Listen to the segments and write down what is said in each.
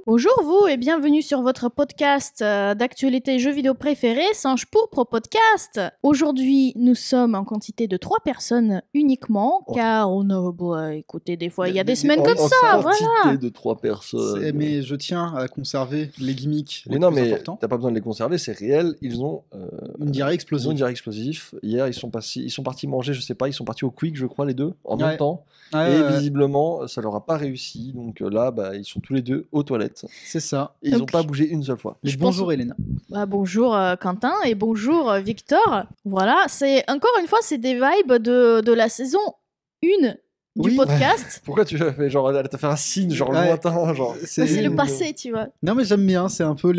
Bonjour vous et bienvenue sur votre podcast d'actualité jeux vidéo préféré, Singe Pourpre Podcast. Aujourd'hui, nous sommes en quantité de 3 personnes uniquement, car on a, écoutez, des fois il y a des semaines comme ça, voilà. Quantité de 3 personnes. Mais je tiens à conserver les gimmicks les Mais non, plus mais importants. t'as pas besoin de les conserver, c'est réel. Ils ont Une diarrhée explosive. Ils ont une diarrhée explosive. Hier, ils sont partis manger, je sais pas, ils sont partis au Quick, je crois, les deux, en même temps. Et visiblement, ça leur a pas réussi. Donc là, ils sont tous les deux aux toilettes. C'est ça. Et ils n'ont pas bougé une seule fois. Bonjour Elena. Bonjour Quentin et bonjour Victor. Voilà, c'est encore une fois, c'est des vibes de la saison 1 du podcast. Pourquoi tu as fait genre, elle t'a fait un signe genre lointain, genre. C'est le passé, tu vois. Non mais j'aime bien, c'est un peu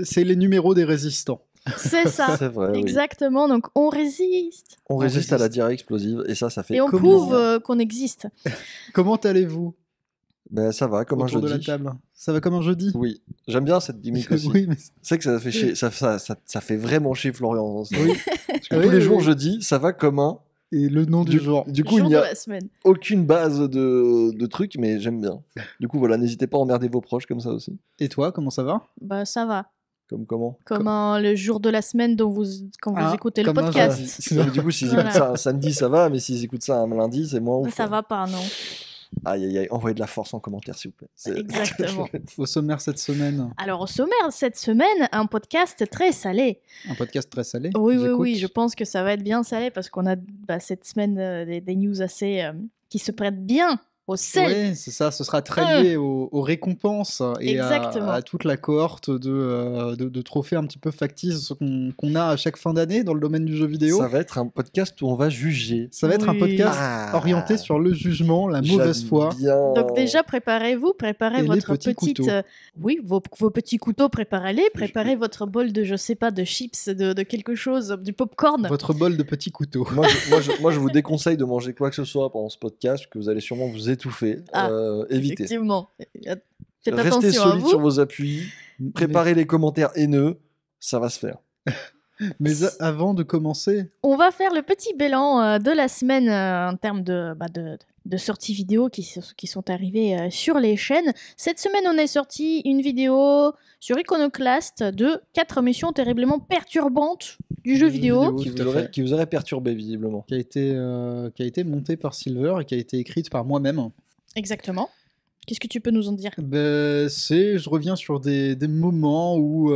c'est les numéros des résistants. C'est ça. C'est vrai. Exactement. Oui. Donc on résiste. On résiste à la diarrhée explosive et ça fait. Et on prouve qu'on existe. Comment allez-vous? Ça va comme autour un jeudi. De la table. Ça va comme un jeudi. Oui, j'aime bien cette gimmick aussi. Oui, mais... C'est que ça fait chier, ça fait vraiment chier Florian. Oui. Parce que tous les jours jeudi, ça va comme un. Et le nom du jour. Du coup, il n'y a aucune base de trucs, mais j'aime bien. Du coup, voilà, n'hésitez pas à emmerder vos proches comme ça aussi. Et toi, comment ça va? Ça va. Comme comment? Comme le jour de la semaine quand vous écoutez le podcast. Du coup, s'ils écoutent ça un samedi, ça va, mais s'ils écoutent ça un lundi, c'est moins ouf. Ça va pas, non. Aïe, aïe, aïe, envoyez de la force en commentaire, s'il vous plaît. Exactement. Au sommaire cette semaine. Alors, au sommaire cette semaine, un podcast très salé. Un podcast très salé? Oui, je pense que ça va être bien salé parce qu'on a cette semaine des news assez qui se prêtent bien au sel. Oui, c'est ça, ce sera très lié aux récompenses et à toute la cohorte de trophées un petit peu factices qu'on a à chaque fin d'année dans le domaine du jeu vidéo. Ça va être un podcast où on va juger. Ça va être un podcast orienté sur le jugement, la mauvaise foi. Bien. Donc déjà, préparez votre petite... vos petits couteaux, préparez votre bol de, je sais pas, de chips, de quelque chose, du popcorn. Votre bol de petits couteaux. Moi, je vous déconseille de manger quoi que ce soit pendant ce podcast, que vous allez sûrement vous étouffer. Évitez. Effectivement. Restez solide sur vos appuis. Préparez les commentaires haineux. Ça va se faire. Mais avant de commencer... On va faire le petit bilan de la semaine en termes de sorties vidéo qui sont arrivées sur les chaînes. Cette semaine, on a sorti une vidéo sur Iconoclast de 4 missions terriblement perturbantes du jeu vidéo. Qui vous aurait perturbé, visiblement. Qui a été montée par Silver et qui a été écrite par moi-même. Exactement. Qu'est-ce que tu peux nous en dire? Je reviens sur des moments où...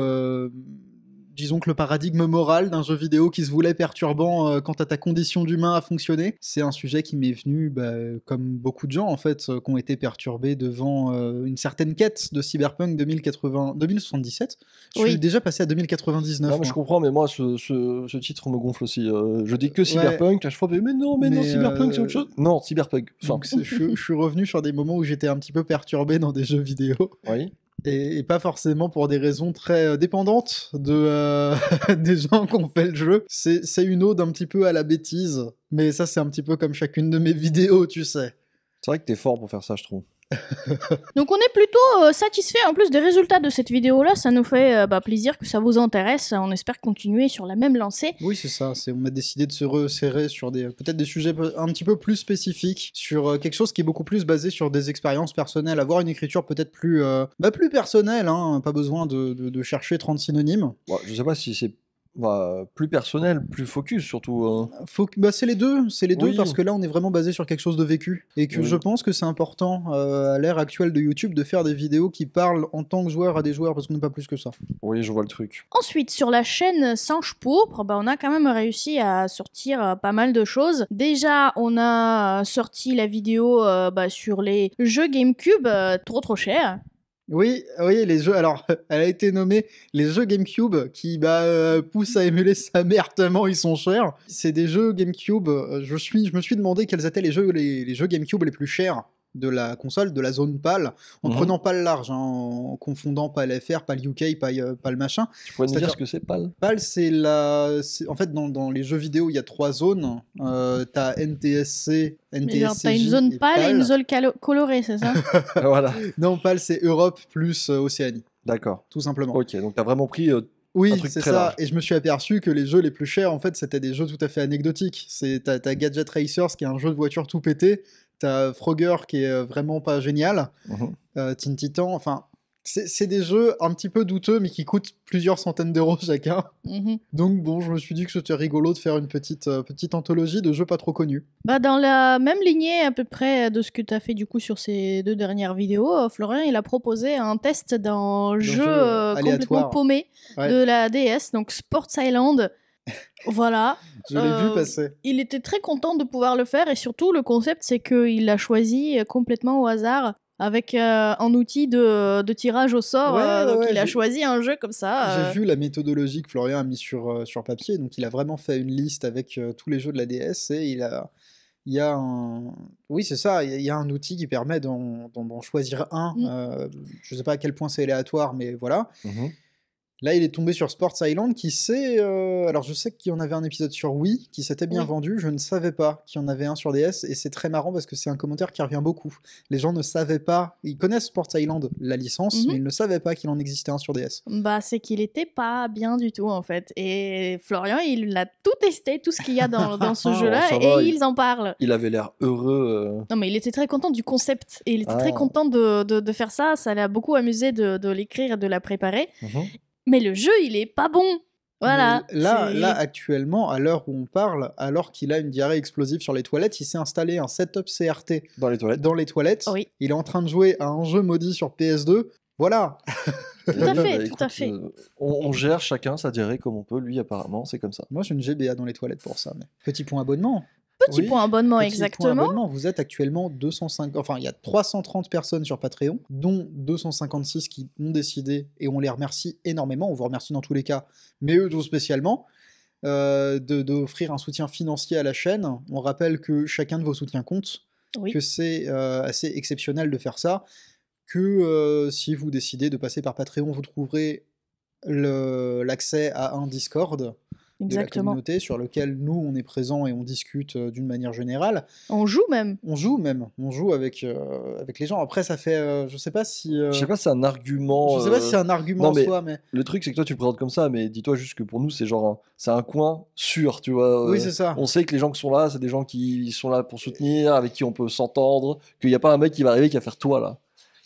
disons que le paradigme moral d'un jeu vidéo qui se voulait perturbant quant à ta condition d'humain à fonctionner, c'est un sujet qui m'est venu, comme beaucoup de gens en fait, qui ont été perturbés devant une certaine quête de Cyberpunk 2077. Je suis déjà passé à 2099. Non, mais je comprends, mais moi, ce titre me gonfle aussi. Je dis que Cyberpunk, à chaque fois, mais non, Cyberpunk, c'est autre chose. Non, Cyberpunk. Donc, je suis revenu sur des moments où j'étais un petit peu perturbé dans des jeux vidéo. Oui. Et pas forcément pour des raisons très dépendantes des gens qui ont fait le jeu. C'est une ode un petit peu à la bêtise, mais ça c'est un petit peu comme chacune de mes vidéos, tu sais. C'est vrai que t'es fort pour faire ça, je trouve. Donc on est plutôt satisfait en plus des résultats de cette vidéo-là, ça nous fait plaisir que ça vous intéresse, on espère continuer sur la même lancée. Oui c'est ça, on a décidé de se resserrer sur peut-être des sujets un petit peu plus spécifiques, sur quelque chose qui est beaucoup plus basé sur des expériences personnelles, avoir une écriture peut-être plus personnelle, hein, pas besoin de chercher 30 synonymes. Bon, je sais pas si c'est plus personnel, plus focus surtout. C'est les deux, parce que là on est vraiment basé sur quelque chose de vécu et que je pense que c'est important à l'ère actuelle de YouTube de faire des vidéos qui parlent en tant que joueur à des joueurs parce qu'on n'est pas plus que ça. Oui, je vois le truc. Ensuite, sur la chaîne Singe Pourpre, on a quand même réussi à sortir pas mal de choses. Déjà, on a sorti la vidéo sur les jeux GameCube trop chers. Oui, les jeux. Alors, elle a été nommée les jeux GameCube qui poussent à émuler sa mère tellement ils sont chers. C'est des jeux GameCube. Je me suis demandé quels étaient les jeux GameCube les plus chers de la console, de la zone PAL, en prenant pas le large, en confondant pas le FR, pas le UK, pas le machin. Tu pourrais nous dire ce que c'est PAL? PAL, en fait, dans les jeux vidéo, il y a 3 zones. T'as NTSC, NTSC. T'as une zone PAL et une zone colorée, c'est ça? Voilà. Non, PAL, c'est Europe plus Océanie. D'accord. Tout simplement. Ok, donc t'as vraiment pris... Oui, c'est ça. Large. Et je me suis aperçu que les jeux les plus chers, en fait, c'était des jeux tout à fait anecdotiques. T'as Gadget Racers, qui est un jeu de voiture tout pété. T'as Frogger qui est vraiment pas génial. Teen Titan, enfin, c'est des jeux un petit peu douteux, mais qui coûtent plusieurs centaines d'euros chacun. Donc bon, je me suis dit que c'était rigolo de faire une petite anthologie de jeux pas trop connus. Bah, dans la même lignée à peu près de ce que tu as fait du coup sur ces 2 dernières vidéos, Florian il a proposé un test d'un jeu complètement paumé de la DS, donc Sports Island. Voilà. Je l'ai vu passer. Il était très content de pouvoir le faire et surtout le concept c'est qu'il l'a choisi complètement au hasard avec un outil de tirage au sort. Donc il a choisi un jeu comme ça. J'ai vu la méthodologie que Florian a mis sur papier, donc il a vraiment fait une liste avec tous les jeux de la DS et il y a un... Oui, c'est ça, il y a un outil qui permet d'en choisir un. Je sais pas à quel point c'est aléatoire, mais voilà. Là, il est tombé sur Sports Island qui sait... Alors, je sais qu'il y en avait un épisode sur Wii qui s'était bien vendu. Je ne savais pas qu'il y en avait un sur DS. Et c'est très marrant parce que c'est un commentaire qui revient beaucoup. Les gens ne savaient pas... Ils connaissent Sports Island, la licence, mais ils ne savaient pas qu'il en existait un sur DS. Bah, c'est qu'il était pas bien du tout, en fait. Et Florian, il a tout testé, tout ce qu'il y a dans ce jeu-là, et ils en parlent. Il avait l'air heureux. Non, mais il était très content du concept. Et il était très content de faire ça. Ça l'a beaucoup amusé de l'écrire et de la préparer. Mais le jeu, il est pas bon. Voilà. Là, actuellement, à l'heure où on parle, alors qu'il a une diarrhée explosive sur les toilettes, il s'est installé un setup CRT dans les toilettes. Oui. Il est en train de jouer à un jeu maudit sur PS2. Voilà. Tout à fait. On gère chacun sa diarrhée comme on peut. Lui, apparemment, c'est comme ça. Moi, j'ai une GBA dans les toilettes pour ça. Mais... Petit point abonnement. Petit point abonnement, exactement. Vous êtes actuellement 250... Enfin, il y a 330 personnes sur Patreon, dont 256 qui ont décidé, et on les remercie énormément, on vous remercie dans tous les cas, mais eux tout spécialement, d'offrir un soutien financier à la chaîne. On rappelle que chacun de vos soutiens compte, que c'est assez exceptionnel de faire ça, que si vous décidez de passer par Patreon, vous trouverez l'accès à un Discord de la communauté sur lequel nous on est présent et on discute d'une manière générale. On joue même. On joue avec les gens. Après ça fait je sais pas si c'est un argument. Je sais pas si c'est un argument en soi, mais le truc c'est que toi tu le présentes comme ça, mais dis-toi juste que pour nous c'est genre c'est un coin sûr, tu vois. Oui, c'est ça. On sait que les gens qui sont là, c'est des gens qui sont là pour soutenir, avec qui on peut s'entendre, qu'il n'y a pas un mec qui va arriver qui va faire toi là.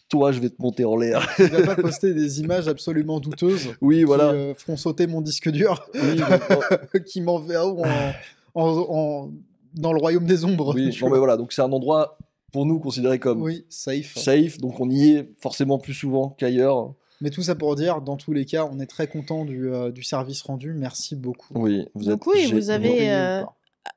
Toi, je vais te monter en l'air. Il va pas poster des images absolument douteuses qui feront sauter mon disque dur, qui m'enverront dans le royaume des ombres. Oui, mais voilà, donc c'est un endroit pour nous considéré comme safe, donc on y est forcément plus souvent qu'ailleurs. Mais tout ça pour dire, dans tous les cas, on est très content du service rendu. Merci beaucoup. Oui,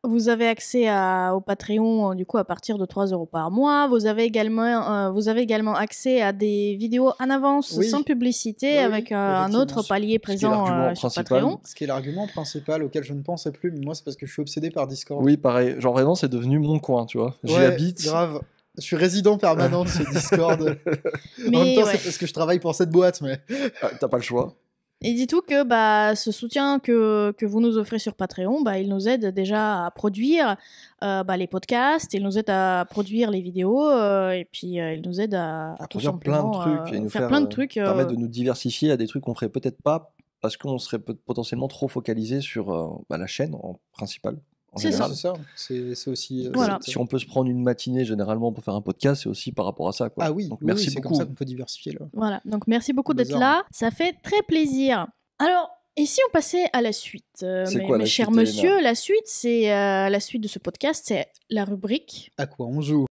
vous avez accès au Patreon du coup à partir de 3 € par mois. Vous avez également accès à des vidéos en avance sans publicité avec un autre palier présent sur Patreon. Ce qui est l'argument principal auquel je ne pensais plus, mais moi c'est parce que je suis obsédé par Discord. Oui, pareil. Genre vraiment, c'est devenu mon coin, tu vois. J'y habite. Grave. Je suis résident permanent de ce Discord. Mais en même temps, c'est parce que je travaille pour cette boîte, mais... T'as pas le choix. Et dis-tout que ce soutien que vous nous offrez sur Patreon, il nous aide déjà à produire les podcasts, il nous aide à produire les vidéos, et puis il nous aide à tout simplement plein de trucs, et nous faire plein de trucs. Permettre de nous diversifier à des trucs qu'on ferait peut-être pas, parce qu'on serait potentiellement trop focalisé sur la chaîne en principal. C'est ça. C'est aussi. Voilà. Si on peut se prendre une matinée, généralement, pour faire un podcast, c'est aussi par rapport à ça, quoi. Ah oui, donc, merci c'est beaucoup. comme ça qu'on peut diversifier. Là. Voilà, donc merci beaucoup d'être là. Ça fait très plaisir. Alors, et si on passait à la suite mes chers messieurs, la suite, c'est la suite de ce podcast, c'est la rubrique. À quoi on joue?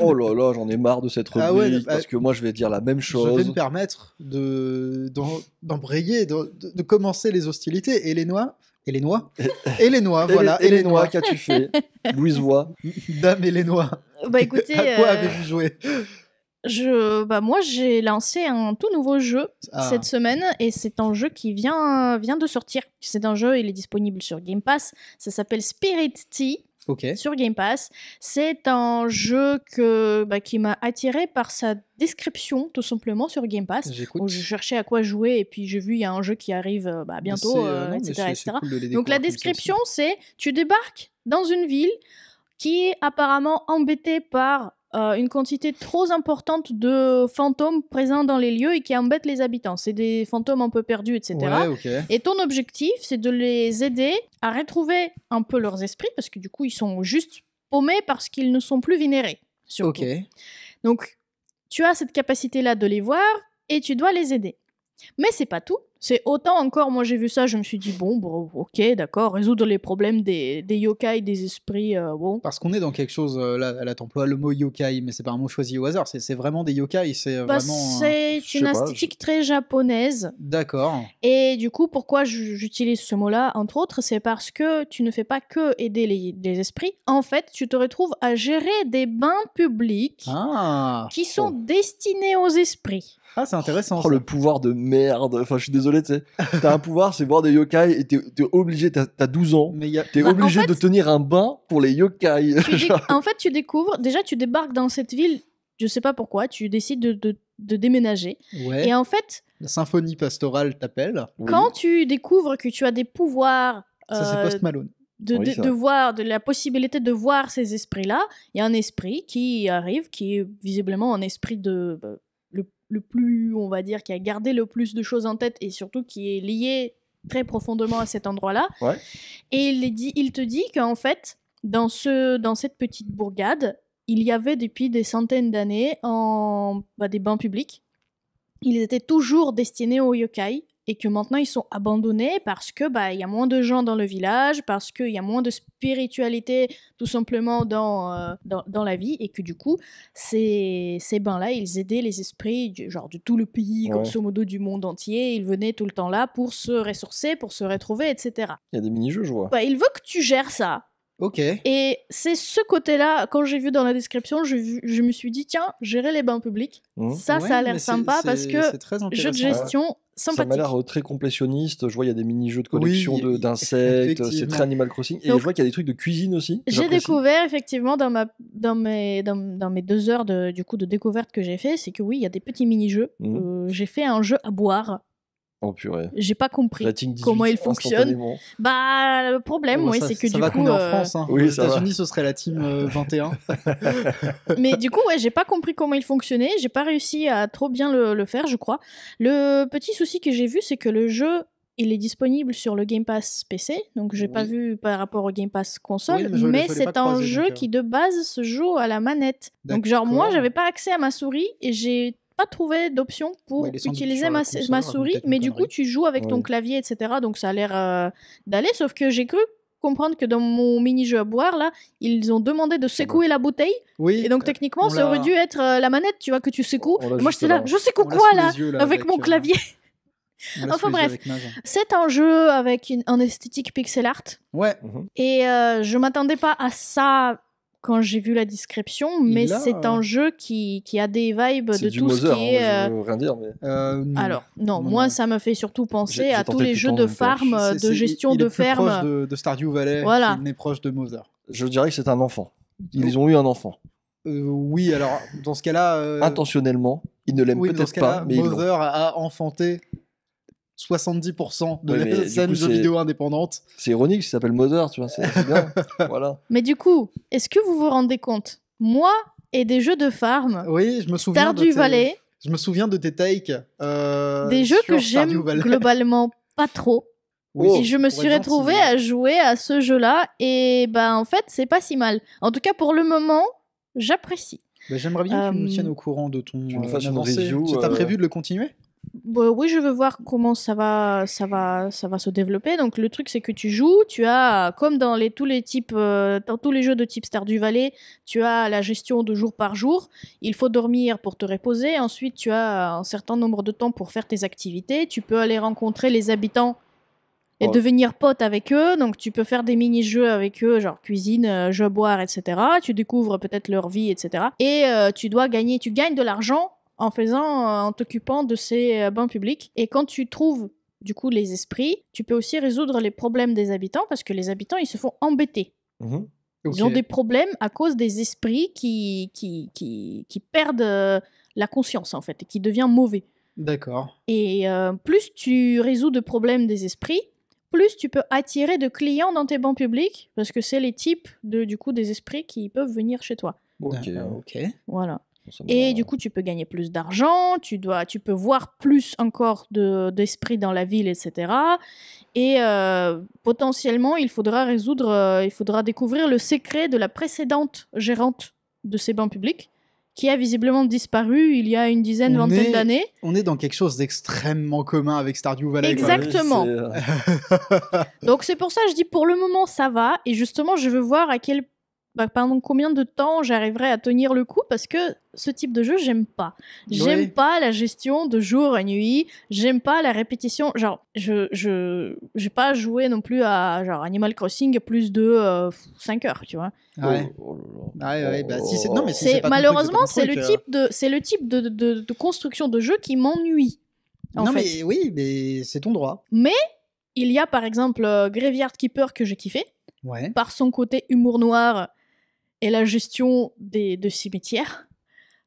Oh là là, j'en ai marre de cette rubrique, parce que moi je vais dire la même chose. Je vais me permettre d'embrayer, de commencer les hostilités. Élénois, voilà. Élénois, qu'as-tu fait? Louisois. Dame Élénois. Écoutez, à quoi avez-vous joué? Moi j'ai lancé un tout nouveau jeu cette semaine, et c'est un jeu qui vient de sortir. C'est un jeu, il est disponible sur Game Pass, ça s'appelle Spirit Tea. Sur Game Pass. C'est un jeu qui m'a attiré par sa description, tout simplement, sur Game Pass. Où je cherchais à quoi jouer, et puis j'ai vu il y a un jeu qui arrive bientôt, etc. Cool. Donc la description, c'est tu débarques dans une ville qui est apparemment embêtée par une quantité trop importante de fantômes présents dans les lieux et qui embêtent les habitants. C'est des fantômes un peu perdus, etc. Ouais, ok. Et ton objectif, c'est de les aider à retrouver un peu leurs esprits, parce que du coup, ils sont juste paumés parce qu'ils ne sont plus vénérés. Surtout. Ok. Donc, tu as cette capacité-là de les voir et tu dois les aider. Mais c'est pas tout. C'est autant encore, moi j'ai vu ça, je me suis dit, bon, ok, d'accord, résoudre les problèmes des yokai, des esprits, bon. Parce qu'on est dans quelque chose, là t'emploies le mot yokai, mais c'est pas un mot choisi au hasard, c'est vraiment des yokai, c'est Bah, vraiment... c'est une esthétique très japonaise. D'accord. Et du coup, pourquoi j'utilise ce mot-là, entre autres, c'est parce que tu ne fais pas que aider les esprits. En fait, tu te retrouves à gérer des bains publics qui sont destinés aux esprits. Ah, c'est intéressant. Oh, le pouvoir de merde. Enfin, je suis désolé, tu sais. T'as un pouvoir, c'est voir des yokai et t'es obligé, t'as 12 ans. T'es obligé de tenir un bain pour les yokai. En fait, tu découvres, déjà, tu débarques dans cette ville, je sais pas pourquoi, tu décides de déménager. Ouais. Et en fait, la symphonie pastorale t'appelle. Quand tu découvres que tu as des pouvoirs. Ça, c'est Post Malone. De la possibilité de voir ces esprits-là, il y a un esprit qui arrive, qui est visiblement un esprit le plus, on va dire, qui a gardé le plus de choses en tête et surtout qui est lié très profondément à cet endroit-là. Ouais. Et il te dit qu'en fait, dans cette petite bourgade, il y avait depuis des centaines d'années des bains publics. Ils étaient toujours destinés aux yokai et que maintenant ils sont abandonnés parce que y a moins de gens dans le village, parce qu'il y a moins de spiritualité tout simplement dans la vie et que du coup ces bains-là ils aidaient les esprits genre de tout le pays, grosso modo du monde entier. Ils venaient tout le temps là pour se ressourcer, pour se retrouver, etc. Il y a des mini-jeux, je vois. Il veut que tu gères ça. Ok. Et c'est ce côté-là, quand j'ai vu dans la description, je me suis dit, tiens, gérer les bains publics, ça a l'air sympa parce que jeu de gestion sympathique. Ça m'a l'air très complétionniste. Je vois, il y a des mini-jeux de collection d'insectes, c'est très Animal Crossing. Et donc, je vois qu'il y a des trucs de cuisine aussi. J'ai découvert effectivement dans mes 2 heures de découverte que j'ai fait, c'est que oui, il y a des petits mini-jeux. J'ai fait un jeu à boire. Oh purée. J'ai pas compris comment il fonctionne. Le problème, c'est que du coup. On est en France. Hein. Oui, aux États-Unis, ce serait la team 21. Mais du coup, j'ai pas compris comment il fonctionnait. J'ai pas réussi à trop bien le faire, je crois. Le petit souci que j'ai vu, c'est que le jeu, il est disponible sur le Game Pass PC. Donc, j'ai pas vu par rapport au Game Pass console. Mais c'est un jeu qui, de base, se joue à la manette. Donc, genre, moi, j'avais pas accès à ma souris et j'ai pas trouvé d'option pour utiliser ma souris, mais du coup tu joues avec ton clavier, etc. Donc ça a l'air d'aller, sauf que j'ai cru comprendre que dans mon mini-jeu à boire, là, ils ont demandé de secouer la bouteille, et donc techniquement ça aurait dû être la manette, tu vois, que tu secoues. Et moi j'étais là, je secoue quoi là, avec mon clavier. Enfin bref, c'est un jeu avec un esthétique pixel art. Ouais. Et je m'attendais pas à ça quand j'ai vu la description, mais c'est un jeu qui a des vibes de tout ce qui est... je veux rien dire, mais... Alors, non, moi, ça me fait surtout penser à tous les jeux de farm, de gestion de ferme. Il est plus proche de Stardew Valley qu'il n'est proche de Mother. Je dirais que c'est un enfant. Ils ont eu un enfant. Oui, alors, dans ce cas-là... Intentionnellement, ils ne l'aiment peut-être pas, mais Mother a enfanté 70% de la scène de vidéo indépendante. C'est ironique, ça s'appelle Mother, tu vois, c'est bien. Voilà. Mais du coup, est-ce que vous vous rendez compte, moi et des jeux de farm, oui, je me souviens Stardew Valley, je me souviens de tes takes. Des jeux que j'aime globalement pas trop. Et je me suis retrouvée à jouer à ce jeu-là, et en fait, c'est pas si mal. En tout cas, pour le moment, j'apprécie. J'aimerais bien que tu nous tiennes au courant de ton avancée. Tu as prévu de le continuer ? Oui, je veux voir comment ça va se développer. Donc le truc c'est que tu joues, tu as comme dans tous les jeux de type Stardew Valley, tu as la gestion de jour par jour. Il faut dormir pour te reposer. Ensuite, tu as un certain nombre de temps pour faire tes activités. Tu peux aller rencontrer les habitants et devenir pote avec eux. Donc tu peux faire des mini-jeux avec eux, genre cuisine, jeux à boire, etc. Tu découvres peut-être leur vie, etc. Et tu gagnes de l'argent en t'occupant de ces bains publics. Et quand tu trouves du coup les esprits, tu peux aussi résoudre les problèmes des habitants, parce que les habitants ils se font embêter. Ils ont des problèmes à cause des esprits qui perdent la conscience en fait et qui deviennent mauvais. D'accord. Et plus tu résous de problèmes des esprits, plus tu peux attirer de clients dans tes bancs publics, parce que c'est les types des esprits qui peuvent venir chez toi. Ok. Ok. Voilà. Et du coup, tu peux gagner plus d'argent, tu peux voir plus encore d'esprit dans la ville, etc. Et potentiellement, il faudra découvrir le secret de la précédente gérante de ces bancs publics, qui a visiblement disparu il y a une vingtaine d'années. On est dans quelque chose d'extrêmement commun avec Stardew Valley. Exactement. Donc c'est pour ça que je dis pour le moment ça va, et justement je veux voir pendant combien de temps j'arriverai à tenir le coup, parce que ce type de jeu, j'aime pas. J'aime pas la gestion de jour et nuit, j'aime pas la répétition. Genre, j'ai pas joué non plus à genre Animal Crossing plus de 5 heures, tu vois. Ouais. Malheureusement, c'est le type de construction de jeu qui m'ennuie. Mais oui, mais c'est ton droit. Mais il y a par exemple Graveyard Keeper que j'ai kiffé, par son côté humour noir et la gestion de cimetières.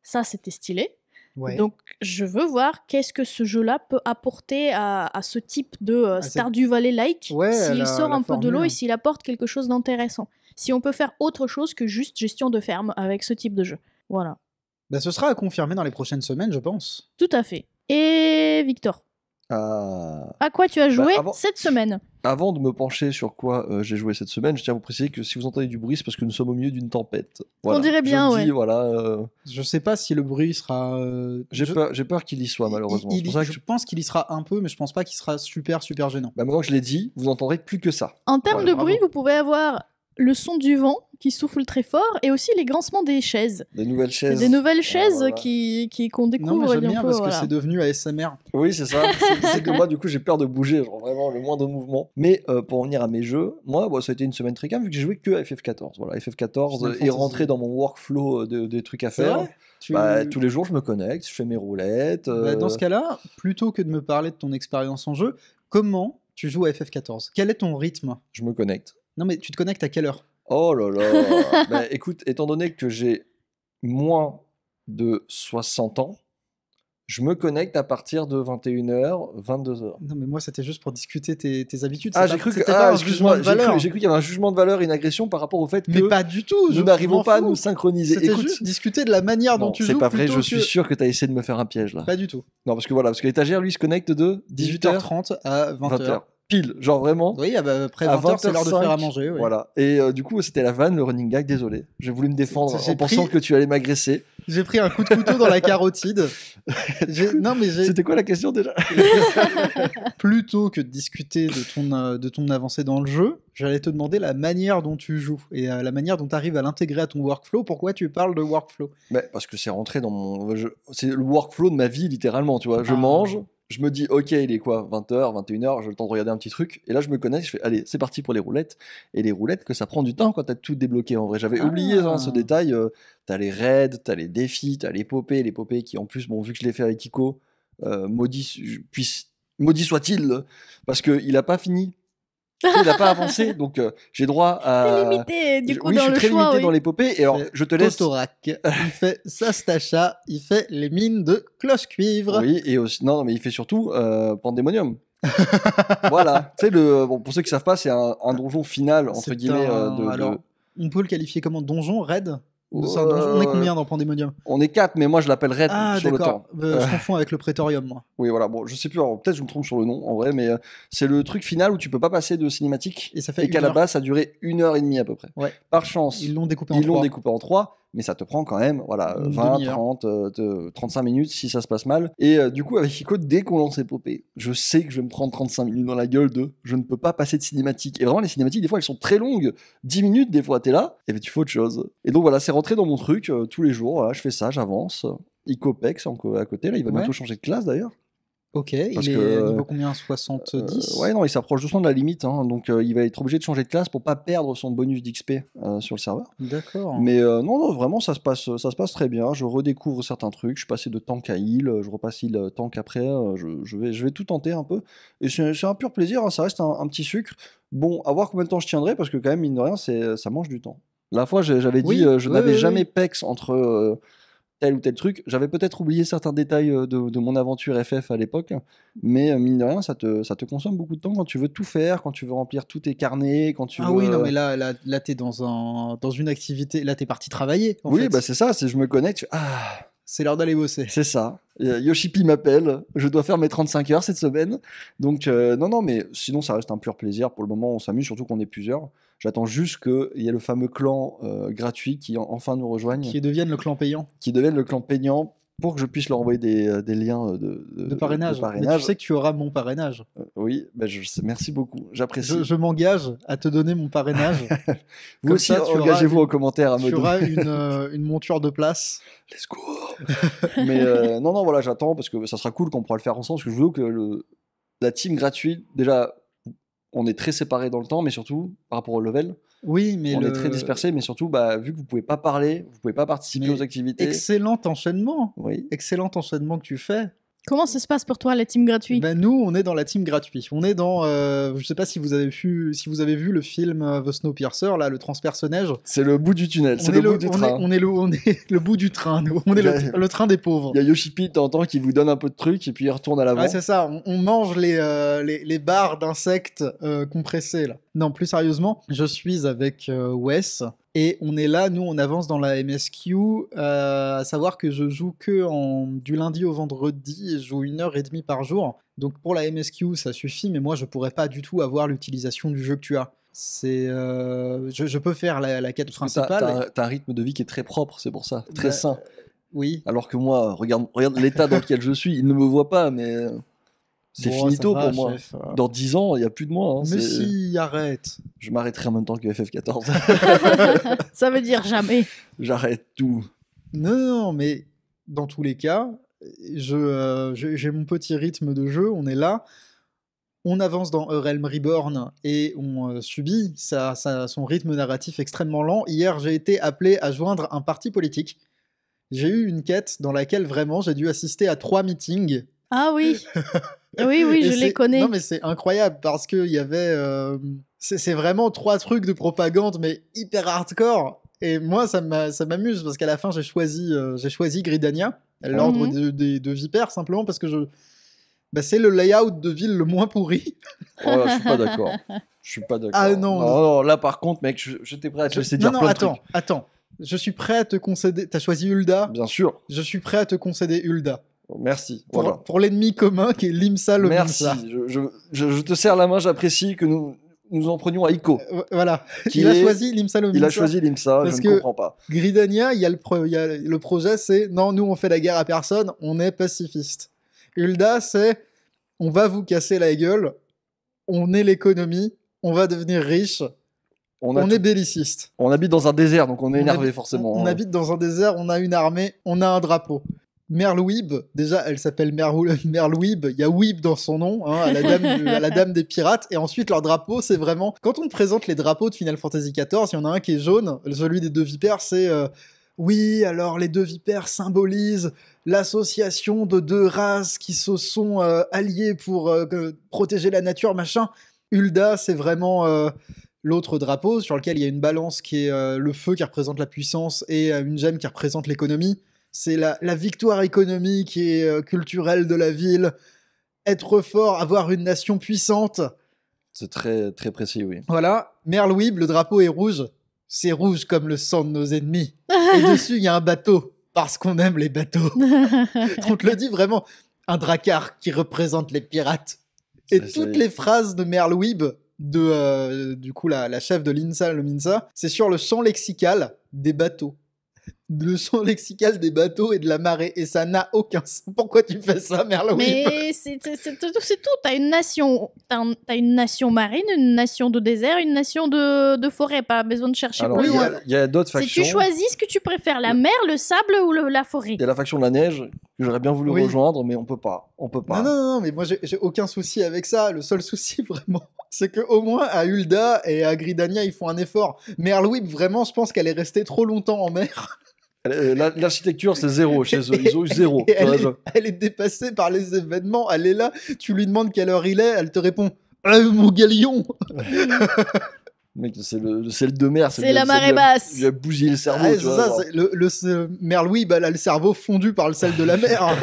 Ça, c'était stylé. Ouais. Donc, je veux voir qu'est-ce que ce jeu-là peut apporter à ce type de Stardew Valley-like, s'il sort un peu de l'eau et s'il apporte quelque chose d'intéressant. Si on peut faire autre chose que juste gestion de ferme avec ce type de jeu. Voilà. Ce sera à confirmer dans les prochaines semaines, je pense. Tout à fait. Et Victor, à quoi tu as joué cette semaine? Avant de me pencher sur quoi j'ai joué cette semaine, je tiens à vous préciser que si vous entendez du bruit, c'est parce que nous sommes au milieu d'une tempête. Voilà. On dirait bien, Je sais pas si le bruit sera... J'ai peur qu'il y soit, malheureusement. Je pense qu'il y sera un peu, mais je pense pas qu'il sera super gênant. Maintenant que je l'ai dit, vous entendrez plus que ça. En termes de bruit, vous pouvez avoir le son du vent qui souffle très fort, et aussi les grincements des chaises. Des nouvelles chaises. Des nouvelles chaises qu'on découvre. Non, mais j'aime bien parce que c'est devenu ASMR. Oui, c'est ça. C'est que moi, du coup, j'ai peur de bouger, genre vraiment le moindre mouvement. Mais pour en venir à mes jeux, moi, ça a été une semaine très calme vu que j'ai joué que à FF14. Voilà, FF14 est rentré dans mon workflow des trucs à faire. Tous les jours, je me connecte, je fais mes roulettes. Dans ce cas-là, plutôt que de me parler de ton expérience en jeu, comment tu joues à FF14? Quel est ton rythme? Je me connecte. Non, mais tu te connectes à quelle heure? Oh là là. Écoute, étant donné que j'ai moins de 60 ans, je me connecte à partir de 21h, 22h. Non, mais moi, c'était juste pour discuter tes habitudes. J'ai cru qu'il y avait un jugement de valeur et une agression par rapport au fait que... Mais pas du tout. Nous n'arrivons pas à nous synchroniser. C'était juste discuter de la manière dont tu joues. C'est pas vrai, je suis sûr que tu as essayé de me faire un piège là. Pas du tout. Non, parce que l'étagère, lui, se connecte de 18h30 à 20h. Pile, genre vraiment. Oui, après 20h, c'est l'heure de faire à manger. Oui. Voilà. Et du coup, c'était la vanne, le running gag, désolé. J'ai voulu me défendre en pensant que tu allais m'agresser. J'ai pris un coup de couteau dans la carotide. C'était quoi la question déjà? Plutôt que de discuter de ton avancée dans le jeu, j'allais te demander la manière dont tu joues et la manière dont tu arrives à l'intégrer à ton workflow. Pourquoi tu parles de workflow? Parce que c'est rentré dans mon... C'est le workflow de ma vie, littéralement, tu vois. Je mange... Je me dis, ok, il est quoi, 20h, 21h, j'ai le temps de regarder un petit truc. Et là, je me connecte, je fais, allez, c'est parti pour les roulettes. Et les roulettes, que ça prend du temps quand t'as tout débloqué. En vrai, j'avais oublié ce détail. T'as les raids, t'as les défis, t'as les popées. Les popées qui, en plus, vu que je l'ai fait avec Ico, maudit soit-il, parce qu'il a pas fini. Il n'a pas avancé, donc j'ai droit à... T'es limité, du coup, dans le choix. Oui, je suis très limité dans l'épopée, et alors, je te laisse... Totorak, il fait Sastacha, il fait les mines de cloche-cuivre. Oui, et aussi... Non, mais il fait surtout Pandemonium. Voilà. Tu sais, pour ceux qui ne savent pas, c'est un donjon final, entre guillemets. Alors, on peut le qualifier comment? Donjon? Raid? On est combien dans Pandemonium? On est 4, mais moi je l'appelle Raid sur le temps. Je confonds avec le Praetorium, moi. Oui, voilà, bon, je sais plus, peut-être je me trompe sur le nom en vrai, mais c'est le truc final où tu peux pas passer de cinématique et qu'à la base ça a duré 1h30 à peu près. Ouais. Par chance, ils l'ont découpé en 3, mais ça te prend quand même 20, 30, 35 minutes si ça se passe mal. Et du coup, avec Ico, dès qu'on lance Épopée, je sais que je vais me prendre 35 minutes dans la gueule je ne peux pas passer de cinématique. Et vraiment, les cinématiques, des fois, elles sont très longues. 10 minutes, des fois, t'es là, et tu fais autre chose. Et donc voilà, c'est rentré dans mon truc tous les jours. Voilà, je fais ça, j'avance. Ico Pex à côté, là, il va bientôt changer de classe d'ailleurs. Ok, il est niveau combien? 70 ouais, non, il s'approche doucement de la limite, donc il va être obligé de changer de classe pour pas perdre son bonus d'XP sur le serveur. D'accord. Mais non, vraiment, ça se passe très bien. Je redécouvre certains trucs. Je suis passé de tank à heal, je repasse heal tank après. Je vais tout tenter un peu. Et c'est un pur plaisir, ça reste un petit sucre. Bon, à voir combien de temps je tiendrai, parce que quand même, mine de rien, ça mange du temps. La fois, j'avais dit, je n'avais jamais pex entre tel ou tel truc. J'avais peut-être oublié certains détails de mon aventure FF à l'époque, mais mine de rien, ça te consomme beaucoup de temps quand tu veux tout faire, quand tu veux remplir tous tes carnets, quand tu veux... Ah oui, non, mais là t'es dans une activité, là t'es parti travailler. En Oui, fait. bah c'est ça, je me connecte, je fais, ah, C'est l'heure d'aller bosser. c'est ça. Yoshipi m'appelle, je dois faire mes 35 heures cette semaine. Donc, non, mais sinon, ça reste un pur plaisir. Pour le moment, on s'amuse, surtout qu'on est plusieurs. J'attends juste qu'il y ait le fameux clan gratuit qui enfin nous rejoigne, Qui deviennent le clan payant. qui devienne le clan payant pour que je puisse leur envoyer des liens De parrainage. Mais tu sais que tu auras mon parrainage. Oui, bah, merci beaucoup, j'apprécie. Je m'engage à te donner mon parrainage. Vous Comme aussi, ça, tu engagez-vous auras en commentaire à me Tu donner. auras une monture de place. Let's go. Mais non, voilà, j'attends parce que ça sera cool qu'on pourra le faire ensemble. Parce que je veux que la team gratuite, déjà, on est très séparés dans le temps, mais surtout par rapport au level, Oui, mais on est très dispersés. Mais surtout, bah, vu que vous pouvez pas parler, vous pouvez pas participer Mais aux activités. excellent enchaînement. Oui. Excellent enchaînement que tu fais. Comment ça se passe pour toi, la team gratuite? Ben nous, on est dans la team gratuite. On est dans, je sais pas si vous avez vu le film The Snowpiercer, là, le transpersonnage. C'est le bout du tunnel, c'est On le est bout du train. on est le bout du train. Nous. On est le train des pauvres. Il y a Yoshipi de temps en temps qui vous donne un peu de trucs et puis il retourne à l'avant. Ouais, c'est ça. On mange les barres d'insectes compressées là. Non, plus sérieusement, je suis avec Wes. Et on est là, nous on avance dans la MSQ, à savoir que je joue que du lundi au vendredi, et je joue 1h30 par jour. Donc pour la MSQ ça suffit, mais moi je pourrais pas du tout avoir l'utilisation du jeu que tu as. Je peux faire la quête principale. T'as un rythme de vie qui est très propre, c'est pour ça, très Bah, sain. Oui. Alors que moi, regarde l'état dans lequel je suis, il ne me voit pas, mais c'est Bon, finito ça va, pour moi. chef. Dans 10 ans, il n'y a plus de moi. Hein, Mais si, arrête. Je m'arrêterai en même temps que FF14. Ça veut dire jamais. J'arrête tout. Non, mais dans tous les cas, j'ai mon petit rythme de jeu, on est là, on avance dans A Realm Reborn et on subit son rythme narratif extrêmement lent. Hier, j'ai été appelé à joindre un parti politique. J'ai eu une quête dans laquelle vraiment j'ai dû assister à 3 meetings. Ah oui. Oui, Et je les connais. Non, mais c'est incroyable parce qu'il y avait. C'est vraiment 3 trucs de propagande, mais hyper hardcore. Et moi, ça m'amuse parce qu'à la fin, j'ai choisi Gridania, l'ordre de Vipère, simplement parce que c'est le layout de ville le moins pourri. Oh là, je suis pas d'accord. Je suis pas d'accord. Ah non. Non, là par contre, mec, j'étais prêt à te laisser dire plein de trucs. Attends. Je suis prêt à te concéder. T'as choisi Hulda. Bien sûr. Je suis prêt à te concéder Hulda. Merci. Voilà. Pour l'ennemi commun qui est Limsa le Merci. Minsa. Je te serre la main, j'apprécie que nous en prenions à Ico. Voilà. Il a choisi Limsa le Minsa. Il a choisi Limsa, Parce je que ne comprends pas. Gridania, il y a le projet, c'est non, nous on fait la guerre à personne, on est pacifiste. Hulda, c'est on va vous casser la gueule, on est l'économie, on va devenir riche, on est belliciste. On habite dans un désert, donc on est énervé forcément. On habite dans un désert, on a une armée, on a un drapeau. Merlwib, déjà elle s'appelle Merlwib, il y a Weeb dans son nom, hein, à la dame des pirates, et ensuite leur drapeau c'est vraiment... Quand on te présente les drapeaux de Final Fantasy XIV, il y en a un qui est jaune, celui des 2 vipères, c'est... oui, alors les 2 vipères symbolisent l'association de 2 races qui se sont alliées pour protéger la nature, machin. Hulda, c'est vraiment... l'autre drapeau sur lequel il y a une balance qui est le feu qui représente la puissance et une gemme qui représente l'économie. C'est la victoire économique et culturelle de la ville. Être fort, avoir une nation puissante. C'est très, très précis, oui. Voilà. Merlwib, le drapeau est rouge. C'est rouge comme le sang de nos ennemis. Et dessus, il y a un bateau. Parce qu'on aime les bateaux. On te le dit vraiment. Un drakkar qui représente les pirates. Et toutes les phrases de Merlwib, du coup la chef de l'INSA, le MINSA, c'est sur le champ lexical des bateaux. Le champ lexical des bateaux et de la marée, et ça n'a aucun sens. Pourquoi tu fais ça, Merlwib? Mais c'est tout. T'as une nation marine, une nation de désert, une nation de forêt. Pas besoin de chercher Alors, plus loin. il y a d'autres Si factions. tu choisis ce que tu préfères, la mer, le sable ou la forêt. Il y a la faction de la neige que j'aurais bien voulu rejoindre, mais on peut pas. Non, mais moi j'ai aucun souci avec ça. Le seul souci vraiment, c'est que au moins à Hulda et à Gridania ils font un effort. Merlwib, vraiment, je pense qu'elle est restée trop longtemps en mer. L'architecture, c'est 0 chez eux. Ils ont eu 0. Et elle est dépassée par les événements. Elle est là, tu lui demandes quelle heure il est, elle te répond mon galion. Mec, c'est le sel de mer. C'est la marée basse. Il a bousillé le cerveau. Ah, tu c'est vois, ça, genre. Mère Louis, bah, là, le cerveau fondu par le sel de la mer.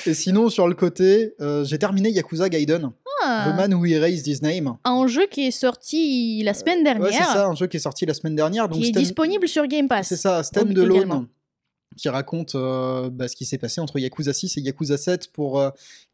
Et sinon, sur le côté, j'ai terminé Yakuza Gaiden, The Man Who Erased His Name. Un jeu qui est sorti la semaine dernière. Ouais, c'est ça, un jeu qui est sorti la semaine dernière. Donc qui est disponible sur Game Pass. C'est ça, Standalone, qui raconte ce qui s'est passé entre Yakuza 6 et Yakuza 7 pour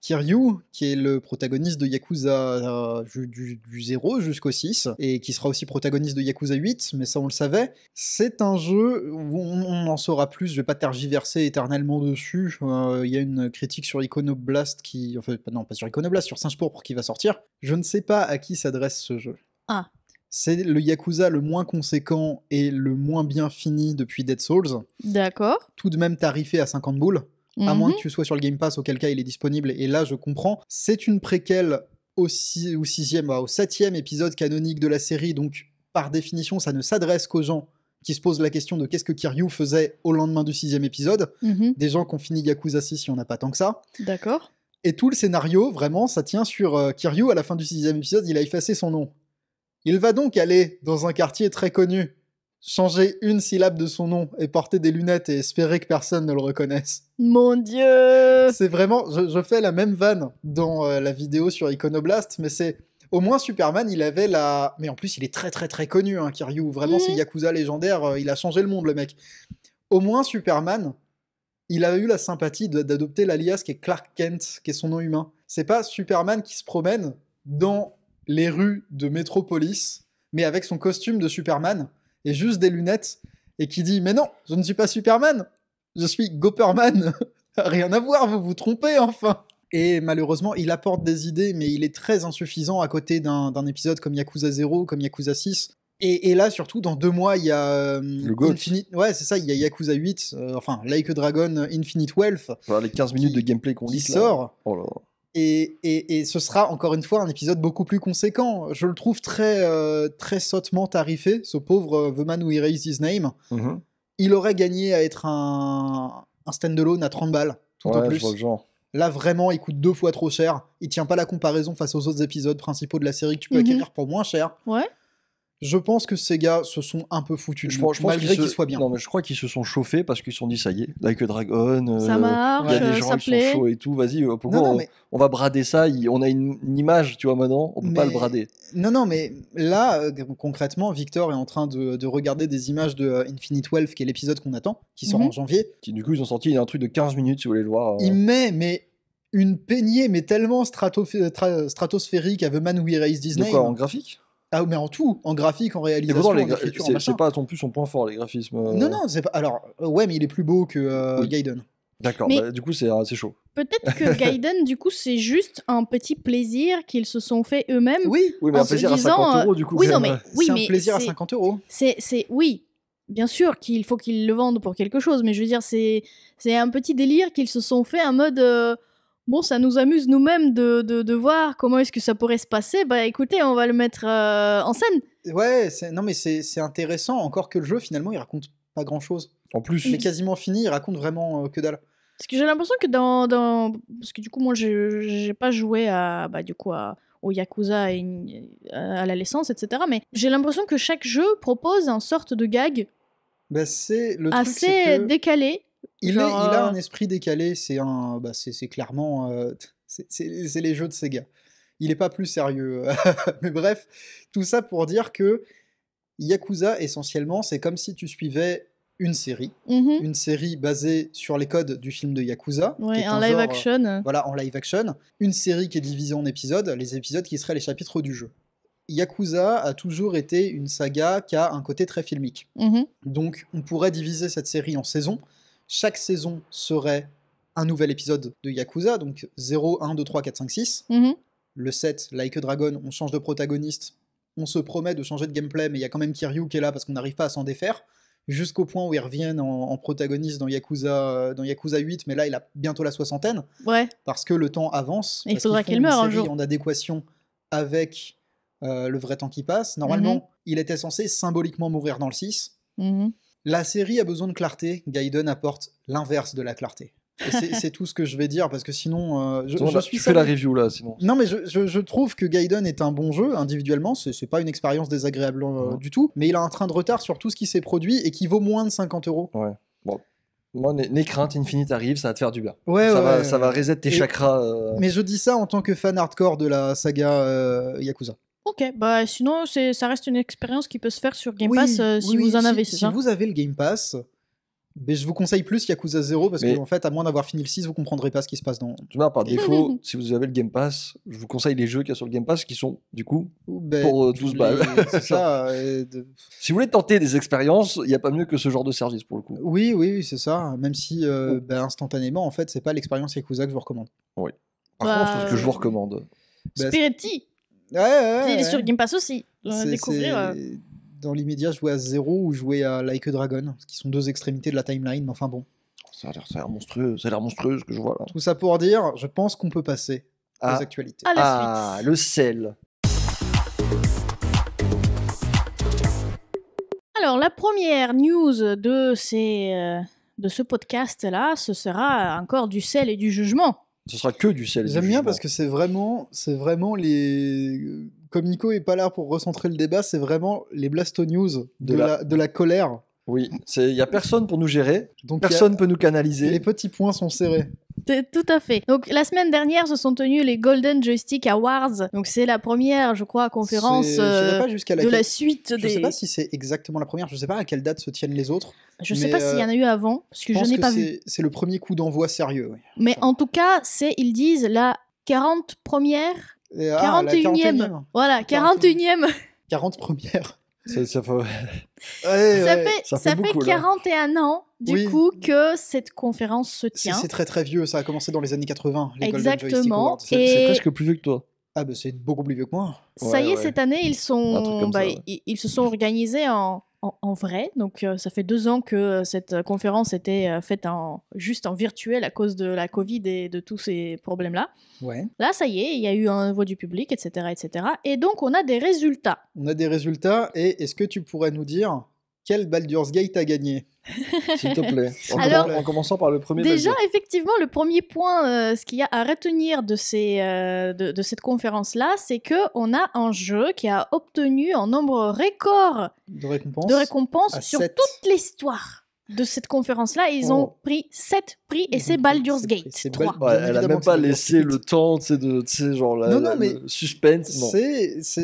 Kiryu, qui est le protagoniste de Yakuza du 0 jusqu'au 6, et qui sera aussi protagoniste de Yakuza 8, mais ça on le savait. C'est un jeu où on en saura plus, je vais pas tergiverser éternellement dessus. Il y a une critique sur Iconoblast qui... Enfin, non, pas sur Iconoblast, sur Singe Pourpre qui va sortir. Je ne sais pas à qui s'adresse ce jeu. Ah. C'est le Yakuza le moins conséquent et le moins bien fini depuis Dead Souls. D'accord. Tout de même tarifé à 50 boules, à moins que tu sois sur le Game Pass, auquel cas il est disponible, et là je comprends. C'est une préquelle au 7e épisode canonique de la série, donc par définition ça ne s'adresse qu'aux gens qui se posent la question de qu'est-ce que Kiryu faisait au lendemain du 6e épisode. Des gens qui ont fini Yakuza 6, il n'y en a pas tant que ça. D'accord. Et tout le scénario, vraiment, ça tient sur Kiryu, à la fin du 6e épisode, il a effacé son nom. Il va donc aller dans un quartier très connu, changer une syllabe de son nom et porter des lunettes et espérer que personne ne le reconnaisse. Mon Dieu! C'est vraiment... Je fais la même vanne dans la vidéo sur Iconoblast, mais c'est... Au moins, Superman, il avait la... Mais en plus, il est très très très connu, hein, Kiryu. Vraiment, c'est Yakuza légendaire, il a changé le monde, le mec. Au moins, Superman, il a eu la sympathie d'adopter l'alias qui est Clark Kent, qui est son nom humain. C'est pas Superman qui se promène dans les rues de Metropolis, mais avec son costume de Superman, et juste des lunettes, et qui dit « Mais non, je ne suis pas Superman, je suis Gopperman. Rien à voir, vous vous trompez, enfin !» Et malheureusement, il apporte des idées, mais il est très insuffisant à côté d'un épisode comme Yakuza 0, comme Yakuza 6. Et là, surtout, dans 2 mois, il y a Infinite... Ouais, c'est ça, il y a Yakuza 8, Like a Dragon, Infinite Wealth. Voilà, les 15 minutes de gameplay qu'on lit qui sort. Oh là. Et ce sera encore une fois un épisode beaucoup plus conséquent. Je le trouve très sottement tarifé, ce pauvre The Man Who Erased His Name. Il aurait gagné à être un standalone à 30 balles, tout au plus. Je vois le genre. Là, vraiment, il coûte 2 fois trop cher. Il tient pas la comparaison face aux autres épisodes principaux de la série que tu peux acquérir pour moins cher. Ouais. Je pense que ces gars se sont un peu foutus de nous, malgré qu'ils soient bien. Non, mais je crois qu'ils se sont chauffés parce qu'ils se sont dit, ça y est, Like a Dragon, ça marche, il y a des gens qui sont chauds et tout, vas-y, pourquoi on va brader ça, on a une image, tu vois, maintenant, on peut pas le brader. Non, mais là, concrètement, Victor est en train de regarder des images de Infinite Wealth, qui est l'épisode qu'on attend, qui sort en janvier. Du coup, ils ont sorti un truc de 15 minutes, si vous voulez le voir. Il met une peignée, mais tellement stratosphérique à The Man Who Erased His Name. De quoi, en graphique ? Ah, mais en tout, en graphique, en réalisation, en écriture, en machin. C'est pas non plus son point fort, les graphismes. Non, c'est pas... Alors, ouais, mais il est plus beau que Gaiden. D'accord, mais du coup, c'est chaud. Peut-être que Gaiden, du coup, c'est juste un petit plaisir qu'ils se sont fait eux-mêmes. Oui, mais un plaisir à 50 €, du coup. Oui, non, mais... c'est un plaisir à 50 €. Oui, bien sûr qu'il faut qu'ils le vendent pour quelque chose, mais je veux dire, c'est un petit délire qu'ils se sont fait en mode... Bon, ça nous amuse nous-mêmes de voir comment est-ce que ça pourrait se passer. Bah écoutez, on va le mettre en scène. Ouais, non mais c'est intéressant, encore que le jeu, finalement, il raconte pas grand-chose. En plus. Il est quasiment fini, il raconte vraiment que dalle. Parce que j'ai l'impression que parce que du coup, moi, j'ai pas joué au Yakuza et à la licence, etc. Mais j'ai l'impression que chaque jeu propose une sorte de gag c'est assez décalé. Il a un esprit décalé, c'est clairement... c'est les jeux de Sega. Il est pas plus sérieux. Mais bref, tout ça pour dire que Yakuza, essentiellement, c'est comme si tu suivais une série. Une série basée sur les codes du film de Yakuza. Ouais, un live action. Voilà, en live action. Une série qui est divisée en épisodes, les épisodes qui seraient les chapitres du jeu. Yakuza a toujours été une saga qui a un côté très filmique. Donc, on pourrait diviser cette série en saisons. Chaque saison serait un nouvel épisode de Yakuza, donc 0, 1, 2, 3, 4, 5, 6. Le 7, Like a Dragon, on change de protagoniste, on se promet de changer de gameplay, mais il y a quand même Kiryu qui est là parce qu'on n'arrive pas à s'en défaire, jusqu'au point où ils reviennent en protagoniste dans Yakuza 8, mais là il a bientôt la soixantaine, parce que le temps avance. Et il faudra qu'il meure un jour. En adéquation avec le vrai temps qui passe. Normalement, il était censé symboliquement mourir dans le 6. La série a besoin de clarté, Gaiden apporte l'inverse de la clarté. C'est tout ce que je vais dire, parce que sinon, je suis tu fais la review là, sinon. Non, mais je trouve que Gaiden est un bon jeu, individuellement, c'est pas une expérience désagréable du tout, mais il a un train de retard sur tout ce qui s'est produit et qui vaut moins de 50 €. Ouais. Bon. Moi, n'aie crainte, Infinite arrive, ça va te faire du bien. Ça va reset tes chakras. Mais je dis ça en tant que fan hardcore de la saga Yakuza. Ok, bah sinon ça reste une expérience qui peut se faire sur Game Pass si vous en avez, c'est ça? Si vous avez le Game Pass, mais je vous conseille plus Yakuza 0 parce que en fait, à moins d'avoir fini le 6, vous comprendrez pas ce qui se passe dans. Par défaut, si vous avez le Game Pass, je vous conseille les jeux qu'il y a sur le Game Pass qui sont du coup pour 12 balles. C'est ça. Si vous voulez tenter des expériences, il n'y a pas mieux que ce genre de service pour le coup. Oui, c'est ça. Même si instantanément, en fait, c'est pas l'expérience Yakuza que je vous recommande. Oui. Par contre, ce que je vous recommande. Spiriti. Ouais. Il est sur Game Pass aussi. Découvrir. Dans l'immédiat, jouer à 0 ou jouer à Like a Dragon, qui sont deux extrémités de la timeline, mais enfin bon. Ça a l'air monstrueux, ce que je vois là. Tout ça pour dire, je pense qu'on peut passer aux actualités. À la suite. Le sel. Alors, la première news de ce podcast-là, ce sera encore du sel et du jugement. Ce sera que du sel. J'aime bien parce que c'est vraiment les. Comme Nico est pas là pour recentrer le débat, c'est vraiment les Blasto News de la colère. Oui, il y a personne pour nous gérer. Donc personne peut nous canaliser. Les petits points sont serrés. Tout à fait. Donc la semaine dernière se sont tenus les Golden Joystick Awards. Donc c'est la première, je crois, conférence de la suite des. Je sais pas si c'est exactement la première. Je sais pas à quelle date se tiennent les autres. Je sais pas s'il y en a eu avant, parce que je n'ai pas vu. C'est le premier coup d'envoi sérieux. Oui. Mais en tout cas, ils disent la 40 première, 41e. Voilà, 41e. 40 premières. Ça fait beaucoup, 41 ans, du coup, que cette conférence se tient. C'est très très vieux, ça a commencé dans les années 80, les Exactement. Golden Joystick Awards. C'est presque plus vieux que toi. Ah bah c'est beaucoup plus vieux que moi. Ça y est, cette année, ils se sont organisés en vrai. Donc ça fait 2 ans que cette conférence était faite juste en virtuel à cause de la Covid et de tous ces problèmes-là. Ouais. Là, ça y est, il y a eu un vote du public, etc., etc. Et donc, on a des résultats. Et est-ce que tu pourrais nous dire quel Baldur's Gate a gagné? S'il te plaît. En commençant par le premier. Déjà, effectivement, le premier point, ce qu'il y a à retenir de cette conférence-là, c'est qu'on a un jeu qui a obtenu un nombre record de récompenses sur toute l'histoire de cette conférence-là. Ils ont pris 7 prix et c'est Baldur's Gate 3. Elle a même pas laissé le temps le suspense.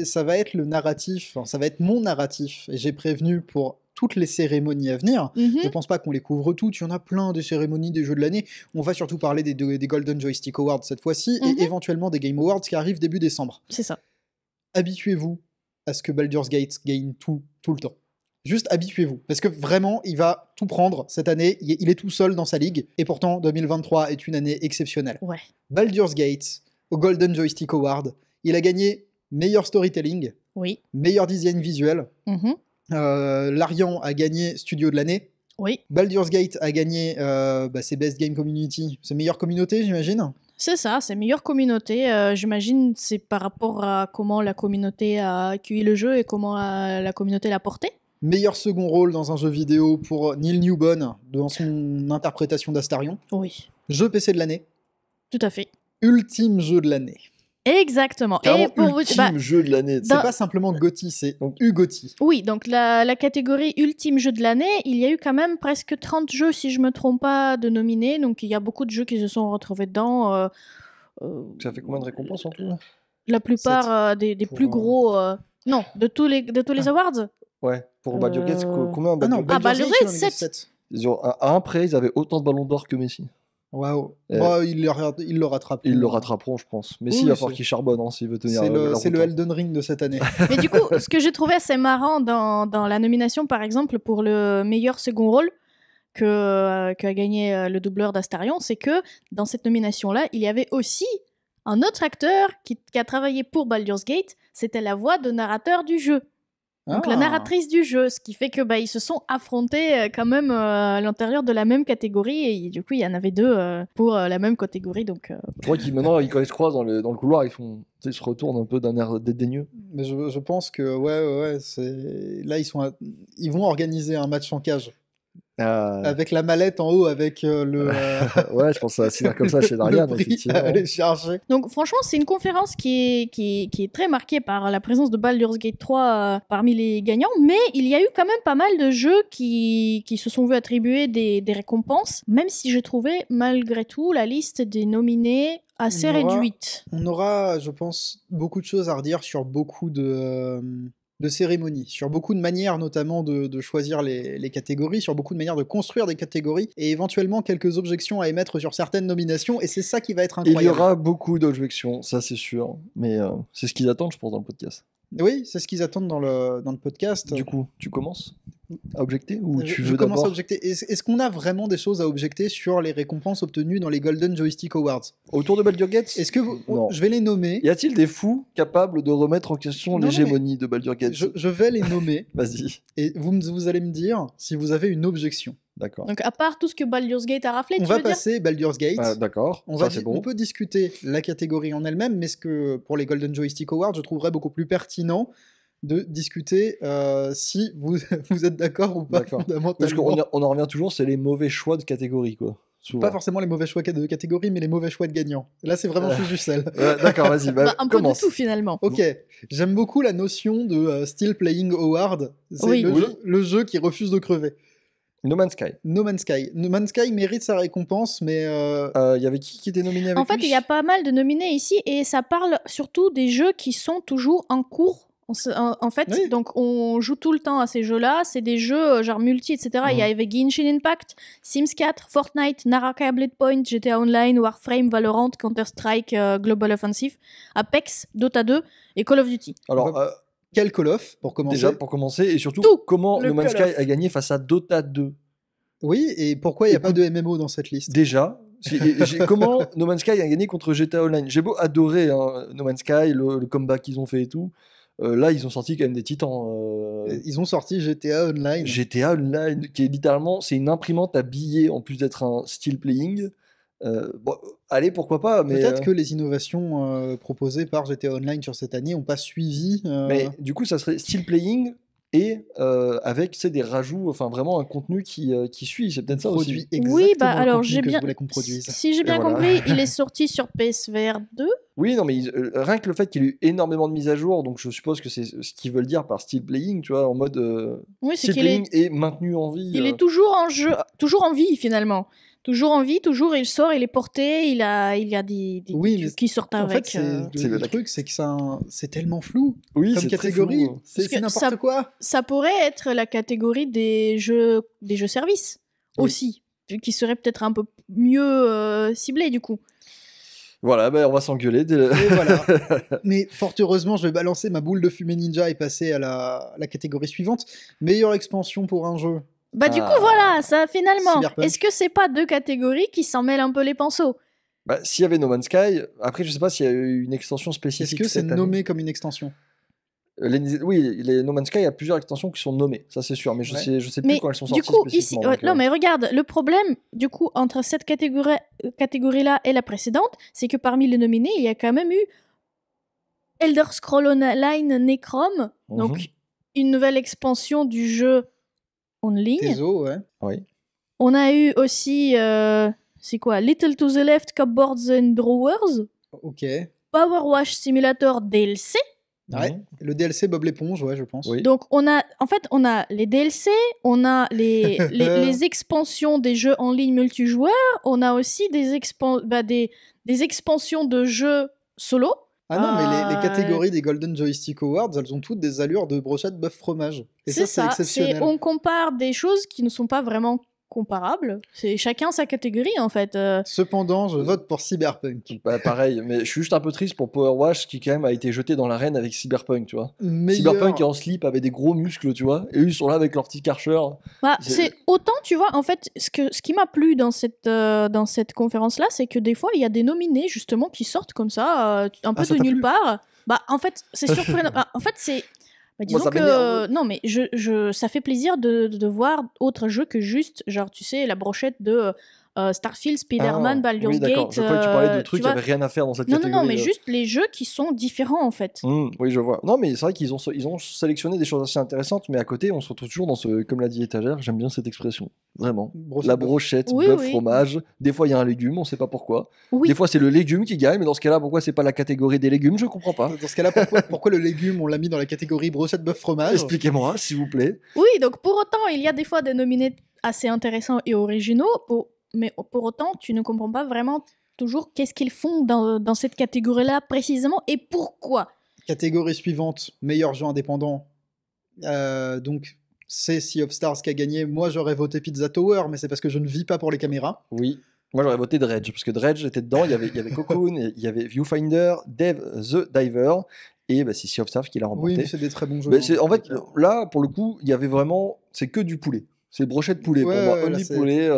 Ça va être le narratif, ça va être mon narratif. Et j'ai prévenu pour toutes les cérémonies à venir. Je pense pas qu'on les couvre toutes, il y en a plein des cérémonies des jeux de l'année. On va surtout parler des Golden Joystick Awards cette fois-ci et éventuellement des Game Awards qui arrivent début décembre. C'est ça. Habituez-vous à ce que Baldur's Gate gagne tout le temps. Juste habituez-vous, parce que vraiment, il va tout prendre cette année. Il est tout seul dans sa ligue, et pourtant 2023 est une année exceptionnelle. Ouais. Baldur's Gate, au Golden Joystick Award, il a gagné meilleur storytelling, meilleur design visuel. Larian a gagné studio de l'année. Oui. Baldur's Gate a gagné ses Best Game Community, c'est meilleure communauté, j'imagine. C'est ça, c'est meilleure communauté. J'imagine c'est par rapport à comment la communauté a accueilli le jeu et comment la communauté l'a porté. Meilleur second rôle dans un jeu vidéo pour Neil Newbon dans son interprétation d'Astarion. Oui. Jeu PC de l'année. Tout à fait. Ultime jeu de l'année. Exactement. Et pour ultime jeu de l'année. C'est pas simplement GOTY, c'est U-GOTY. Oui, donc la catégorie ultime jeu de l'année, il y a eu quand même presque 30 jeux, si je me trompe pas, de nominés. Donc il y a beaucoup de jeux qui se sont retrouvés dedans. Ça fait combien de récompenses en tout? La plupart des plus gros... Non, de tous les awards. Ouais, pour Baldur's Gate, combien? Baldur's Gate, 7. À un près, ils avaient autant de ballons d'or que Messi. Waouh. Ils le rattraperont. Ils le rattraperont, je pense. Messi, il va falloir qu'il charbonne s'il veut tenir. C'est le Elden Ring de cette année. Mais du coup, ce que j'ai trouvé assez marrant dans la nomination, par exemple, pour le meilleur second rôle qu'a gagné le doubleur d'Astarion, c'est que dans cette nomination-là, il y avait aussi un autre acteur qui a travaillé pour Baldur's Gate. C'était la voix de narrateur du jeu. Donc la narratrice du jeu, ce qui fait que ils se sont affrontés quand même à l'intérieur de la même catégorie et du coup il y en avait 2 pour la même catégorie. Donc je crois qu'ils maintenant quand ils se croisent dans le couloir, ils se retournent un peu d'un air dédaigneux. Mais je pense que ouais, là ils vont organiser un match en cage. avec la mallette en haut, avec Ouais, je pense à Cider comme ça chez Darian, le prix effectivement. à aller chercher. Donc franchement, c'est une conférence qui est très marquée par la présence de Baldur's Gate 3 parmi les gagnants, mais il y a eu quand même pas mal de jeux qui se sont vus attribuer des récompenses, même si j'ai trouvé malgré tout la liste des nominés assez réduite. On aura, je pense, beaucoup de choses à redire sur beaucoup de cérémonies, sur beaucoup de manières notamment de choisir les catégories, sur beaucoup de manières de construire des catégories, et éventuellement quelques objections à émettre sur certaines nominations, et c'est ça qui va être incroyable. Il y aura beaucoup d'objections, ça c'est sûr, mais c'est ce qu'ils attendent, je pense, dans le podcast. Oui, c'est ce qu'ils attendent dans le podcast. Du coup, tu commences à objecter ou tu Je veux commence à d'abord objecter. Est-ce qu'on a vraiment des choses à objecter sur les récompenses obtenues dans les Golden Joystick Awards? autour de Baldur's Gate? Est-ce que Non. je vais les nommer? Y a-t-il des fous capables de remettre en question Non, l'hégémonie de Baldur's Gate? Je vais les nommer, Vas-y, et vous allez me dire si vous avez une objection. d'accord. Donc à part tout ce que Baldur's Gate a raflé, On tu va veux dire? passer Baldur's Gate. D'accord, On, ça c'est bon. on peut discuter la catégorie en elle-même, mais ce que pour les Golden Joystick Awards, je trouverais beaucoup plus pertinent de discuter si vous êtes d'accord ou pas D'accord. fondamentalement. Parce qu'on en revient toujours, c'est les mauvais choix de catégorie, quoi. Souvent. Pas forcément les mauvais choix de catégorie, mais les mauvais choix de gagnants. Là, c'est vraiment juste du sel. D'accord, vas-y, Bah, un peu de commence. tout finalement. Ok, j'aime beaucoup la notion de Still Playing Award. C'est Oui. le jeu qui refuse de crever. No Man's Sky. No Man's Sky. No Man's Sky mérite sa récompense, mais Il y avait qui était nominé avec En fait, lui il y a pas mal de nominés ici et ça parle surtout des jeux qui sont toujours en cours. En fait, Oui. donc on joue tout le temps à ces jeux-là. C'est des jeux genre multi, etc. Il y avait Genshin Impact, Sims 4, Fortnite, Naraka Blade Point, GTA Online, Warframe, Valorant, Counter-Strike, Global Offensive, Apex, Dota 2 et Call of Duty. Alors, quel Call of, pour commencer. déjà, pour commencer, et surtout, Tout, comment le No Man's Call Sky of. a gagné face à Dota 2? Oui, et pourquoi il n'y a pas de MMO dans cette liste? Déjà, comment No Man's Sky a gagné contre GTA Online? J'ai beau adorer hein, No Man's Sky, le comeback qu'ils ont fait et tout. Là, ils ont sorti quand même des titans. Ils ont sorti GTA Online. GTA Online, qui est littéralement, c'est une imprimante à billets en plus d'être un still playing. Bon, allez, pourquoi pas, mais Peut-être que les innovations proposées par GTA Online sur cette année n'ont pas suivi. mais du coup, ça serait still playing et avec tu sais, des rajouts, enfin vraiment un contenu qui suit. C'est peut-être ça aussi. produit exactement Oui, bah le alors contenu j'ai que je bien. voulais qu'on produise. Si j'ai bien Et voilà. compris, il est sorti sur PSVR 2. Oui, non, mais rien que le fait qu'il y ait eu énormément de mises à jour, donc je suppose que c'est ce qu'ils veulent dire par still playing, tu vois, en mode Oui, c'est still qu'il playing est maintenu en vie. il est toujours en jeu, toujours en vie finalement. Toujours en vie, toujours il sort, il est porté, il y a des Oui, trucs mais qui sortent En avec. fait, le truc, c'est que c'est tellement flou Oui, comme c'est très catégorie. flou. C'est que n'importe ça- quoi. Ça pourrait être la catégorie des jeux services Oui. aussi, qui serait peut-être un peu mieux ciblé du coup. Voilà, ben on va s'engueuler. Et voilà. Mais fort heureusement, je vais balancer ma boule de fumée ninja et passer à la catégorie suivante. Meilleure expansion pour un jeu. Bah du Ah. coup voilà, ça finalement. Cyberpunk. Est-ce que c'est pas deux catégories qui s'en mêlent un peu les pinceaux? Bah, s'il y avait No Man's Sky, après je sais pas s'il y a eu une extension Est-ce spécifique. que c'est cette année. nommé comme une extension? Oui, les No Man's Sky, il y a plusieurs extensions qui sont nommées, ça c'est sûr, mais je Ouais. sais plus Mais quand elles sont du sorties coup, ici, spécifiquement. donc, non mais regarde, le problème du coup entre cette catégorie-là et la précédente, c'est que parmi les nominés, il y a quand même eu Elder Scrolls Online Necrom, donc Mhm. une nouvelle expansion du jeu en ligne. Tezo, ouais. Oui. On a eu aussi, c'est quoi, Little to the Left, Cupboards and Drawers, Ok. Power Wash Simulator DLC. Ouais. Mhm. Le DLC Bob l'éponge, ouais, je pense. Oui. Donc on a les DLC, on a les expansions des jeux en ligne multijoueurs, on a aussi des expansions de jeux solo. Ah non, mais les Euh, catégories des Golden Joystick Awards, elles ont toutes des allures de brochette bœuf fromage. Et C'est ça, c'est exceptionnel. on compare des choses qui ne sont pas vraiment comparables. C'est chacun sa catégorie en fait. Cependant, je vote pour Cyberpunk. Bah, pareil, mais je suis juste un peu triste pour Power Wash qui quand même a été jeté dans l'arène avec Cyberpunk, tu vois. Meilleur... Cyberpunk est en slip avec des gros muscles, tu vois, et eux ils sont là avec leur petit karcher. Bah, C'est- c'est autant, tu vois, en fait, ce qui m'a plu dans cette conférence-là, c'est que des fois, il y a des nominés, justement, qui sortent comme ça, un peu ça de t'a nulle plu part. Bah, en fait, c'est surprenant. Bah, en fait, c'est... Bah, disons ça que... m'énerve. Non, mais ça fait plaisir de voir autre jeu que juste, genre, tu sais, la brochette de... Starfield, Spider-Man, Baldur's oui, d'accord. Gate. Je crois que tu parlais de trucs qui vois. n'avaient rien à faire dans cette Non, catégorie. mais juste les jeux qui sont différents en fait. Oui, je vois. Non, mais c'est vrai qu'ils ont sélectionné des choses assez intéressantes, mais à côté, on se retrouve toujours dans ce, comme l'a dit Étagère, j'aime bien cette expression. Vraiment. La brochette, Oui, bœuf, oui. fromage. Des fois, il y a un légume, on sait pas pourquoi. Oui. Des fois, c'est le légume qui gagne, mais dans ce cas-là, pourquoi c'est pas la catégorie des légumes, je comprends pas. Dans ce cas-là, pourquoi le légume, on l'a mis dans la catégorie brochette bœuf fromage? Expliquez-moi, s'il vous plaît. Oui, donc pour autant, il y a des fois des nominés assez intéressants et originaux, mais pour autant, tu ne comprends pas vraiment toujours qu'est-ce qu'ils font dans cette catégorie-là précisément et pourquoi. Catégorie suivante, meilleur jeu indépendant. Donc, c'est Sea of Stars qui a gagné. Moi, j'aurais voté Pizza Tower, mais c'est parce que je ne vis pas pour les caméras. Oui. Moi, j'aurais voté Dredge, parce que Dredge était dedans, il y avait Cocoon, il y avait Viewfinder, Dave the Diver, et bah, c'est Sea of Stars qui l'a remporté. Oui, mais c'est des très bons jeux. Mais en fait, là, pour le coup, il y avait vraiment... C'est que du poulet. C'est brochette poulet pour moi. Only poulet.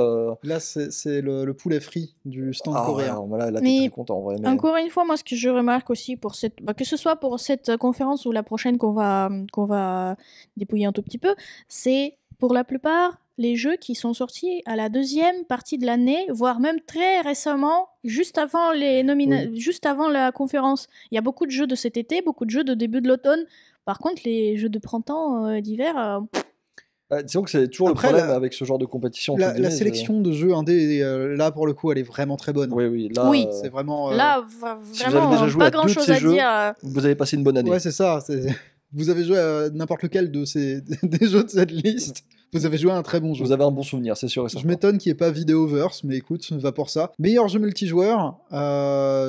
Là, c'est le poulet frit du stand coréen. Là, t'es Mais très content en vrai. Mais... Encore une fois, moi, ce que je remarque aussi pour que ce soit pour cette conférence ou la prochaine qu'on va dépouiller un tout petit peu, c'est pour la plupart les jeux qui sont sortis à la deuxième partie de l'année, voire même très récemment, juste avant juste avant la conférence. Il y a beaucoup de jeux de cet été, beaucoup de jeux de début de l'automne. Par contre, les jeux de printemps, d'hiver. disons que c'est toujours Après, le problème avec ce genre de compétition. La sélection de jeux indés, là pour le coup, elle est vraiment très bonne. Oui, là, oui. C'est vraiment. Là, si vous avez vraiment, déjà joué pas à grand deux de chose ces à jeux, dire. vous avez passé une bonne année. Ouais, c'est ça. Vous avez joué à n'importe lequel de des jeux de cette liste. Vous avez joué à un très bon jeu. Vous avez un bon souvenir, c'est sûr et certain. Je m'étonne qu'il n'y ait pas Videoverse, mais écoute, va pour ça. Meilleur jeu multijoueur,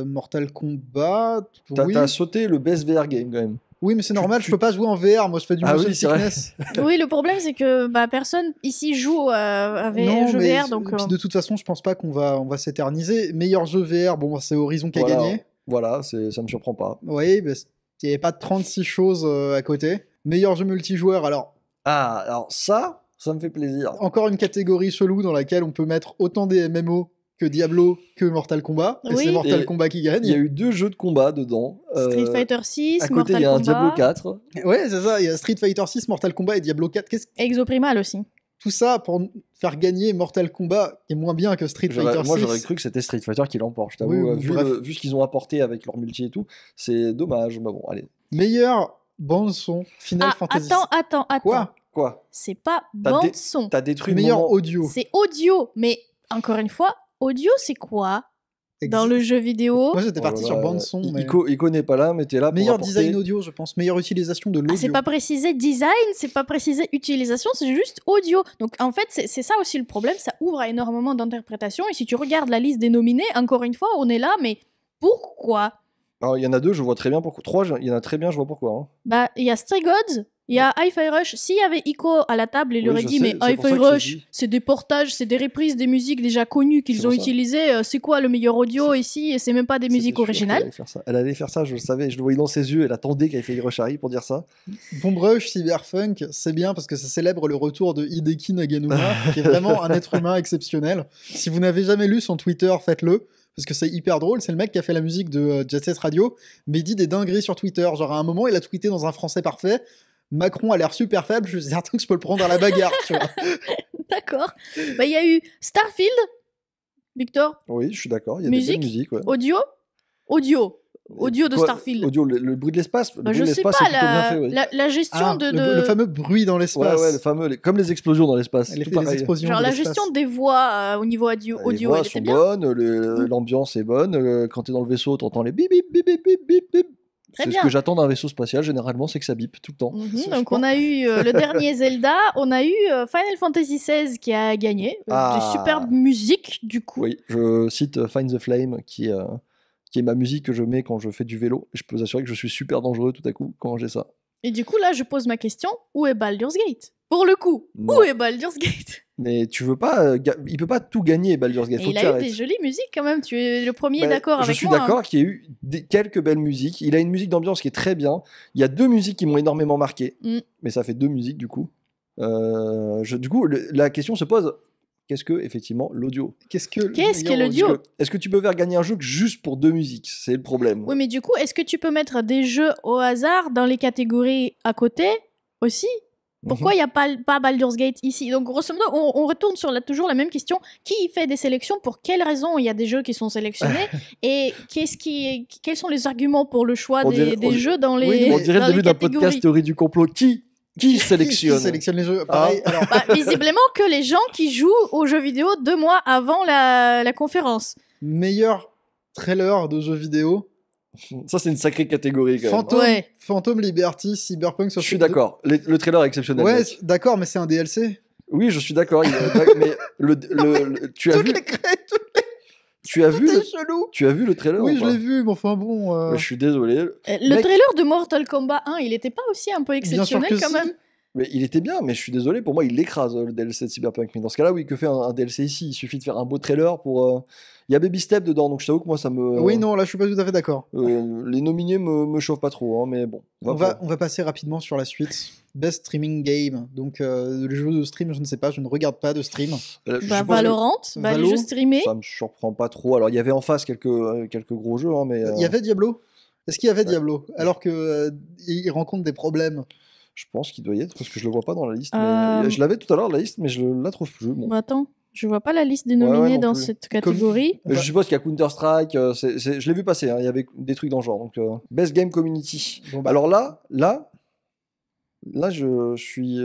Mortal Kombat. T'as sauté le best VR game quand même. Oui, mais c'est normal, je peux pas jouer en VR, moi je fais du motion sickness. Oui, le problème c'est que personne ici joue avec jeu VR, donc. Puis de toute façon, je pense pas qu'on va s'éterniser. Meilleur jeu VR, bon, c'est Horizon qui a gagné. Voilà, ça me surprend pas. Oui, il n'y avait pas 36 choses à côté. Meilleur jeu multijoueur, alors. Ah, alors ça me fait plaisir. Encore une catégorie chelou dans laquelle on peut mettre autant des MMO que Diablo que Mortal Kombat. Et c'est Mortal Kombat qui gagne. Il y a eu 2 jeux de combat dedans. Street Fighter 6, à côté, Mortal Kombat. Il y a un Diablo 4. Ouais, c'est ça. Il y a Street Fighter 6, Mortal Kombat et Diablo 4. Exoprimal aussi. Tout ça pour faire gagner Mortal Kombat, qui est moins bien que Street Fighter 6. Moi, j'aurais cru que c'était Street Fighter qui l'emporte. Je t'avoue, vu ce qu'ils ont apporté avec leur multi et tout, c'est dommage. Mais bon, allez. Meilleur bande-son, Final Fantasy. Attends. Quoi C'est pas bande-son. T'as détruit le meilleur moment... audio. C'est audio. Mais encore une fois, audio, c'est quoi dans le jeu vidéo? Moi, j'étais parti sur bande-son. Mais... Ico n'est pas là, mais t'es là meilleur pour design audio, je pense. Meilleure utilisation de l'audio. C'est pas précisé design, c'est pas précisé utilisation, c'est juste audio. Donc en fait, c'est ça aussi le problème. Ça ouvre à énormément d'interprétations. Et si tu regardes la liste des nominés, encore une fois, on est là, mais pourquoi? Alors, il y en a 2, je vois très bien pourquoi. 3, il y en a très bien, je vois pourquoi. Il y a Stray Gods, il y a Hi-Fi Rush. S'il y avait Ico à la table, il aurait dit mais Hi-Fi Rush, c'est des portages, c'est des reprises des musiques déjà connues qu'ils ont utilisées. C'est quoi le meilleur audio ici? Et c'est même pas des musiques originales. Elle allait faire ça, je le savais, je le voyais dans ses yeux. Elle attendait qu'Hi-Fi Rush arrive pour dire ça. Bomb Rush, Cyberpunk, c'est bien parce que ça célèbre le retour de Hideki Naganuma, qui est vraiment un être humain exceptionnel. Si vous n'avez jamais lu son Twitter, faites-le. Parce que c'est hyper drôle, c'est le mec qui a fait la musique de Jet Set Radio, mais il dit des dingueries sur Twitter. Genre à un moment, il a tweeté dans un français parfait, Macron a l'air super faible, je suis certain que je peux le prendre à la bagarre, tu vois. D'accord. Il y a eu Starfield, Victor. Oui, je suis d'accord, il y a des belles musiques. Ouais. Audio de Starfield. Audio, le bruit de l'espace. Je sais pas, la gestion le fameux bruit dans l'espace. Ouais, le fameux, comme les explosions dans l'espace. Les explosions genre la gestion des voix au niveau audio, les voix sont bonnes, l'ambiance est bonne. Quand t'es dans le vaisseau, t'entends les bip bip bip bip bip bip bip. C'est ce que j'attends d'un vaisseau spatial, généralement, c'est que ça bip tout le temps. Donc on a eu le dernier Zelda, on a eu Final Fantasy XVI qui a gagné. Des superbes musiques, du coup. Oui, je cite Find the Flame, qui est ma musique que je mets quand je fais du vélo. Et je peux vous assurer que je suis super dangereux tout à coup quand j'ai ça. Et du coup, là, je pose ma question, où est Baldur's Gate? Pour le coup, où est Baldur's Gate? Mais tu veux pas... il peut pas tout gagner, Baldur's Gate. Il a eu des jolies musiques quand même, tu es le premier d'accord avec moi. Je suis d'accord qu'il y a eu quelques belles musiques. Il a une musique d'ambiance qui est très bien. Il y a 2 musiques qui m'ont énormément marqué. Mais ça fait 2 musiques du coup. Du coup, la question se pose... Qu'est-ce que, effectivement, l'audio? Qu'est-ce que l'audio? Est-ce que tu peux faire gagner un jeu juste pour 2 musiques? C'est le problème. Oui, mais du coup, est-ce que tu peux mettre des jeux au hasard dans les catégories à côté aussi? Pourquoi il n'y a pas Baldur's Gate ici? Donc, grosso modo, on retourne sur toujours la même question. Qui fait des sélections? Pour quelles raisons il y a des jeux qui sont sélectionnés? Et quels sont les arguments pour le choix des jeux dans les on dirait le début d'un podcast théorie du complot. Qui sélectionne? Qui sélectionne les jeux? Pareil, alors... visiblement que les gens qui jouent aux jeux vidéo 2 mois avant la conférence. Meilleur trailer de jeux vidéo. Ça, c'est une sacrée catégorie quand même. Phantom Liberty, Cyberpunk. Je suis d'accord. Le trailer est exceptionnel. Ouais, d'accord, mais c'est un DLC. Oui, je suis d'accord. Mais tu as vu. Tu as vu le trailer? Oui, je l'ai vu, mais enfin bon. Je suis désolé. Le trailer de Mortal Kombat 1, il était pas aussi un peu exceptionnel quand même? Mais il était bien, mais je suis désolé, pour moi, il l'écrase le DLC de Cyberpunk. Mais dans ce cas-là, oui, que fait un DLC ici? Il suffit de faire un beau trailer pour. Il y a Baby Step dedans, donc je t'avoue que moi, ça me. Oui, non, là, je suis pas tout à fait d'accord. Les nominés me chauffent pas trop, hein, mais bon. On va passer rapidement sur la suite. Best Streaming Game. Donc, le jeu de stream, je ne sais pas, je ne regarde pas de stream. Valorant, les jeux streamés. Ça me surprend pas trop. Alors, il y avait en face quelques gros jeux, hein, mais. Il y avait Diablo? Est-ce qu'il y avait Diablo? Alors qu'il rencontre des problèmes. Je pense qu'il doit y être, parce que je le vois pas dans la liste. Mais... Je l'avais tout à l'heure, la liste, mais je la trouve plus. Bon. Attends, je vois pas la liste des nominés dans cette catégorie. Je suppose qu'il y a Counter-Strike, je l'ai vu passer, hein, il y avait des trucs dans le genre. Donc, Best Game Community. Bon, alors là, je suis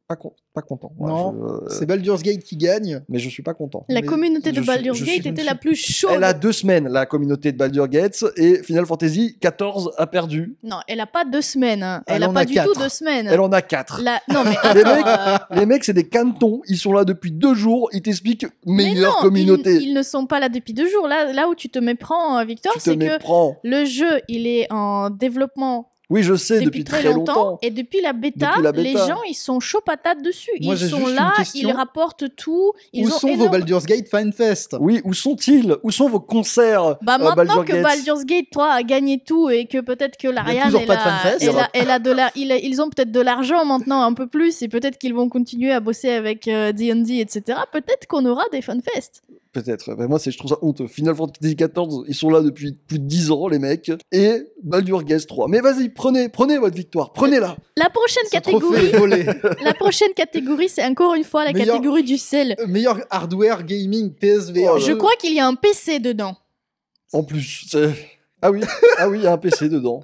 pas content. Non, c'est Baldur's Gate qui gagne. Mais je suis pas content. La communauté de Baldur's Gate était la plus chaude. Elle a 2 semaines, la communauté de Baldur's Gate, et Final Fantasy XIV a perdu. Non, elle a pas 2 semaines. Hein. Elle a pas du tout 2 semaines. Elle en a 4. Non, mais attends, les mecs, c'est des canetons. Ils sont là depuis 2 jours. Ils t'expliquent meilleure communauté. Ils ne sont pas là depuis 2 jours. Là où tu te méprends, Victor, c'est que le jeu, il est en développement. Oui, je sais, depuis très longtemps. Et depuis la bêta, les gens, ils sont chauds patates dessus. Moi, ils sont là, ils rapportent tout. Où sont vos Baldur's Gate Fan Fest? Oui, où sont-ils? Où sont vos concerts? Maintenant que Baldur's Gate 3 a gagné tout et que peut-être que l'Ariane, ils ont peut-être de l'argent maintenant, un peu plus, et peut-être qu'ils vont continuer à bosser avec D&D, etc. Peut-être qu'on aura des Fan Fest. Peut-être. Mais moi, je trouve ça honteux. Final Fantasy XIV, ils sont là depuis plus de 10 ans, les mecs. Et Baldur's Gate 3. Mais vas-y, prenez votre victoire. Prenez-la. La prochaine catégorie, c'est encore une fois la catégorie du sel. Meilleur hardware gaming PSVR. Je crois qu'il y a un PC dedans. En plus, Ah oui, il y a un PC dedans.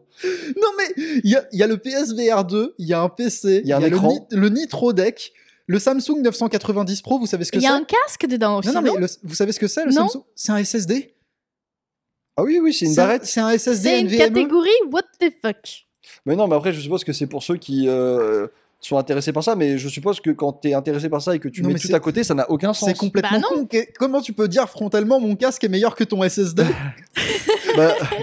Non mais, il y a le PSVR 2, il y a un PC, il y a le Nitro Deck. Le Samsung 990 Pro, vous savez ce que c'est? Il y a un casque dedans aussi. Non, mais vous savez ce que c'est, le Samsung? C'est un SSD. Ah oui, c'est une barrette. C'est un SSD. C'est une catégorie what the fuck. Mais non, mais après, je suppose que c'est pour ceux qui sont intéressés par ça, mais je suppose que quand t'es intéressé par ça et que tu mets tout à côté, ça n'a aucun sens. C'est complètement con. Comment tu peux dire frontalement mon casque est meilleur que ton SSD?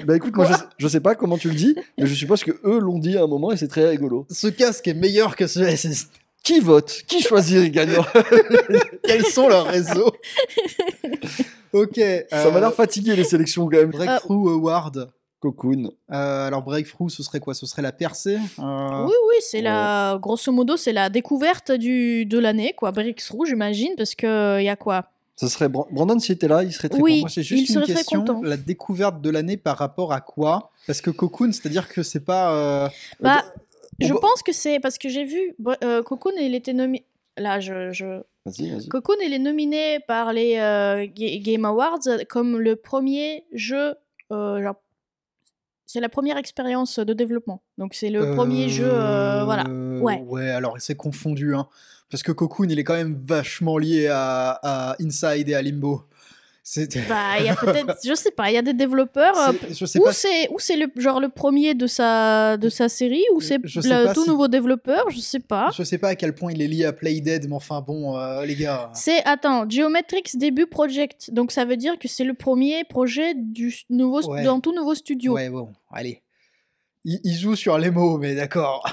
Bah écoute, moi je sais pas comment tu le dis, mais je suppose que eux l'ont dit à un moment et c'est très rigolo. Ce casque est meilleur que ce SSD. Qui vote? Qui choisit les gagnants? Quels sont leurs réseaux? Ok. Ça m'a l'air fatigué les sélections quand même. Breakthrough Award. Cocoon. Alors Breakthrough, ce serait quoi? Ce serait la percée? Oui, c'est grosso modo, c'est la découverte de l'année, quoi. Breakthrough, j'imagine, parce que y a quoi? Ce serait Brandon, s'il était là, il serait très content. Moi, c'est juste une question. La découverte de l'année par rapport à quoi? Parce que Cocoon, c'est-à-dire que c'est pas. Je pense que c'est parce que j'ai vu Cocoon, il était nominé. Là, Vas-y. Cocoon, il est nominé par les Game Awards comme le premier jeu. C'est la première expérience de développement. Donc, c'est le premier jeu. Voilà. Ouais, alors c'est confondu. Hein, parce que Cocoon, il est quand même vachement lié à Inside et à Limbo. Il y a peut-être, je sais pas, il y a des développeurs ou c'est le premier de sa série ou c'est le tout nouveau développeur, je sais pas. Je sais pas à quel point il est lié à Playdead, mais enfin bon, les gars. Geometrix Debut Project, donc ça veut dire que c'est le premier projet d'un tout nouveau studio. Ouais, bon, allez. Il joue sur les mots, mais d'accord.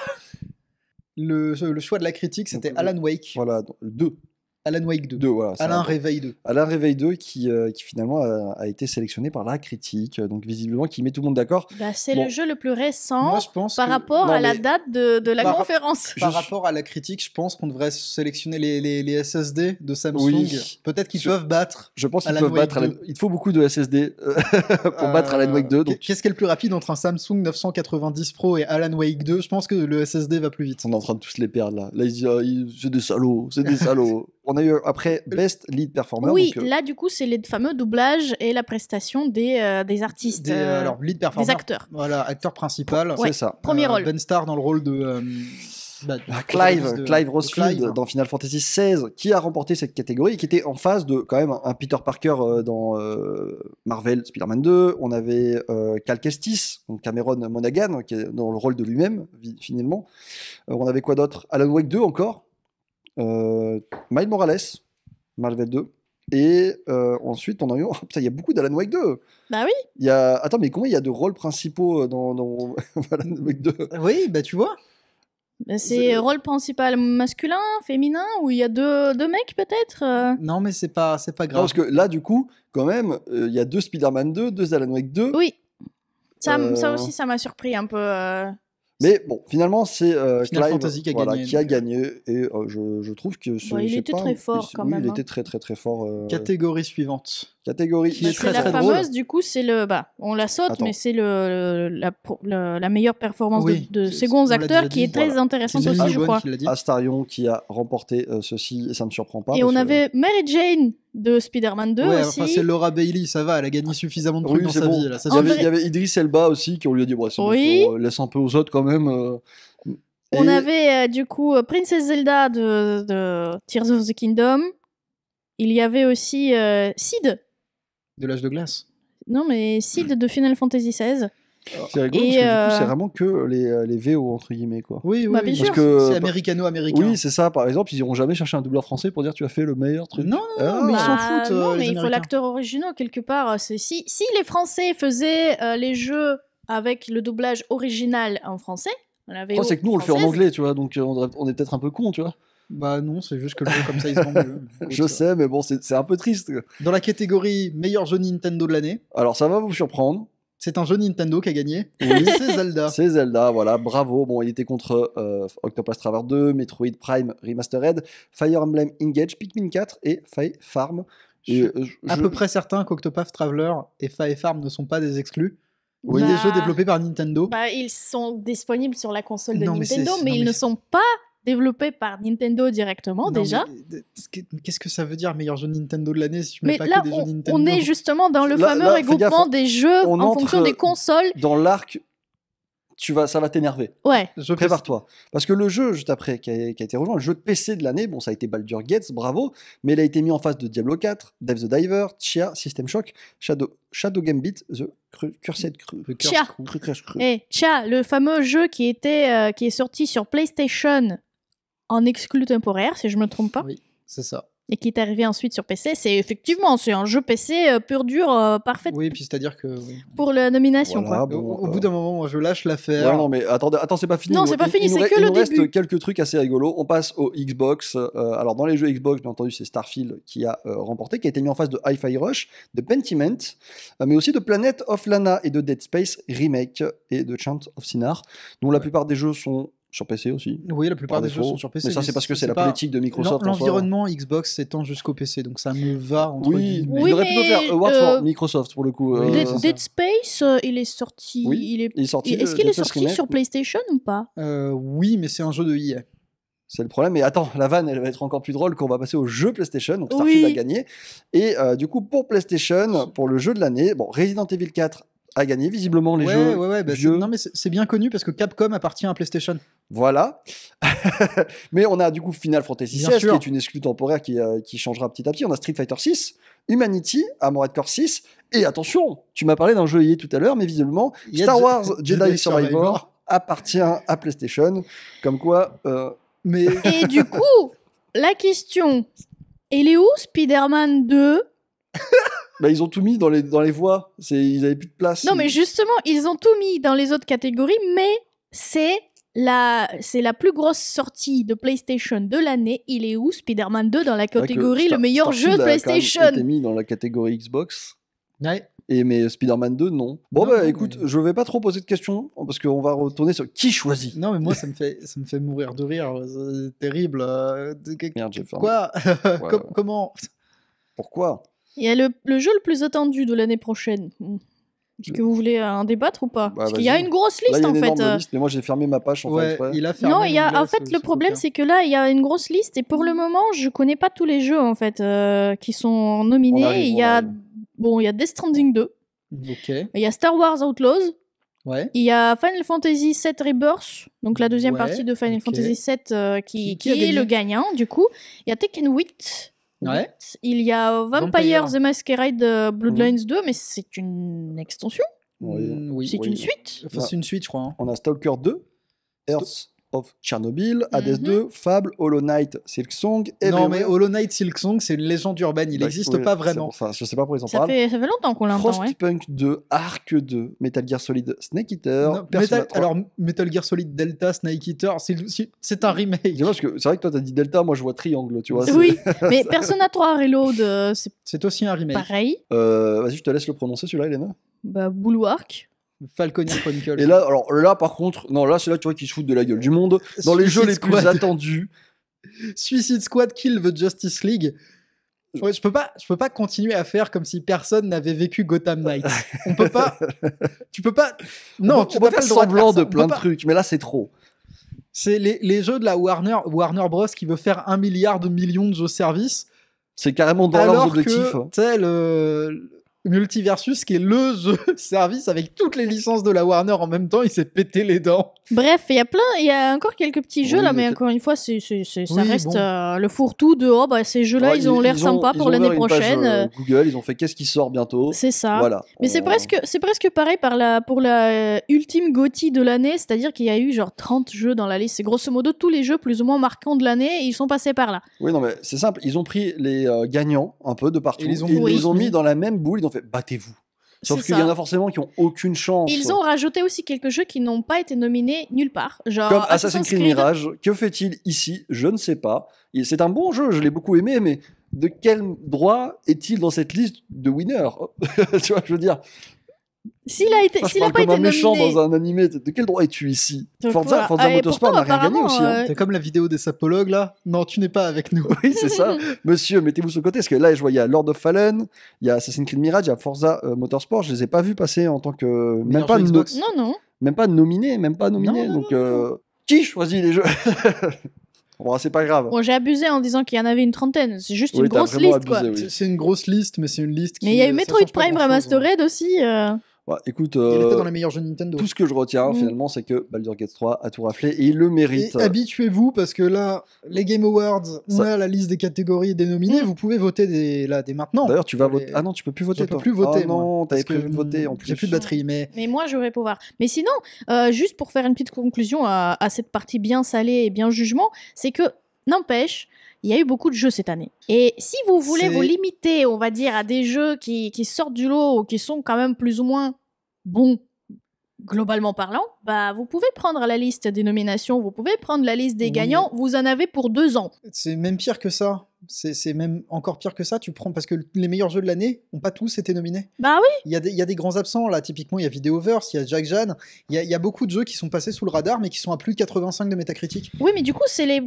Le choix de la critique, c'était Alan Wake. Voilà, le 2. Alan Wake 2. 2, voilà. c'est Alain un- Réveil 2. Alain Réveil 2 qui finalement a été sélectionné par la critique, donc visiblement qui met tout le monde d'accord. Bah, c'est Bon. le jeu le plus récent Moi, je pense par que- rapport Non, à la mais- date de la Par- conférence. Par Je- rapport à la critique, je pense qu'on devrait sélectionner les SSD de Samsung. Oui. Peut-être qu'ils Je- peuvent battre. Je pense qu'ils Alan peuvent Wake battre. 2. Il te faut beaucoup de SSD pour battre Alan Wake 2. Donc Qu'est-ce qui est le plus rapide entre un Samsung 990 Pro et Alan Wake 2? Je pense que le SSD va plus vite. on est en train de tous les perdre là. Là ils disent c'est des salauds, c'est des salauds. On a eu après Best Lead Performer. Oui, donc, là, du coup, c'est les fameux doublages et la prestation des artistes, Alors, lead performer. des acteurs. Voilà, acteur principal. Ouais. c'est ça. Premier rôle. Ben Starr dans le rôle de. Clive Rosefield dans Final Fantasy XVI qui a remporté cette catégorie et qui était en face de quand même un Peter Parker dans Marvel Spider-Man 2. On avait Cal Kestis, donc Cameron Monaghan qui est dans le rôle de lui-même finalement. On avait quoi d'autre? Alan Wake 2 encore. Miles Morales, Marvel 2. Et ensuite, on a eu. Oh, putain, il y a beaucoup d'Alan Wake 2. Bah oui. Il y a... Attends, mais comment il y a de rôles principaux dans Alan Wake 2? Oui, bah tu vois. C'est rôle principal masculin, féminin, ou il y a deux mecs peut-être Non, mais c'est pas Non, grave. parce que là, du coup, quand même, il y a 2 Spider-Man 2, 2 Alan Wake 2. Oui. Ça Euh, aussi, ça m'a surpris un peu. Mais bon, finalement, c'est Final Clive Fantasy qui a gagné, qui a donc, gagné. Et je trouve que Bon, il c'est était pas très fort, quand oui, même, il hein. était très très très fort. Catégorie suivante. Catégorie Qui est C'est très, la très fameuse, drôle. du coup, c'est le. Bah, on la saute, Attends. mais c'est la meilleure performance Oui, de c'est- seconds on l'a acteurs déjà qui dit, est très voilà. intéressante C'est aussi, Lily je Bonne crois. qui l'a dit. Astarion qui a remporté ceci, et ça ne me surprend pas. Et parce on que- avait Mary Jane de Spider-Man 2 Ouais, aussi. enfin c'est Laura Bailey, ça va, elle a gagné suffisamment de trucs Oui, dans c'est sa bon. vie. Là, ça Il y, avait, suffit. il y avait Idris Elba aussi, qui on lui a dit bon, c'est bon, Oui. frérot, laisse un peu aux autres quand même. On Et- avait du coup Princess Zelda de Tears of the Kingdom. Il y avait aussi Sid. De l'âge de glace. Non, mais Sid de Final Fantasy XVI. C'est rigolo Et, parce que du coup, c'est euh, vraiment que les VO entre guillemets quoi. Oui, oui, Bah, oui. bien Parce sûr. que C'est américano-américain. oui, c'est ça. Par exemple, ils iront jamais chercher un doubleur français pour dire tu as fait le meilleur truc. Non, Ah. mais ils s'en Bah, foutent, non, les mais il faut Américains. l'acteur original quelque part. Si les Français faisaient les jeux avec le doublage original en français, la Le VO problème, c'est que nous on le fait en française, anglais, tu vois, donc on est peut-être un peu con, tu vois. Bah non, c'est juste que le jeu comme ça, il se vend mieux. Je sais, mais bon, c'est un peu triste. Dans la catégorie meilleur jeu Nintendo de l'année, Alors ça va vous surprendre. c'est un jeu Nintendo qui a gagné. Oui. C'est Zelda. C'est Zelda, voilà, bravo. Bon, il était contre Octopath Traveler 2, Metroid Prime Remastered, Fire Emblem Engage, Pikmin 4 et Fae Farm. Et, À peu près certain qu'Octopath Traveler et Fae Farm ne sont pas des exclus. Oui. Ni Bah, des jeux développés par Nintendo. bah, ils sont disponibles sur la console de Non, mais Nintendo, c'est- mais non, ils mais ne c'est- sont pas développés par Nintendo directement Non, déjà. mais, qu'est-ce que ça veut dire meilleur jeu Nintendo de l'année si je mets Mais pas là, que des jeux Nintendo? on est justement dans le Là- fameux là, fais regroupement gaffe, des jeux on en entre- fonction des consoles. Dans l'arc, ça va t'énerver. Ouais. Je Prépare-toi. Parce que le jeu, juste après, qui a été rejoint, le jeu de PC de l'année, bon, ça a été Baldur's Gate, bravo, mais il a été mis en face de Diablo 4, Dave the Diver, Chia, System Shock, Shadow Gambit, The Cursed Crew. Le Curse Chia. Crew. Crew. Et Tcha, le fameux jeu qui est sorti sur PlayStation en exclu temporaire, si je me trompe pas, Oui, c'est ça. et qui est arrivé ensuite sur PC, c'est un jeu PC pur dur, parfait Oui, puis c'est-à-dire que. Oui. pour la nomination. Voilà, Quoi. bon, Au bout d'un moment, moi, je lâche l'affaire. Ouais, non, mais attends, c'est pas fini. Non, c'est pas fini, nous c'est re- que il le nous reste début. quelques trucs assez rigolos. On passe au Xbox. Alors, dans les jeux Xbox, bien entendu, c'est Starfield qui a remporté, qui a été mis en face de Hi-Fi Rush, de Pentiment, mais aussi de Planet of Lana et de Dead Space Remake et de Chant of Sinnar, dont la plupart des jeux sont sur PC aussi. Oui, la plupart Par des jeux défaut. sont sur PC. Mais ça, c'est parce que c'est la pas- politique de Microsoft. en soi. L'environnement Xbox s'étend jusqu'au PC, donc ça me va entre Oui, guillemets. Oui, il devrait plutôt mais, faire Awards for Microsoft pour le coup. Oui, Dead, c'est ça. Dead Space, il est sorti. Oui, il est... il est sorti. Est-ce qu'il Dead est Space sorti Remake. sur PlayStation ou pas? Oui, mais c'est un jeu de EA. C'est le problème. Mais attends, la vanne, elle va être encore plus drôle quand on va passer au jeu PlayStation. Donc Starfield Oui. a gagné. Et du coup, pour PlayStation, pour le jeu de l'année, bon, Resident Evil 4 a gagné. Visiblement, les jeux Ouais, bah, vieux. non, mais c'est bien connu parce que Capcom appartient à PlayStation. Voilà. Mais on a du coup Final Fantasy Bien XVI, qui sûr. est une exclue temporaire qui changera petit à petit. On a Street Fighter 6, Humanity, Armored Core 6. Et attention, tu m'as parlé d'un jeu EA tout à l'heure, mais visiblement, Il y a Star Je- Wars Jedi Jedi Survivor Survivor. appartient à PlayStation. Comme quoi. Mais Et du coup, la question, elle est où Spider-Man 2? Bah, ils ont tout mis dans les voies. Ils avaient plus de place. Non, mais justement, ils ont tout mis dans les autres catégories, mais c'est c'est la plus grosse sortie de PlayStation de l'année. Il est où Spider-Man 2 dans la catégorie le meilleur jeu de PlayStation? Il était mis dans la catégorie Xbox. Ouais. Mais Spider-Man 2, non. Bon, Non, écoute, mais- je vais pas trop poser de questions parce qu'on va retourner sur qui choisit. Non, mais moi, ça me fait mourir de rire. C'est terrible. Merde, j'ai faim. Quoi Ouais. Comment Pourquoi? Il y a le jeu le plus attendu de l'année prochaine. Est-ce que vous voulez en débattre ou pas? Parce qu'il y a vas-y. une grosse Là, il liste y a en une fait. énorme liste, mais moi j'ai fermé ma page sans faire Ouais, exprès. il a fermé Non, il y a, l'onglet en fait, sur- le sur problème, bouquin. c'est que là, il y a une grosse liste et pour le moment, je connais pas tous les jeux en fait qui sont nominés. On arrive, il on y a, arrive. bon, il y a Death Stranding 2, Ok, il y a Star Wars Outlaws, ouais. il y a Final Fantasy VII Rebirth, donc la deuxième Ouais, partie de Final ok. Fantasy VII qui a est gagné le gagnant du coup. Il y a Tekken 8. Ouais. Il y a Vampire Vampire. the Masquerade Bloodlines 2, mais c'est une extension. Oui. C'est oui. une suite. Enfin, c'est une suite, je crois. hein. On a Stalker 2, Earth of Chernobyl, Hades Mhm. 2, Fable, Hollow Knight, Silksong, Non, mais Everywhere. Hollow Knight Silksong, c'est une légende urbaine. Il Bah, n'existe oui, pas c'est vraiment. pour ça. Je sais pas pourquoi ils en Ça parlent. fait longtemps qu'on l'entend. Ouais. Frostpunk 2, Ark 2, Metal Gear Solid, Snake Eater, Non, Persona 3. alors, Metal Gear Solid Delta, Snake Eater, c'est un remake. Dis-moi, parce que c'est vrai que toi t'as dit Delta, moi je vois Triangle, tu vois. c'est- Oui, mais Persona 3 Reload, c'est C'est aussi un remake. pareil. Vas-y, je te laisse le prononcer celui-là, Elena. Bah, Bulwark. Falconia Chronicles. Et là, alors là, par contre, non, là c'est là tu vois qu'ils se foutent de la gueule du monde. Dans les Suicide jeux les plus Squad. attendus, Suicide Squad Kill the Justice League. Ouais, je peux pas continuer à faire comme si personne n'avait vécu Gotham Knights. On peut pas. Tu peux pas. Non, tu on peut n'as pas faire le droit semblant de, faire de ça. On plein peut de pas. trucs, mais là c'est trop. C'est les jeux de la Warner Bros qui veut faire 1 milliard de millions de jeux services. C'est carrément dans leurs Alors objectifs. que, tu sais, le Multiversus, qui est le jeu service avec toutes les licences de la Warner en même temps, il s'est pété les dents. Bref, il y a encore quelques petits jeux Oui, là, mais mais encore une fois, ça Oui, reste bon. Le fourre-tout de bah, ces jeux-là, Ouais, ils ont l'air sympas ils pour ont l'année ouvert une page, prochaine. Google, ils ont fait qu'est-ce qui sort bientôt. C'est ça. Voilà. Mais c'est presque pareil pour la ultime GOTY de l'année, c'est-à-dire qu'il y a eu genre 30 jeux dans la liste. C'est grosso modo tous les jeux plus ou moins marquants de l'année, et ils sont passés par là. Oui, non, mais c'est simple. Ils ont pris les gagnants un peu de partout. Et ils ont ils tous les ont mis mis. dans la même boule. Ils ont fait battez-vous. Sauf C'est qu'il y en ça. a forcément qui ont aucune chance. Ils ont rajouté aussi quelques jeux qui n'ont pas été nominés nulle part. Genre Comme Assassin's Creed Mirage. Que fait-il ici? Je ne sais pas. C'est un bon jeu, je l'ai beaucoup aimé, mais de quel droit est-il dans cette liste de winners? Tu vois, je veux dire. S'il a été, Moi, je s'il a parle pas comme été un méchant nominé. dans un animé. De quel droit es-tu ici? Donc Forza voilà. Et Motorsport n'a pourtant, rien gagné aussi. hein. apparemment, C'est comme la vidéo des sapologues là. Non, tu n'es pas avec nous. Oui, c'est ça. Monsieur, mettez-vous sur le côté. Parce que là, je vois, il y a Lord of Fallen, il y a Assassin's Creed Mirage, il y a Forza Motorsport. Je les ai pas vus passer en tant que. Même Meilleur pas, jeu Xbox. Non. même pas nominé. Non, Donc, qui choisit les jeux? Bon, c'est pas grave. Bon, j'ai abusé en disant qu'il y en avait une trentaine. C'est juste Oui, une t'as grosse vraiment liste, quoi. abusé, oui. C'est une grosse liste, mais c'est une liste qui. Mais il y a eu ça Metroid change pas Prime grand-chose, hein. Remastered aussi. Ouais, écoute, Il était dans les meilleurs jeux Nintendo. tout ce que je retiens Mm. finalement, c'est que Baldur's Gate 3 a tout raflé et il le Et mérite. habituez-vous parce que là, les Game Awards, on Ça- a la liste des catégories des nominés. Mm. Vous pouvez voter dès maintenant. D'ailleurs, tu vas Pour voter. les- Ah non, tu peux plus voter. Je peux toi. plus voter. Ah moi, non, t'avais parce que prévu de voter en plus. J'ai plus de batterie, mais Mais moi, je vais pouvoir. Mais sinon, juste pour faire une petite conclusion à cette partie bien salée et bien jugement, c'est que, n'empêche, il y a eu beaucoup de jeux cette année. Et si vous voulez C'est- vous limiter, on va dire, à des jeux qui sortent du lot ou qui sont quand même plus ou moins bons, globalement parlant, bah vous pouvez prendre la liste des nominations, vous pouvez prendre la liste des Oui. gagnants, vous en avez pour 2 ans. c'est même pire que ça. C'est même encore pire que ça. Tu prends parce que les meilleurs jeux de l'année n'ont pas tous été nominés. Bah oui, Il y a des grands absents là. Typiquement, il y a Videoverse, il y a Jack Jan. Il y a beaucoup de jeux qui sont passés sous le radar, mais qui sont à plus de 85 de métacritique. oui, mais du coup, c'est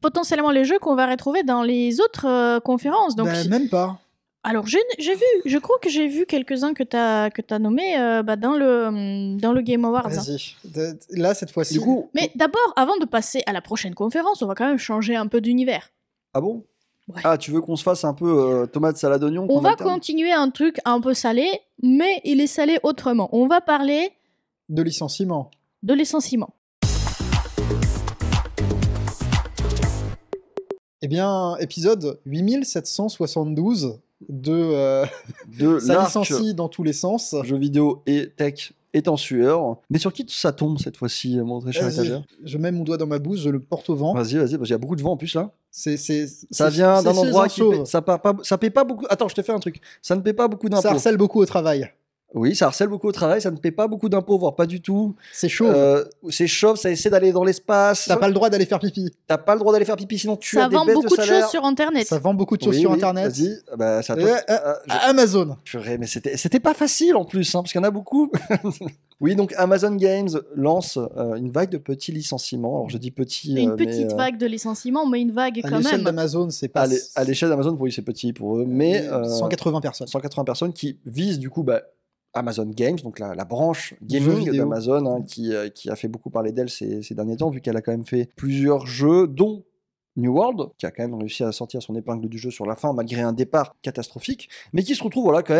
potentiellement les jeux qu'on va retrouver dans les autres conférences. Donc, Ben, même pas. alors, je crois que j'ai vu quelques-uns que t'as nommés dans le Game Awards. hein. Vas-y. Là, cette fois-ci. Du coup, Mais d'abord, avant de passer à la prochaine conférence, on va quand même changer un peu d'univers. ah bon? Ouais. Ah, tu veux qu'on se fasse un peu tomate salade oignon? On qu'on va alterne continuer un truc un peu salé, mais il est salé autrement. On va parler de licenciement. de licenciement. Eh bien, épisode 8772 de de ça l'arc licencie dans tous les sens. jeux vidéo et tech est en sueur. Mais sur qui ça tombe cette fois-ci, mon très cher Vas-y, étagère? je mets mon doigt dans ma bouche, je le porte au vent. Vas-y, parce qu'il y a beaucoup de vent en plus là. Ça Ça vient d'un endroit qui paie, ça paie pas beaucoup. Attends, je te fais un truc. Ça ne paie pas beaucoup Ça d'impôts. harcèle beaucoup au travail. Oui, ça harcèle beaucoup au travail, ça ne paie pas beaucoup d'impôts, voire pas du tout. C'est chaud. C'est chauve, ça essaie d'aller dans l'espace. T'as pas le droit d'aller faire pipi. T'as pas le droit d'aller faire pipi, sinon tu Ça as des vend baisses beaucoup de de salaire. choses sur Internet. Ça vend beaucoup de choses Oui, sur oui, Internet. Vas-y. Bah, c'est à toi. Amazon. Purée, mais c'était pas facile en plus, hein, parce qu'il y en a beaucoup. Oui, donc Amazon Games lance une vague de petits licenciements. Alors je dis petits, Une petite vague de licenciements, mais une vague À quand l'échelle même. d'Amazon, c'est pas. à l'échelle d'Amazon, oui, c'est petit pour eux, mais 180 personnes. 180 personnes qui visent du coup Amazon Games, donc la branche Jeux gaming vidéo. d'Amazon, hein, qui a fait beaucoup parler d'elle ces derniers temps, vu qu'elle a quand même fait plusieurs jeux, dont New World, qui a quand même réussi à sortir son épingle du jeu sur la fin, malgré un départ catastrophique, mais qui se retrouve voilà, quand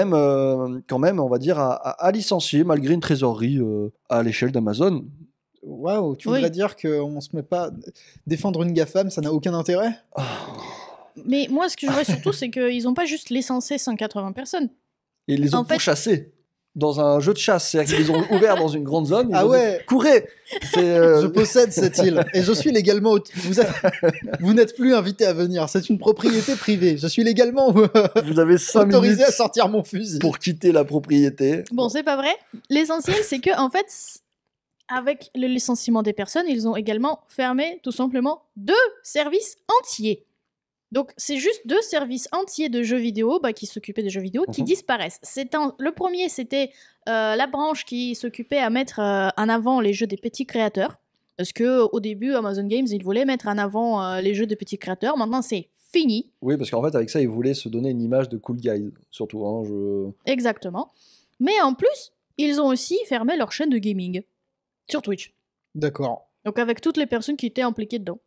même, on va dire, à licencier, malgré une trésorerie à l'échelle d'Amazon. Waouh, tu Oui. voudrais dire qu'on se met pas. Défendre une GAFAM, ça n'a aucun intérêt? Mais moi, ce que je vois surtout, c'est qu'ils n'ont pas juste licencié 180 personnes. Et ils les ont En fait- pourchassés dans un jeu de chasse, c'est-à-dire qu'ils les ont ouverts dans une grande zone. ils Ah ont dit, ouais. courez. C'est, Je possède cette île et je suis légalement. Vous n'êtes plus invité à venir. C'est une propriété privée. Je suis légalement Vous avez 5 autorisé minutes à sortir mon fusil. pour quitter la propriété. Bon, c'est pas vrai. L'essentiel, c'est que, en fait, avec le licenciement des personnes, ils ont également fermé tout simplement 2 services entiers. Donc, c'est juste 2 services entiers de jeux vidéo qui s'occupaient des jeux vidéo qui Mhm. disparaissent. Le premier, c'était la branche qui s'occupait à mettre en avant les jeux des petits créateurs. Parce que au début, Amazon Games, ils voulaient mettre en avant les jeux des petits créateurs. Maintenant, c'est fini. Oui, parce qu'en fait, avec ça, ils voulaient se donner une image de cool guy, surtout. Hein, Exactement. Mais en plus, ils ont aussi fermé leur chaîne de gaming sur Twitch. D'accord. Donc avec toutes les personnes qui étaient impliquées dedans.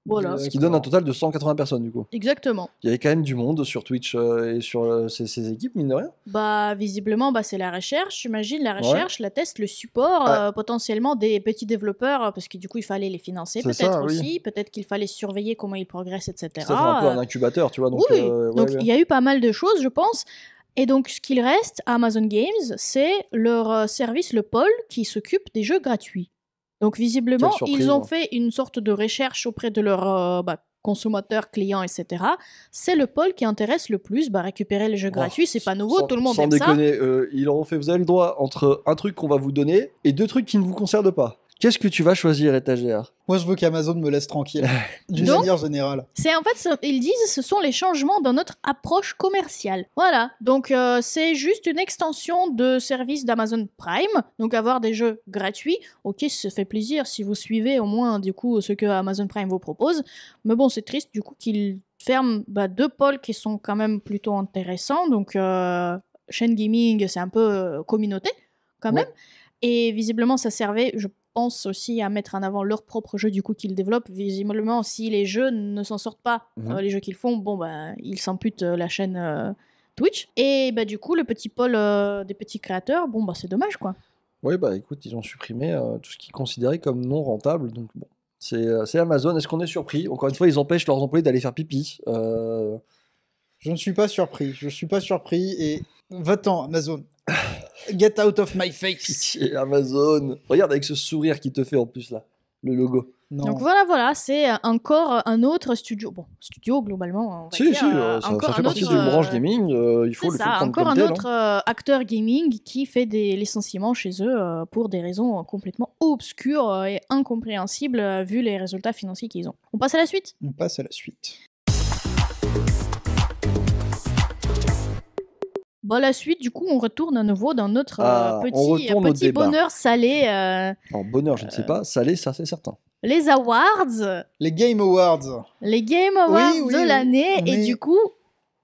Voilà. Ce qui donne un total de 180 personnes, du coup. Exactement. Il y avait quand même du monde sur Twitch et sur ces équipes, mine de rien. Visiblement, c'est la recherche, j'imagine, la recherche, la test, le support, potentiellement des petits développeurs, parce que du coup, il fallait les financer C'est peut-être ça, oui. aussi, peut-être qu'il fallait surveiller comment ils progressent, etc. Ça fait un peu un incubateur, tu vois. Donc, Oui, ouais, donc ouais. il y a eu pas mal de choses, je pense. Et donc, ce qu'il reste à Amazon Games, c'est leur service, le pôle, qui s'occupe des jeux gratuits. Donc, visiblement, Quelle surprise, ils ont hein. fait une sorte de recherche auprès de leurs consommateurs, clients, etc. C'est le pôle qui intéresse le plus. Récupérer les jeux gratuits, c'est pas nouveau, tout le monde sans aime ça. déconner, ils leur ont fait, vous avez le droit entre un truc qu'on va vous donner et 2 trucs qui ne vous concernent pas. Qu'est-ce que tu vas choisir, étagère? Moi, je veux qu'Amazon me laisse tranquille. D'une Donc- manière générale. C'est en fait, ils disent, ce sont les changements dans notre approche commerciale. Voilà. Donc, c'est juste une extension de service d'Amazon Prime. Donc, avoir des jeux gratuits. Ok, ça fait plaisir si vous suivez au moins, du coup, ce que Amazon Prime vous propose. Mais bon, c'est triste, du coup, qu'ils ferment 2 pôles qui sont quand même plutôt intéressants. Donc, chaîne gaming, c'est un peu communauté, quand Ouais. même. Et visiblement, ça servait, je pense aussi à mettre en avant leurs propres jeux du coup qu'ils développent. Visiblement, si les jeux ne s'en sortent pas, Mhm. les jeux qu'ils font, ils s'amputent la chaîne Twitch. Et du coup, le petit pôle des petits créateurs, c'est dommage quoi. Oui, écoute, ils ont supprimé tout ce qu'ils considéraient comme non rentable. Donc, bon, c'est Amazon. Est-ce qu'on est surpris? Encore une fois, ils empêchent leurs employés d'aller faire pipi. Je ne suis pas surpris. Je suis pas surpris et va-t'en, Amazon. Get out of my face. Pitié, Amazon. Regarde avec ce sourire qui te fait en plus là, le logo. Non. Donc voilà, c'est encore un autre studio. Bon, studio globalement, on va dire. Ça encore fait un partie autre, d'une branche gaming. Il faut c'est le ça, prendre encore comme un tel, autre acteur gaming qui fait des licenciements chez eux pour des raisons complètement obscures et incompréhensibles vu les résultats financiers qu'ils ont. On passe à la suite. On passe à la suite. La suite, du coup, on retourne à nouveau dans notre on retourne au petit débat. bonheur salé. Alors, bonheur, je ne sais pas. Salé, ça c'est certain. Les awards, Les Game Awards. les Game Awards Oui, de l'année. Et mais du coup,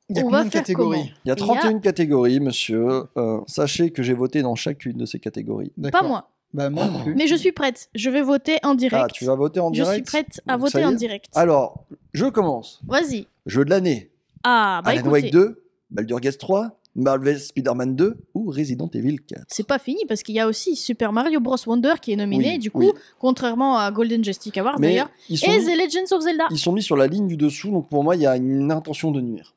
Il y a on combien va de faire catégories? comment Il y a 31 catégories, monsieur. Sachez que j'ai voté dans chacune de ces catégories. D'accord. Pas moi. Bah moi non plus. Mais je suis prête. Je vais voter en direct. Ah, tu vas voter en Je direct? suis prête à Donc, ça voter y en est. direct. Alors, je commence. Vas-y. Jeu de l'année. Ah, Alan écoutez, Wake 2, Baldur's Gate 3, Marvel Spider-Man 2 ou Resident Evil 4. c'est pas fini parce qu'il y a aussi Super Mario Bros. Wonder qui est nominé, Oui, du coup, oui. contrairement à Golden Joystick Awards Mais d'ailleurs, ils sont, et mis, The Legends of Zelda. ils sont mis sur la ligne du dessous, donc pour moi, il y a une intention de nuire.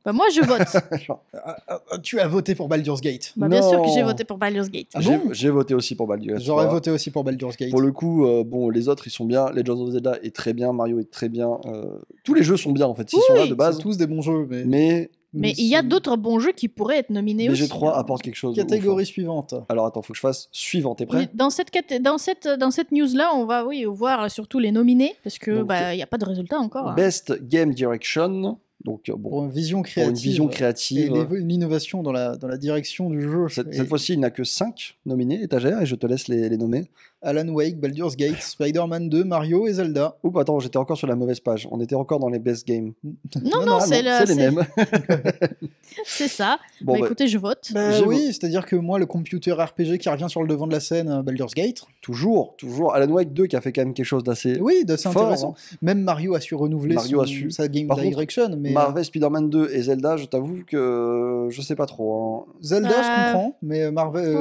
Moi, je vote. Tu as voté pour Baldur's Gate. Bien sûr que j'ai Non. voté pour Baldur's Gate. Ah bon J'ai voté aussi pour Baldur's Gate J'aurais 3. voté aussi pour Baldur's Gate. Pour le coup, les autres, ils sont bien. Legends of Zelda est très bien, Mario est très bien. Tous les jeux sont bien, en fait, s'ils sont là de C'est base. tous des bons jeux, mais Mais Mais il y a d'autres bons jeux qui pourraient être nominés aussi. BG3 apporte quelque chose. Catégorie suivante. Alors attends, faut que je fasse suivant. T'es prêt? Oui, dans cette news-là, on va voir surtout les nominés, parce que Donc, il n'y a pas de résultat encore. Best Game Direction. Donc, Pour une vision pour créative. une vision créative. Et l'innovation dans la direction du jeu. Cette fois-ci, il n'y a que 5 nominés, étagère, et je te laisse les nommer. Alan Wake, Baldur's Gate, Spider-Man 2, Mario et Zelda. Oups, attends, j'étais encore sur la mauvaise page. On était encore dans les best games. Non, c'est les mêmes. C'est ça. Bon, Bah, écoutez, je vote. Oui, c'est-à-dire que moi, le computer RPG qui revient sur le devant de la scène, Baldur's Gate. toujours. Alan Wake 2 qui a fait quand même quelque chose d'assez Oui, d'assez fort, intéressant. Même Mario a su renouveler sa game Par contre, direction. Mais Marvel, Spider-Man 2 et Zelda, je t'avoue que je sais pas trop. Zelda, je comprends, mais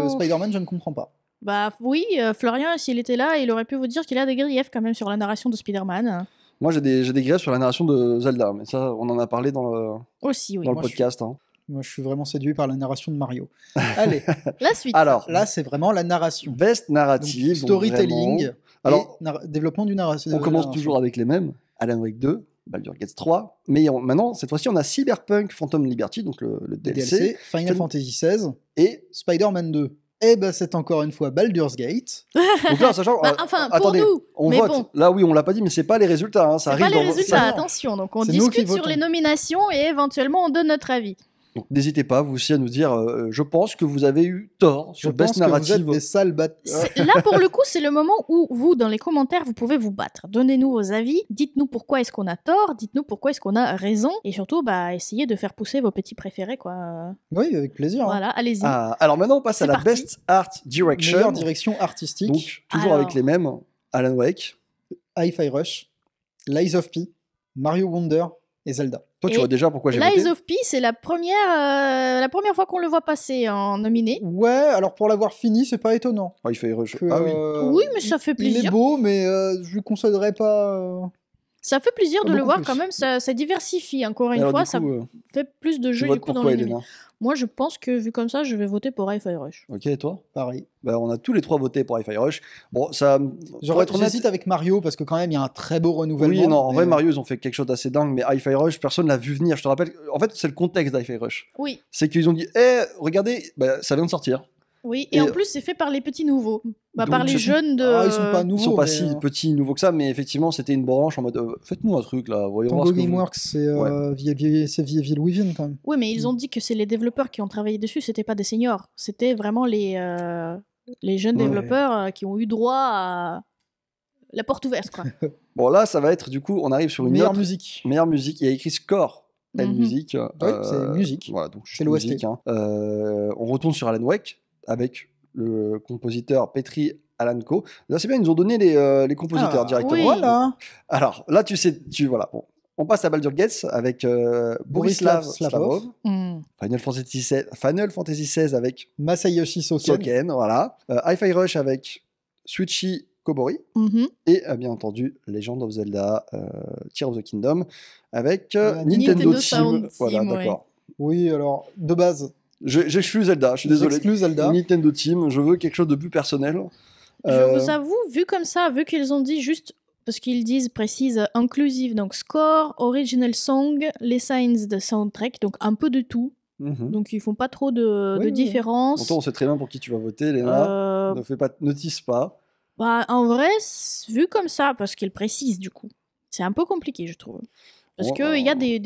Spider-Man, je ne comprends pas. Bah oui, Florian, s'il était là, il aurait pu vous dire qu'il a des griefs quand même sur la narration de Spider-Man. Moi, j'ai des griefs sur la narration de Zelda, mais ça, on en a parlé dans le Aussi, oui. dans le podcast. Moi, je suis vraiment séduit par la narration de Mario. Allez, La suite. Alors, là, c'est vraiment la narration. best narrative, Donc, storytelling, donc vraiment. alors, développement du narration. On commence toujours avec les mêmes. Alan Wake 2, Baldur's Gate 3, mais maintenant, cette fois-ci, on a Cyberpunk Phantom Liberty, donc le DLC, Final Fantasy XVI et Spider-Man 2. Et ben c'est encore une fois Baldur's Gate. donc là, sachant, enfin, attendez, pour nous, on mais vote. bon. Là, oui, on l'a pas dit, mais c'est pas les résultats. Ça C'est arrive pas les dans résultats, ça- attention. Donc on C'est nous qui discute sur votons. les nominations et éventuellement on donne notre avis. Donc n'hésitez pas, vous aussi, à nous dire. Je pense que vous avez eu tort Je sur pense best que vous narrative. êtes des sales bâtards. Là, pour le coup, c'est le moment où vous, dans les commentaires, vous pouvez vous battre. Donnez-nous vos avis, dites-nous pourquoi est-ce qu'on a tort, dites-nous pourquoi est-ce qu'on a raison, et surtout, essayez de faire pousser vos petits préférés, quoi. Oui, avec plaisir. hein. Voilà, allez-y. Alors maintenant, on passe à C'est la parti. best art direction. Meilleure direction artistique. Donc toujours Alors. avec les mêmes. Alan Wake. Hi-Fi Rush, Lies of P, Mario Wonder et Zelda. Toi, tu Et vois déjà pourquoi j'ai Lies voté. of P, c'est la première fois qu'on le voit passer en nominé. Ouais, alors pour l'avoir fini, c'est pas étonnant. Ah, il fait rush. Que, Ah oui. Oui, mais ça fait Il est plaisir. beau, mais je lui conseillerais pas. Ça fait plaisir Pas de le beaucoup voir plus. quand même, ça diversifie encore une Alors, fois, du ça coup, fait plus de tu jeux du votes coup dans pourquoi, le nominé. Elena? Moi, je pense que vu comme ça, je vais voter pour Hi-Fi Rush. Ok, et toi? Pareil. Bah, on a tous les trois voté pour Hi-Fi Rush. Bon, ça. Pour être honnête, J'hésite avec Mario parce que quand même il y a un très beau renouvellement. oui, non, en mais- vrai, Mario, ils ont fait quelque chose d'assez dingue, mais Hi-Fi Rush, personne l'a vu venir. Je te rappelle, en fait, c'est le contexte d'Hi-Fi Rush. Oui, C'est qu'ils ont dit, regardez, ça vient de sortir. oui. Et Et- en plus, c'est fait par les petits nouveaux. Donc, Par les je- jeunes de... Ah, ils sont pas Ils nouveaux. sont pas mais, si petits, nouveaux que ça, mais effectivement, c'était une branche en mode, faites-nous un truc là, voyons voir Tango ce que vous... Gameworks, c'est Evil Within quand même. Oui, mais ils ont dit que c'est les développeurs qui ont travaillé dessus, c'était pas des seniors. C'était vraiment les jeunes Ouais. développeurs qui ont eu droit à la porte ouverte, quoi. Bon, là, ça va être, du coup, on arrive sur une Meilleure autre- musique. meilleure musique. Il y a écrit score. Mhm. musique. c'est musique. Voilà, donc juste C'est l'OST. musique, hein. On retourne sur Alan Wake avec le compositeur Petri Alanko. Là, c'est bien, ils nous ont donné les compositeurs Ah, directement. oui. Voilà. Alors, là, voilà. Bon. On passe à Baldur's Gate avec Borislav Slavov. Hmm. Final Fantasy XVI avec Masayoshi Soken. Soken, voilà. Hi-Fi Rush avec Suichi Kobori. Mhm. Et bien entendu, Legend of Zelda, Tears of the Kingdom, avec Nintendo Nintendo Sound Team. Voilà, Team, ouais. d'accord. Oui, alors, de base, J'exclus Zelda, je suis désolé. j'exclus Zelda. Nintendo Team, je veux quelque chose de plus personnel. Je vous avoue, vu comme ça, vu qu'ils ont dit juste, parce qu'ils précisent inclusive, donc score, original song, les signs de soundtrack, donc un peu de tout. Mhm. Donc ils font pas trop de Oui, oui. différence. Pourtant, on sait très bien pour qui tu vas voter, Léna. Euh, Ne tease pas. en vrai, vu comme ça, parce qu'ils précisent du coup, c'est un peu compliqué, je trouve. Parce Bon, qu'il y a des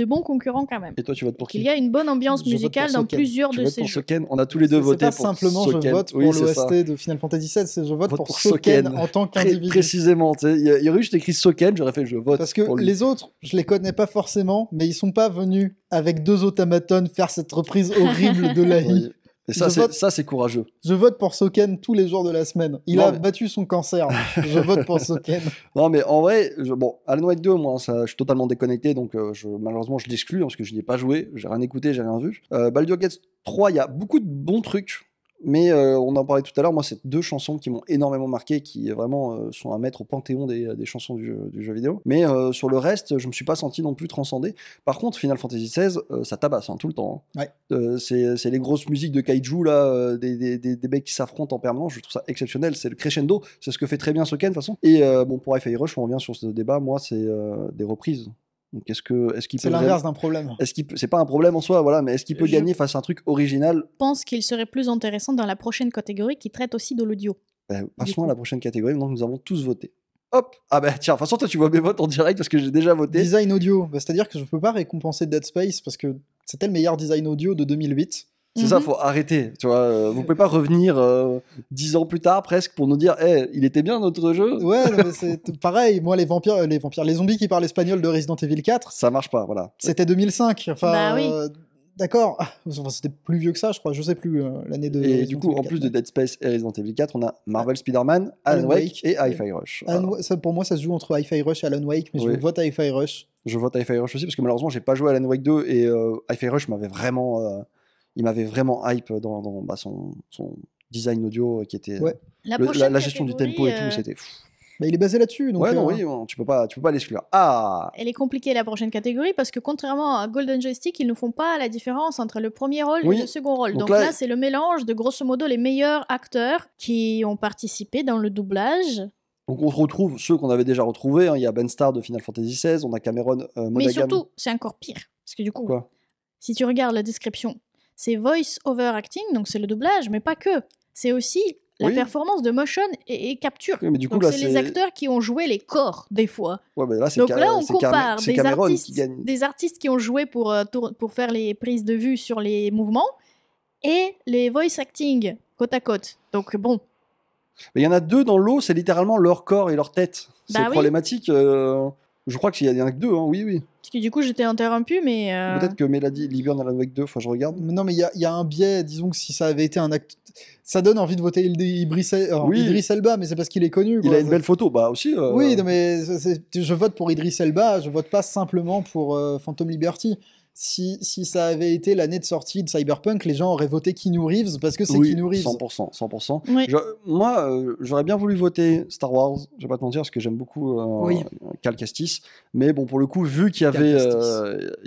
bons concurrents quand même. Et toi, tu votes pour Il qui? y a une bonne ambiance Je vote musicale pour dans Soken. plusieurs Tu de votes ces pour jeux. Soken. On a tous les deux C'est voté pas pour simplement Soken. je vote pour Oui, c'est ça. l'OST de Final Fantasy XVI, c'est je vote Vote pour pour Soken Soken. en tant qu'individu. Précisément, tu sais. Il y aurait juste écrit Soken, j'aurais fait je vote Parce que pour lui. les autres, je les connais pas forcément, mais ils sont pas venus avec deux automatons faire cette reprise horrible de la Oui. Et ça, Je vote- c'est courageux. Je vote pour Soken tous les jours de la semaine. Il Non, a mais- battu son cancer. Je vote pour Soken. Non, mais en vrai, bon, Alan Wake 2, moi, je suis totalement déconnecté, donc malheureusement, je l'exclus parce que je n'y ai pas joué, j'ai rien écouté, j'ai rien vu. Baldur's Gate 3, il y a beaucoup de bons trucs, mais on en parlait tout à l'heure, moi, c'est deux chansons qui m'ont énormément marqué, qui vraiment sont à mettre au panthéon des chansons du jeu vidéo. Mais sur le reste, je me suis pas senti non plus transcendé. Par contre, Final Fantasy XVI, ça tabasse tout le temps. Hein. Ouais. C'est les grosses musiques de kaiju, là, des mecs qui s'affrontent en permanence, je trouve ça exceptionnel. C'est le crescendo, c'est ce que fait très bien Soken de toute façon. Et bon, pour Hi-Fi Rush, on revient sur ce débat, moi, c'est des reprises. Donc est-ce qu'il C'est peut l'inverse d'un problème. c'est pas un problème en soi, voilà, mais est-ce qu'il peut gagner face à un truc original? Je pense qu'il serait plus intéressant dans la prochaine catégorie qui traite aussi de l'audio. Passons à la prochaine catégorie. Donc nous avons tous voté. Hop. Ah bah tiens, de toute façon toi tu vois mes votes en direct parce que j'ai déjà voté. Design audio, c'est-à-dire que je peux pas récompenser Dead Space parce que c'était le meilleur design audio de 2008. C'est ça, faut arrêter. Tu vois, vous pouvez pas revenir 10 ans plus tard presque pour nous dire, il était bien notre jeu. Ouais, non, mais c'est pareil. Moi, les zombies qui parlent espagnol de Resident Evil 4, ça marche pas, voilà. C'était 2005. Enfin, Bah oui. D'accord. Enfin, c'était plus vieux que ça, je crois. Je sais plus l'année de. Et Resident du coup, Evil en 4, plus de Dead Space et Resident Evil 4, on a Marvel Spider-Man, Alan Wake et Hi-Fi Rush. Voilà. Ça, pour moi, ça se joue entre Hi-Fi Rush et Alan Wake, mais Oui. je vote Hi-Fi Rush. Je vote Hi-Fi Rush aussi parce que malheureusement, j'ai pas joué à Alan Wake 2 et Hi-Fi Rush m'avait vraiment, il m'avait vraiment hype dans son design audio qui était Ouais. la gestion du tempo et tout, c'était fou. Bah, il est basé là-dessus. Donc, Ouais, non, oui, tu peux pas l'exclure. Ah, Elle est compliquée la prochaine catégorie parce que contrairement à Golden Joystick, ils ne font pas la différence entre le premier rôle Oui. et le second rôle. Donc Donc là, là, c'est le mélange de grosso modo les meilleurs acteurs qui ont participé dans le doublage. donc on retrouve ceux qu'on avait déjà retrouvés. Hein. Il y a Ben Starr de Final Fantasy XVI, on a Cameron Monaghan. Mais surtout, c'est encore pire. Parce que du coup, Quoi si tu regardes la description, c'est voice over acting, donc c'est le doublage, mais pas que. C'est aussi la Oui. performance de motion et capture. Oui, mais du coup, donc là, c'est les acteurs qui ont joué les corps, des fois. Ouais, bah là, c'est Donc là, on compare c'est des Cameron qui gagne. artistes qui ont joué pour faire les prises de vue sur les mouvements et les voice acting côte à côte. Donc bon, Mais il y en a deux dans l'eau, c'est littéralement leur corps et leur tête. C'est Bah oui. problématique. Je crois qu'il y en a que deux, hein. Oui, oui. parce que du coup, j'étais interrompue, mais... Peut-être que Mélanie Liberne Alan Wake 2, faut que je regarde. Non, mais il y a un biais. Disons que si ça avait été un acte. Ça donne envie de voter Oui. Idriss Elba, mais c'est parce qu'il est connu. Il quoi. a une belle photo, bah aussi. Oui, non, mais je vote pour Idriss Elba, je vote pas simplement pour Phantom Liberty. Si ça avait été l'année de sortie de Cyberpunk, les gens auraient voté Keanu Reeves parce que c'est Oui, Keanu Reeves. 100%, 100%. Oui. Moi, j'aurais bien voulu voter Star Wars, je vais pas te mentir, parce que j'aime beaucoup Oui. Cal Kestis. Mais bon, pour le coup, vu qu'il y Cal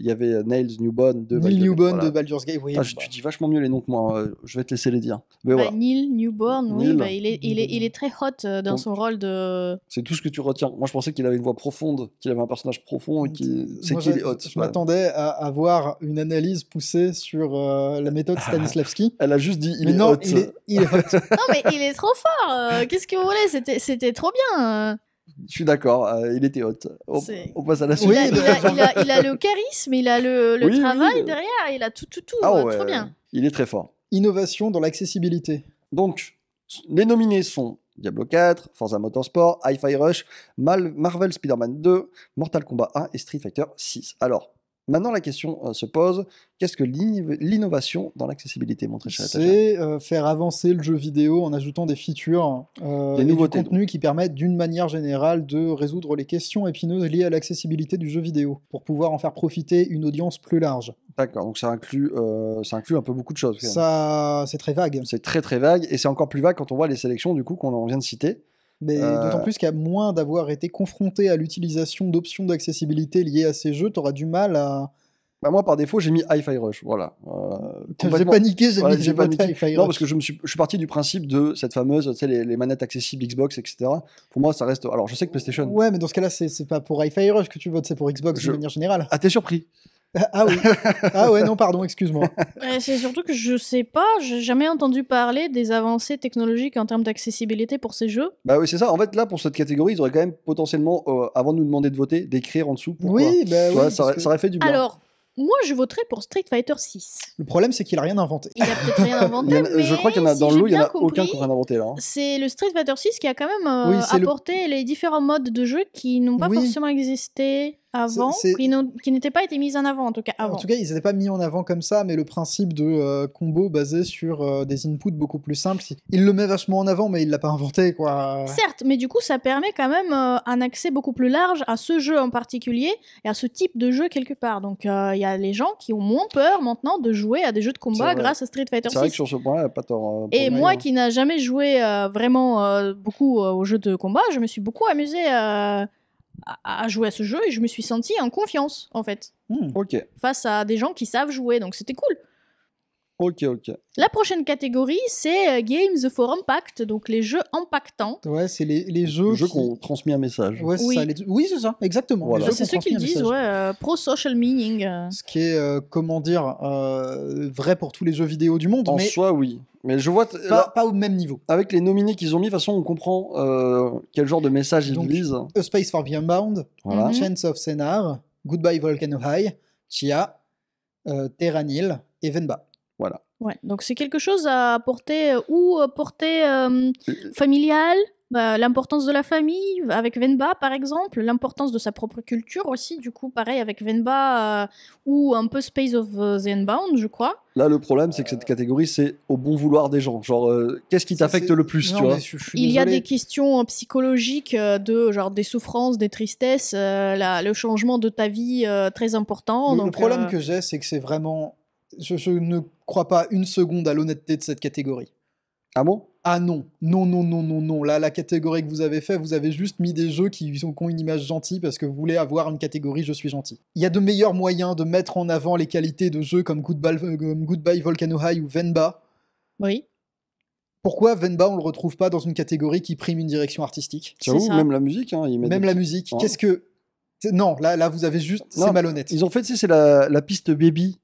avait, Nails Newborn de Neil Newborn voilà. de Baldur's Gate, oui. Ah, tu dis vachement mieux les noms que moi, je vais te laisser les dire. Mais voilà, Neil Newborn, oui, Neil. bah, il est très hot dans Donc, son rôle de... c'est tout ce que tu retiens. Moi, je pensais qu'il avait une voix profonde, qu'il avait un personnage profond et c'est Moi, qu'il est hot. Je Voilà. m'attendais à avoir une analyse poussée sur la méthode Stanislavski. Elle a juste dit il Mais est non, hot. il est hot. Non, mais il est trop fort qu'est-ce que vous voulez, c'était trop bien Je suis d'accord, il était hot. C'est- On passe à la suite. Oui, il a le charisme, il a le Oui, travail oui. derrière, il a tout, Ah ouais, trop bien. il est très fort. Innovation dans l'accessibilité. Donc, les nominés sont Diablo 4, Forza Motorsport, Hi-Fi Rush, Marvel Spider-Man 2, Mortal Kombat 1 et Street Fighter 6. Alors, maintenant la question se pose, qu'est-ce que l'innovation dans l'accessibilité, mon très cher Natacha ? C'est faire avancer le jeu vidéo en ajoutant des features Des et du nouveautés, contenu qui permettent d'une manière générale de résoudre les questions épineuses liées à l'accessibilité du jeu vidéo pour pouvoir en faire profiter une audience plus large. D'accord, donc ça inclut un peu beaucoup de choses. quand même. Ça, c'est très vague. C'est très très vague, et c'est encore plus vague quand on voit les sélections du coup qu'on vient de citer. Mais d'autant plus qu'à moins d'avoir été confronté à l'utilisation d'options d'accessibilité liées à ces jeux, t'auras du mal à... Bah, moi par défaut j'ai mis Hi-Fi Rush, voilà. J'ai Complètement- paniqué, Voilà, j'ai voté paniqué. Hi-Fi Non, Rush. parce que je suis parti du principe de cette fameuse, tu sais, les manettes accessibles Xbox, etc. Pour moi, ça reste. Alors, je sais que PlayStation. Ouais, mais dans ce cas-là, c'est pas pour Hi-Fi Rush que tu votes, c'est pour Xbox Je- de manière générale. Ah, t'es surpris? Ah oui. Ah ouais, non, pardon, excuse-moi. C'est surtout que je sais pas, j'ai jamais entendu parler des avancées technologiques en termes d'accessibilité pour ces jeux. Bah oui, c'est ça. En fait, là, pour cette catégorie, ils auraient quand même potentiellement, avant de nous demander de voter, d'écrire en dessous. Pourquoi. Oui, bah Tu vois, oui. ça parce que aurait fait du bien. Alors, moi je voterais pour Street Fighter 6. Le problème, c'est qu'il a rien inventé. Il a peut-être rien inventé, mais Je crois qu'il y en a si dans j'ai l'eau, il y en bien a aucun compris, qui a rien inventé là. Hein. c'est le Street Fighter 6 qui a quand même Oui, c'est le- apporté les différents modes de jeu qui n'ont pas Oui. forcément existé avant, C'est- qui n'étaient pas été mis en avant en tout cas avant. En tout cas, ils n'étaient pas mis en avant comme ça, mais le principe de combo basé sur des inputs beaucoup plus simples, il le met vachement en avant, mais il l'a pas inventé, quoi. Certes, mais du coup, ça permet quand même un accès beaucoup plus large à ce jeu en particulier et à ce type de jeu quelque part. Donc, il y a les gens qui ont moins peur maintenant de jouer à des jeux de C'est combat vrai. grâce à Street Fighter C'est vrai que 6. sur ce point-là, il a pas tort. Et pour moi Mario. qui n'a jamais joué vraiment beaucoup aux jeux de combat, je me suis beaucoup amusée à jouer à ce jeu et je me suis sentie en confiance, en fait, Hmm. Ok. face à des gens qui savent jouer. Donc, c'était cool. Ok. La prochaine catégorie, c'est Games for Impact, donc les jeux impactants. Ouais, c'est les jeux. Le jeu qu'on transmet un message. Ouais, c'est Oui. ça. Oui, c'est ça, exactement. Voilà. Les jeux C'est qu'on ceux qu'ils transmet un disent, message. pro-social meaning. Ce qui est, comment dire, vrai pour tous les jeux vidéo du monde, En mais soi, oui. Mais je vois, là, pas au même niveau. avec les nominés qu'ils ont mis, de toute façon, on comprend quel genre de message ils Donc, visent. A Space for the Unbound, Voilà. Mhm. Chance of Senar, Goodbye Volcano High, Chia, Terranil et Venba. Voilà. Ouais, donc c'est quelque chose à porter portée familiale, l'importance de la famille avec Venba par exemple, l'importance de sa propre culture aussi, du coup pareil avec Venba ou un peu Space of the Unbound je crois. Là, le problème, c'est que cette catégorie, c'est au bon vouloir des gens. Genre, qu'est-ce qui t'affecte le plus, tu vois? Je suis Il y a désolé. des questions psychologiques de genre des souffrances, des tristesses, le changement de ta vie très important. Le donc, problème que j'ai, c'est que c'est vraiment. Je ne crois pas une seconde à l'honnêteté de cette catégorie. Ah bon? Ah non, non. Là, la catégorie que vous avez fait, vous avez juste mis des jeux qui ont une image gentille parce que vous voulez avoir une catégorie je suis gentil. Il y a de meilleurs moyens de mettre en avant les qualités de jeux comme Goodbye Volcano High ou Venba. Oui. Pourquoi Venba, on le retrouve pas dans une catégorie qui prime une direction artistique? J'avoue, ça. même la musique, hein, ils mettent Même des la petits- musique. Ouais. Qu'est-ce que. Non, là, vous avez juste. Non, C'est malhonnête. Ils ont fait, tu sais, c'est la piste baby.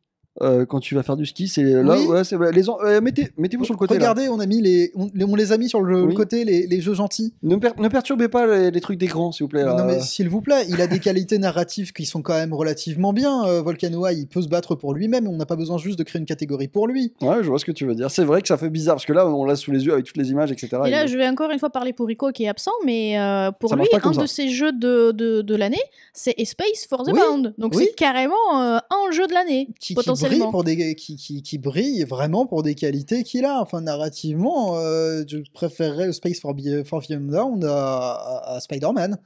Quand tu vas faire du ski, c'est là, Oui. ouais, mettez-vous sur le côté. Regardez, on les a mis sur le Oui. côté, les jeux gentils. Là. Ne perturbez pas les trucs d'écran, s'il vous plaît. Non là. mais s'il vous plaît, il a des qualités narratives qui sont quand même relativement bien. Volcano High, il peut se battre pour lui-même, on n'a pas besoin juste de créer une catégorie pour lui. Ouais, je vois ce que tu veux dire. C'est vrai que ça fait bizarre parce que là, on l'a sous les yeux avec toutes les images, etc. Et là, je vais encore une fois parler pour Rico qui est absent, mais pour Ça lui, marche pas comme un ça. de ses jeux de l'année, c'est A Space for the Oui, Bound. Donc oui. c'est carrément un jeu de l'année, Qui brille potentiellement. pour qui brille vraiment pour des qualités qu'il a. Enfin, narrativement, je préférerais Space for the Unbound à Spider-Man.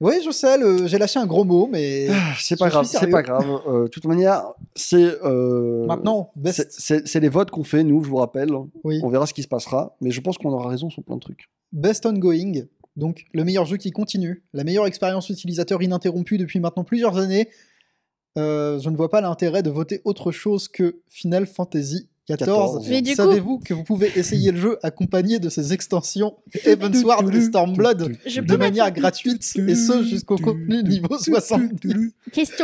Oui, je sais, j'ai lâché un gros mot, mais C'est pas je grave, suis c'est sérieux. pas grave. De toute manière, c'est. Maintenant, best. C'est les votes qu'on fait, nous, je vous rappelle. Oui. On verra ce qui se passera. Mais je pense qu'on aura raison sur plein de trucs. Best Ongoing, donc le meilleur jeu qui continue, la meilleure expérience utilisateur ininterrompue depuis maintenant plusieurs années. Je ne vois pas l'intérêt de voter autre chose que Final Fantasy XIV. Mais du coup- Savez-vous que vous pouvez essayer le jeu accompagné de ses extensions Heavensward et Stormblood Je de peux manière mettre- gratuite, et ce jusqu'au contenu niveau 70.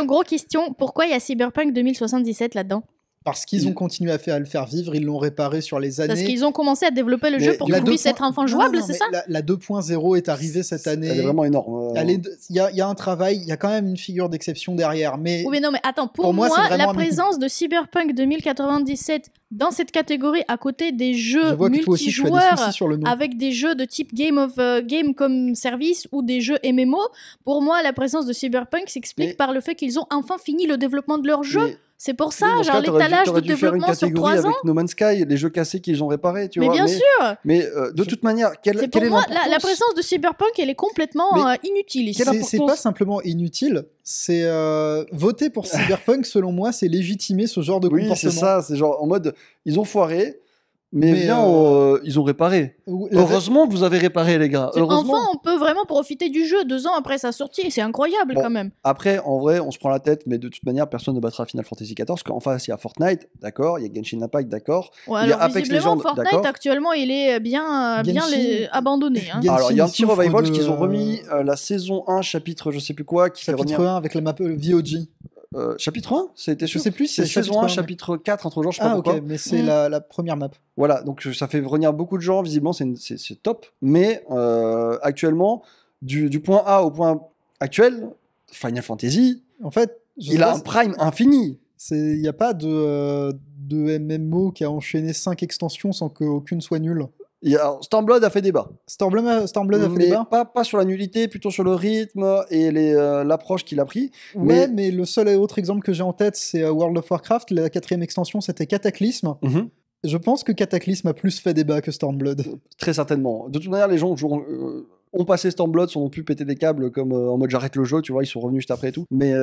Gros question, pourquoi il y a Cyberpunk 2077 là-dedans? Parce qu'ils ont continué à le faire vivre, ils l'ont réparé sur les années. Parce qu'ils ont commencé à développer le Mais jeu pour la qu'il puisse être enfin jouable, c'est ça? La 2.0 est arrivée cette année. Elle est vraiment énorme. Il y a un travail, il y a quand même une figure d'exception derrière, mais Oui, mais non, mais attends, pour Pour moi, moi, c'est vraiment la un présence de Cyberpunk 2097 dans cette catégorie, à côté des je jeux vois que toi aussi tu as des multijoueurs, soucis sur le nom. avec des jeux de type game comme service ou des jeux MMO, pour moi, la présence de Cyberpunk s'explique Mais- par le fait qu'ils ont enfin fini le développement de leur jeu. Mais- C'est pour mais ça, dans ce genre cas, t'aurais dû- l'étalage de t'aurais dû faire une développement sur catégorie 3 ans. avec No Man's Sky, les jeux cassés qu'ils ont réparés, tu Mais vois. bien sûr, Mais de toute manière, c'est quelle pour est moi, la l'importance présence de Cyberpunk, elle est complètement Mais inutile ici. quelle C'est importance pas simplement inutile, c'est voter pour Cyberpunk, selon moi, c'est légitimer ce genre de Oui, comportement. c'est ça. C'est genre en mode, ils ont foiré, mais Mais, ils ont réparé. La- Heureusement que vous avez réparé, les gars. Heureusement. Enfin, on peut vraiment profiter du jeu 2 ans après sa sortie, c'est incroyable Bon. quand même. Après, en vrai, on se prend la tête, mais de toute manière, personne ne battra Final Fantasy XIV, parce qu'en face, il y a Fortnite, d'accord, il y a Genshin Impact, d'accord. Ouais, Il y a alors Apex visiblement, Legends, Fortnite d'accord. actuellement, il est bien Genshin- abandonné. Hein. Genshin Alors, il y a un petit souffre revival de- qu'ils ont remis, la saison 1, chapitre je sais plus quoi, qui fait Chapitre revenir. 1 avec la map VOG. Chapitre 1, c'était Je sûr. sais plus si C'est c'est saison 1, chapitre 1, chapitre 4, entre genre, je sais pas Ah ok, pourquoi. mais c'est Mm. la première map. Voilà, donc ça fait revenir beaucoup de gens, visiblement, c'est top. Mais actuellement, du point A au point actuel, Final Fantasy, En fait, je sais il a pas, un prime infini. il n'y a pas de MMO qui a enchaîné 5 extensions sans qu'aucune soit nulle. Alors, Stormblood a fait débat. Stormblood a fait mais débat. pas sur la nullité, plutôt sur le rythme et l'approche qu'il a pris. Ouais, mais le seul et autre exemple que j'ai en tête, c'est World of Warcraft. La 4e extension, c'était Cataclysme. Mhm. Je pense que Cataclysme a plus fait débat que Stormblood. Très certainement. De toute manière, les gens ont passé Stormblood, sont non plus pété des câbles comme en mode j'arrête le jeu, tu vois, ils sont revenus juste après et tout. Mais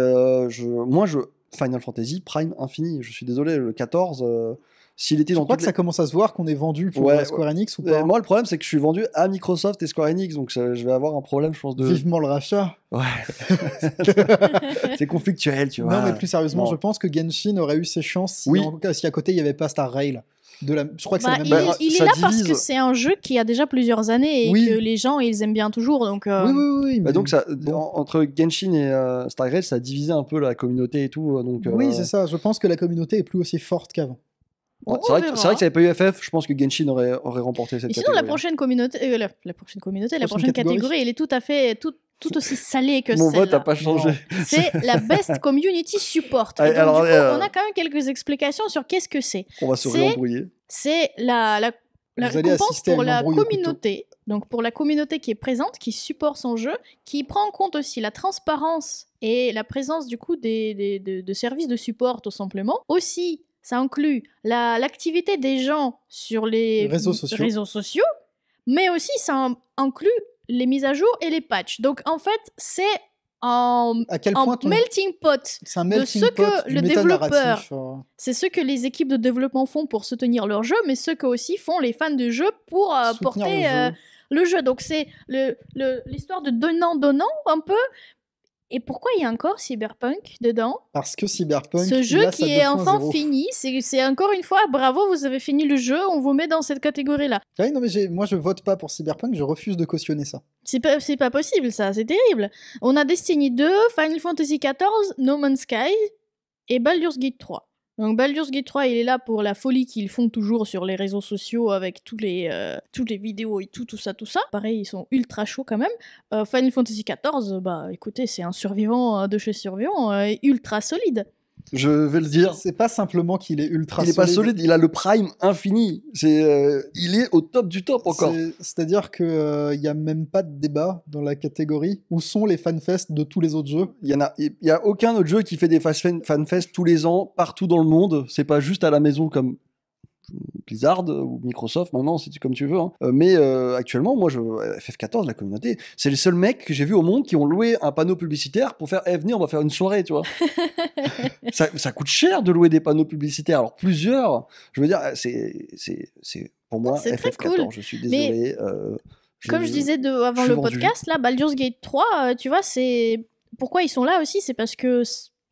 Final Fantasy Prime infini, je suis désolé, le 14, s'il était Je dans crois toutes que ça commence à se voir qu'on est vendu pour Ouais, Square Enix ou pas. moi, le problème, c'est que je suis vendu à Microsoft et Square Enix, donc je vais avoir un problème, je pense, de. Vivement le rachat. Ouais. C'est conflictuel, tu vois. Non, mais plus sérieusement, Non. je pense que Genshin aurait eu ses chances si, Oui. si à côté il n'y avait pas Star Rail. Je crois que c'est la même il, boîte. il est ça là parce divise. que c'est un jeu qui a déjà plusieurs années et Oui. que les gens ils aiment bien toujours. Donc, Oui, Bah mais donc ça, bon. entre Genshin et Stargate, ça a divisé un peu la communauté et tout. Donc, Oui, c'est ça. Je pense que la communauté est plus aussi forte qu'avant. ouais, on c'est vrai que verra. s'il n'y avait pas eu FF, je pense que Genshin aurait remporté cette Et sinon, catégorie. la prochaine communauté, la prochaine catégorie. catégorie, elle est tout à fait tout aussi salée que Mon vote celle-là. n'a pas changé. C'est la Best Community Support. Et Allez, donc, alors, du coup, on a quand même quelques explications sur qu'est-ce que c'est. On va se C'est- réembrouiller. C'est la Vous allez récompense assister à pour une la embrouille au couteau. communauté. Donc, pour la communauté qui est présente, qui supporte son jeu, qui prend en compte aussi la transparence et la présence, du coup, de services de support, tout simplement. Aussi, ça inclut l'activité des gens sur les Réseaux sociaux. mais aussi ça inclut les mises à jour et les patchs. Donc en fait, c'est un À quel point melting pot. c'est un de melting ce que pot du le métanarratif, développeur- C'est ce que les équipes de développement font pour soutenir leur jeu, mais ce que aussi font les fans de jeu pour soutenir porter le jeu. le jeu. Donc c'est l'histoire de donnant-donnant un peu. Et pourquoi il y a encore Cyberpunk dedans? Parce que Cyberpunk, Ce il jeu a sa qui est enfin 2.0. fini, c'est encore une fois, bravo, vous avez fini le jeu, on vous met dans cette catégorie-là. Ah oui, non, mais moi je vote pas pour Cyberpunk, je refuse de cautionner ça. C'est pas possible ça, c'est terrible. On a Destiny 2, Final Fantasy XIV, No Man's Sky et Baldur's Gate 3. Donc Baldur's Gate 3, il est là pour la folie qu'ils font toujours sur les réseaux sociaux avec toutes les vidéos et tout ça. Pareil, ils sont ultra chauds quand même. Final Fantasy XIV, bah écoutez, c'est un survivant de chez survivant, ultra solide. Je vais le dire. C'est pas simplement qu'il est ultra Il est pas solide, il a le prime infini. Il est au top du top encore. C'est-à-dire qu'il n'y a même pas de débat dans la catégorie. Où sont les fanfests de tous les autres jeux? Il y a aucun autre jeu qui fait des fanfests tous les ans, partout dans le monde. C'est pas juste à la maison comme Blizzard ou Microsoft, maintenant, c'est comme tu veux. Hein. Mais actuellement, moi, FF14, la communauté, c'est les seuls mecs que j'ai vus au monde qui ont loué un panneau publicitaire pour faire venez, on va faire une soirée, tu vois. ça coûte cher de louer des panneaux publicitaires. Alors, plusieurs, je veux dire, c'est pour moi, C'est très FF14, cool. je suis désolé. Comme je disais avant suis le vendu. podcast, là, Baldur's Gate 3, tu vois, c'est. Pourquoi ils sont là aussi? C'est parce que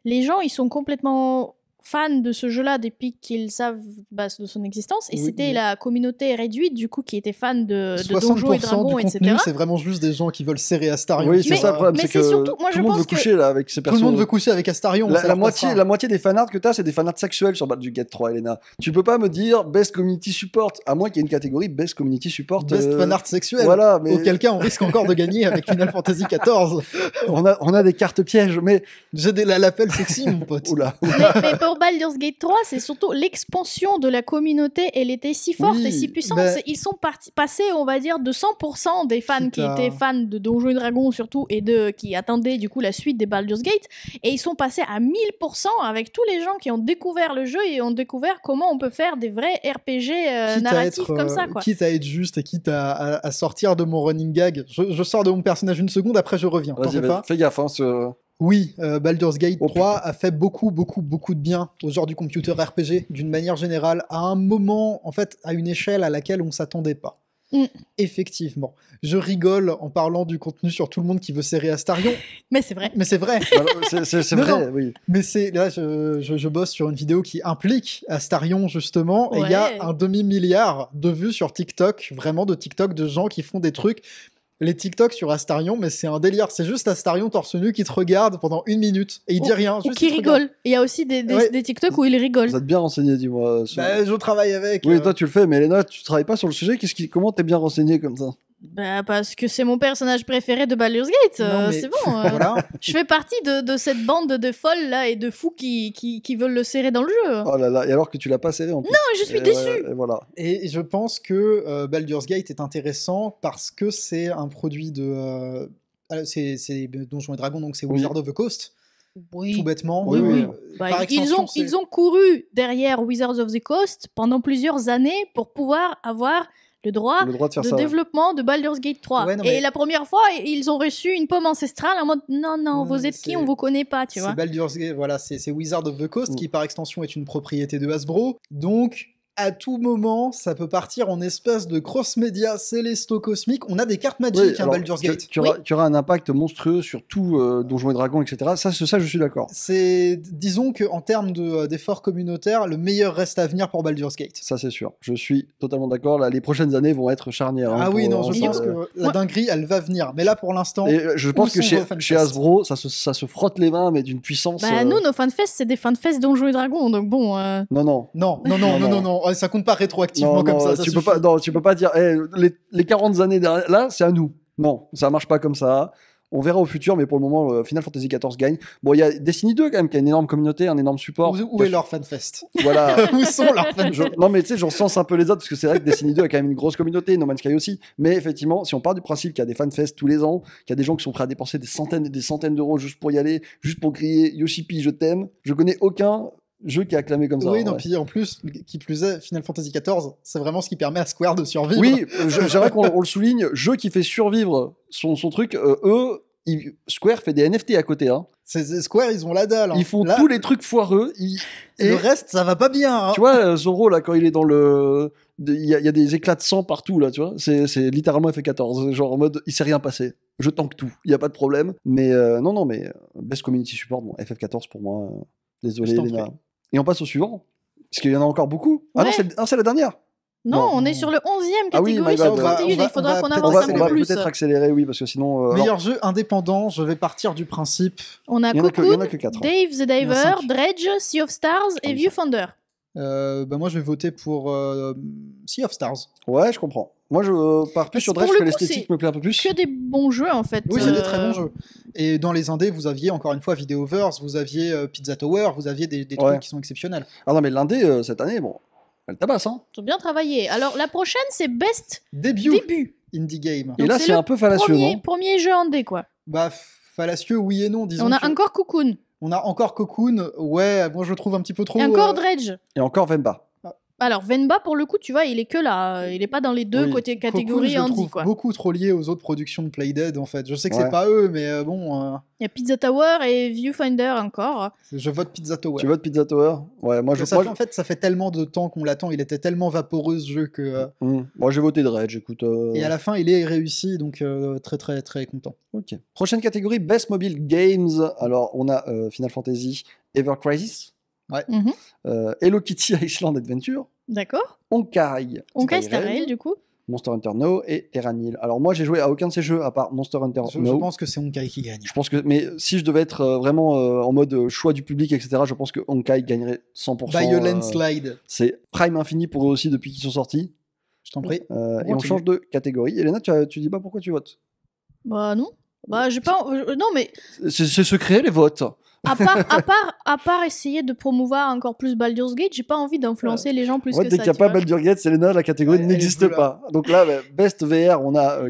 les gens, ils sont complètement fans de ce jeu-là depuis qu'ils savent de son existence. Et Oui, c'était oui. la communauté réduite, du coup, qui était fan de Donjons et 60% Dragons, du etc. contenu, c'est vraiment juste des gens qui veulent serrer Astarion. Oui, c'est ça le problème, mais c'est c'est que surtout- moi, tout je le monde pense veut que- coucher là avec ces Tout le personnes. monde veut coucher avec Astarion. ça La leur moitié, passera. la moitié des fanarts que t'as, c'est des fanarts sexuels sur Baldur's Gate 3, Elena. Tu peux pas me dire Best Community Support, à moins qu'il y ait une catégorie Best Community Support. Best fanart sexuel. Voilà, mais Auquel cas, on risque encore de gagner avec Final Fantasy XIV. on a des cartes pièges, mais J'ai des lapels sexy, mon pote. oula. mais pour Baldur's Gate 3, c'est surtout l'expansion de la communauté, elle était si forte Oui, et si puissante. bah- Ils sont passés, on va dire, de 100% des fans qui Quitte à- étaient fans de Donjons et Dragons surtout et qui attendaient du coup la suite des Baldur's Gate, et ils sont passés à 1000% avec tous les gens qui ont découvert le jeu et ont découvert comment on peut faire des vrais RPG Quitte à narratifs être, comme ça, quoi. Quitte à être juste et quitte à sortir de mon running gag. Je sors de mon personnage une seconde, après je reviens. T'en Vas-y, fais pas. fais gaffe. Hein, Oui, Baldur's Gate Oh, 3 a fait beaucoup de bien au genre du computer RPG d'une manière générale, à un moment, en fait, à une échelle à laquelle on s'attendait pas. Mm. Effectivement. Je rigole en parlant du contenu sur tout le monde qui veut serrer Astarion, Mais c'est vrai. mais c'est vrai. c'est Non, vrai, non. oui. Mais là, je bosse sur une vidéo qui implique Astarion, justement, et il y Ouais. a un demi-milliard de vues sur TikTok, vraiment de TikTok, de gens qui font des trucs. Les TikTok sur Astarion, mais c'est un délire. C'est juste Astarion torse nu qui te regarde pendant 1 minute et il dit rien. Ou juste qui il te regarde. rigole. Il y a aussi des Ouais. TikTok où il rigole. Vous êtes bien renseigné, dis-moi. Bah, je travaille avec. Oui, toi tu le fais, mais Elena, tu travailles pas sur le sujet. Comment t'es bien renseigné comme ça? Bah, parce que c'est mon personnage préféré de Baldur's Gate. Non, mais- C'est bon. Voilà. Je fais partie de cette bande de folles là et de fous qui veulent le serrer dans le jeu. Oh là là, et alors que tu l'as pas serré en plus. Non, je suis Et déçu. ouais, et voilà. Et je pense que Baldur's Gate est intéressant parce que c'est un produit de. C'est Donjons et Dragons, donc c'est Oui. Wizard of the Coast, Oui. tout bêtement. Oui, oui. Bah, Par ils extension, c'est- ont couru derrière Wizards of the Coast pendant plusieurs années pour pouvoir avoir le droit Le droit de faire de ça. développement de Baldur's Gate 3. Ouais, non, Et mais- la première fois, ils ont reçu une pomme ancestrale en mode non, Non, vous mais êtes qui, c'est- on vous connaît pas, tu vois. C'est Baldur's Gate, voilà, c'est Wizard of the Coast Mm. qui par extension est une propriété de Hasbro. Donc à tout moment, ça peut partir en espèce de cross-média célesto-cosmique. On a des cartes Magic, alors, Baldur's Gate. qui aura un impact monstrueux sur tout Donjons et Dragons, etc. Ça, je suis d'accord. Disons qu'en termes d'efforts communautaires, le meilleur reste à venir pour Baldur's Gate. Ça, c'est sûr. Je suis totalement d'accord. Là, les prochaines années vont être charnières. Ah oui, non, je pense que que la dinguerie, elle va venir. Mais là, pour l'instant... Et je pense que chez Hasbro, ça se frotte les mains, mais d'une puissance... Bah, nous, nos FanFest, c'est des FanFest Donjons et Dragons, donc bon... Non. Ça compte pas rétroactivement comme ça. Tu peux pas dire les 40 années derrière, là, c'est à nous. Non, ça marche pas comme ça. On verra au futur, mais pour le moment, Final Fantasy XIV gagne. Bon, il y a Destiny 2 quand même, qui a une énorme communauté, un énorme support. Où est leur FanFest? Voilà. Où sont leurs FanFest? Non, mais tu sais, j'en sens un peu les autres, parce que c'est vrai que Destiny 2 a quand même une grosse communauté, No Man's Sky aussi. Mais effectivement, si on part du principe qu'il y a des FanFest tous les ans, qu'il y a des gens qui sont prêts à dépenser des centaines et des centaines d'euros juste pour y aller, juste pour crier Yoshipi, je t'aime, je connais aucun jeu qui est acclamé comme ça. Oui, non, puis en plus, qui plus est, Final Fantasy XIV, c'est vraiment ce qui permet à Square de survivre. Oui, j'aimerais qu'on le souligne, jeu qui fait survivre son truc, Square fait des NFT à côté. Hein. Square, ils ont la dalle. Hein. Ils font tous les trucs foireux. Et le reste, ça va pas bien. Hein. Tu vois, Zoro, là, quand il est dans le... Il y a des éclats de sang partout, là, tu vois. C'est littéralement FF14. Genre en mode, il s'est rien passé. Je tank tout. Il n'y a pas de problème. Mais non, mais Best Community Support, bon, FF14 pour moi. Désolé, Léna. Et on passe au suivant. Parce qu'il y en a encore beaucoup. Ouais. Ah non, c'est la dernière. Non, on est sur le 11e catégorie sur 31. Il faudra qu'on avance un peu on va plus. peut-être accélérer, oui, parce que sinon... Meilleur jeu indépendant, je vais partir du principe... On a Cocoon, Dave the Diver, Dredge, Sea of Stars et Viewfinder. Moi, je vais voter pour Sea of Stars. Ouais, je comprends. Moi, je pars plus sur Dredge, parce que l'esthétique me plaît un peu plus. Que des bons jeux, en fait. Oui, c'est des très bons jeux. Et dans les indés, vous aviez, encore une fois, Videoverse, vous aviez Pizza Tower, vous aviez des trucs qui sont exceptionnels. Ah non, mais l'indé, cette année, bon, elle tabasse, hein. Ils ont bien travaillé. Alors, la prochaine, c'est Best Début Indie Game. Et là, c'est un peu fallacieux, non ? Premier jeu indé, quoi. Bah, fallacieux, oui et non, disons. On a encore Cocoon. On a encore Cocoon, ouais, moi je le trouve un petit peu trop... Et encore Dredge. Et encore Venba. Alors, Venba, pour le coup, tu vois, il est que là. Il est pas dans les deux côtés catégories indie, quoi. Je le trouve beaucoup trop lié aux autres productions de Playdead, en fait. Je sais que c'est pas eux, mais bon... Il y a Pizza Tower et Viewfinder encore. Je vote Pizza Tower. Tu votes Pizza Tower ? Ouais, moi je... En fait, ça fait tellement de temps qu'on l'attend, il était tellement vaporeux ce jeu que... Moi j'ai voté Dredge, écoute... Et à la fin, il est réussi, donc très très très content. Ok. Prochaine catégorie, Best Mobile Games. Alors, on a Final Fantasy Ever Crisis. Ouais. Hello Kitty Island Adventure. D'accord. Honkai Star Rail, du coup. Monster Hunter No et Terranil. Alors moi j'ai joué à aucun de ces jeux à part Monster Hunter No. Je pense que c'est Honkai qui gagne. Je pense que, mais si je devais être vraiment en mode choix du public, etc., je pense que Honkai gagnerait 100%. By a landslide. C'est Prime Infini pour eux aussi depuis qu'ils sont sortis. Je t'en prie. Et on change de catégorie. Elena, tu dis pas pourquoi tu votes ? Bah non. Bah j'ai pas. Non mais. C'est secret les votes. À part essayer de promouvoir encore plus Baldur's Gate, j'ai pas envie d'influencer les gens plus que ça. Dès qu'il n'y a pas Baldur's Gate, Selena, la catégorie n'existe pas. Donc là, Best VR, on a.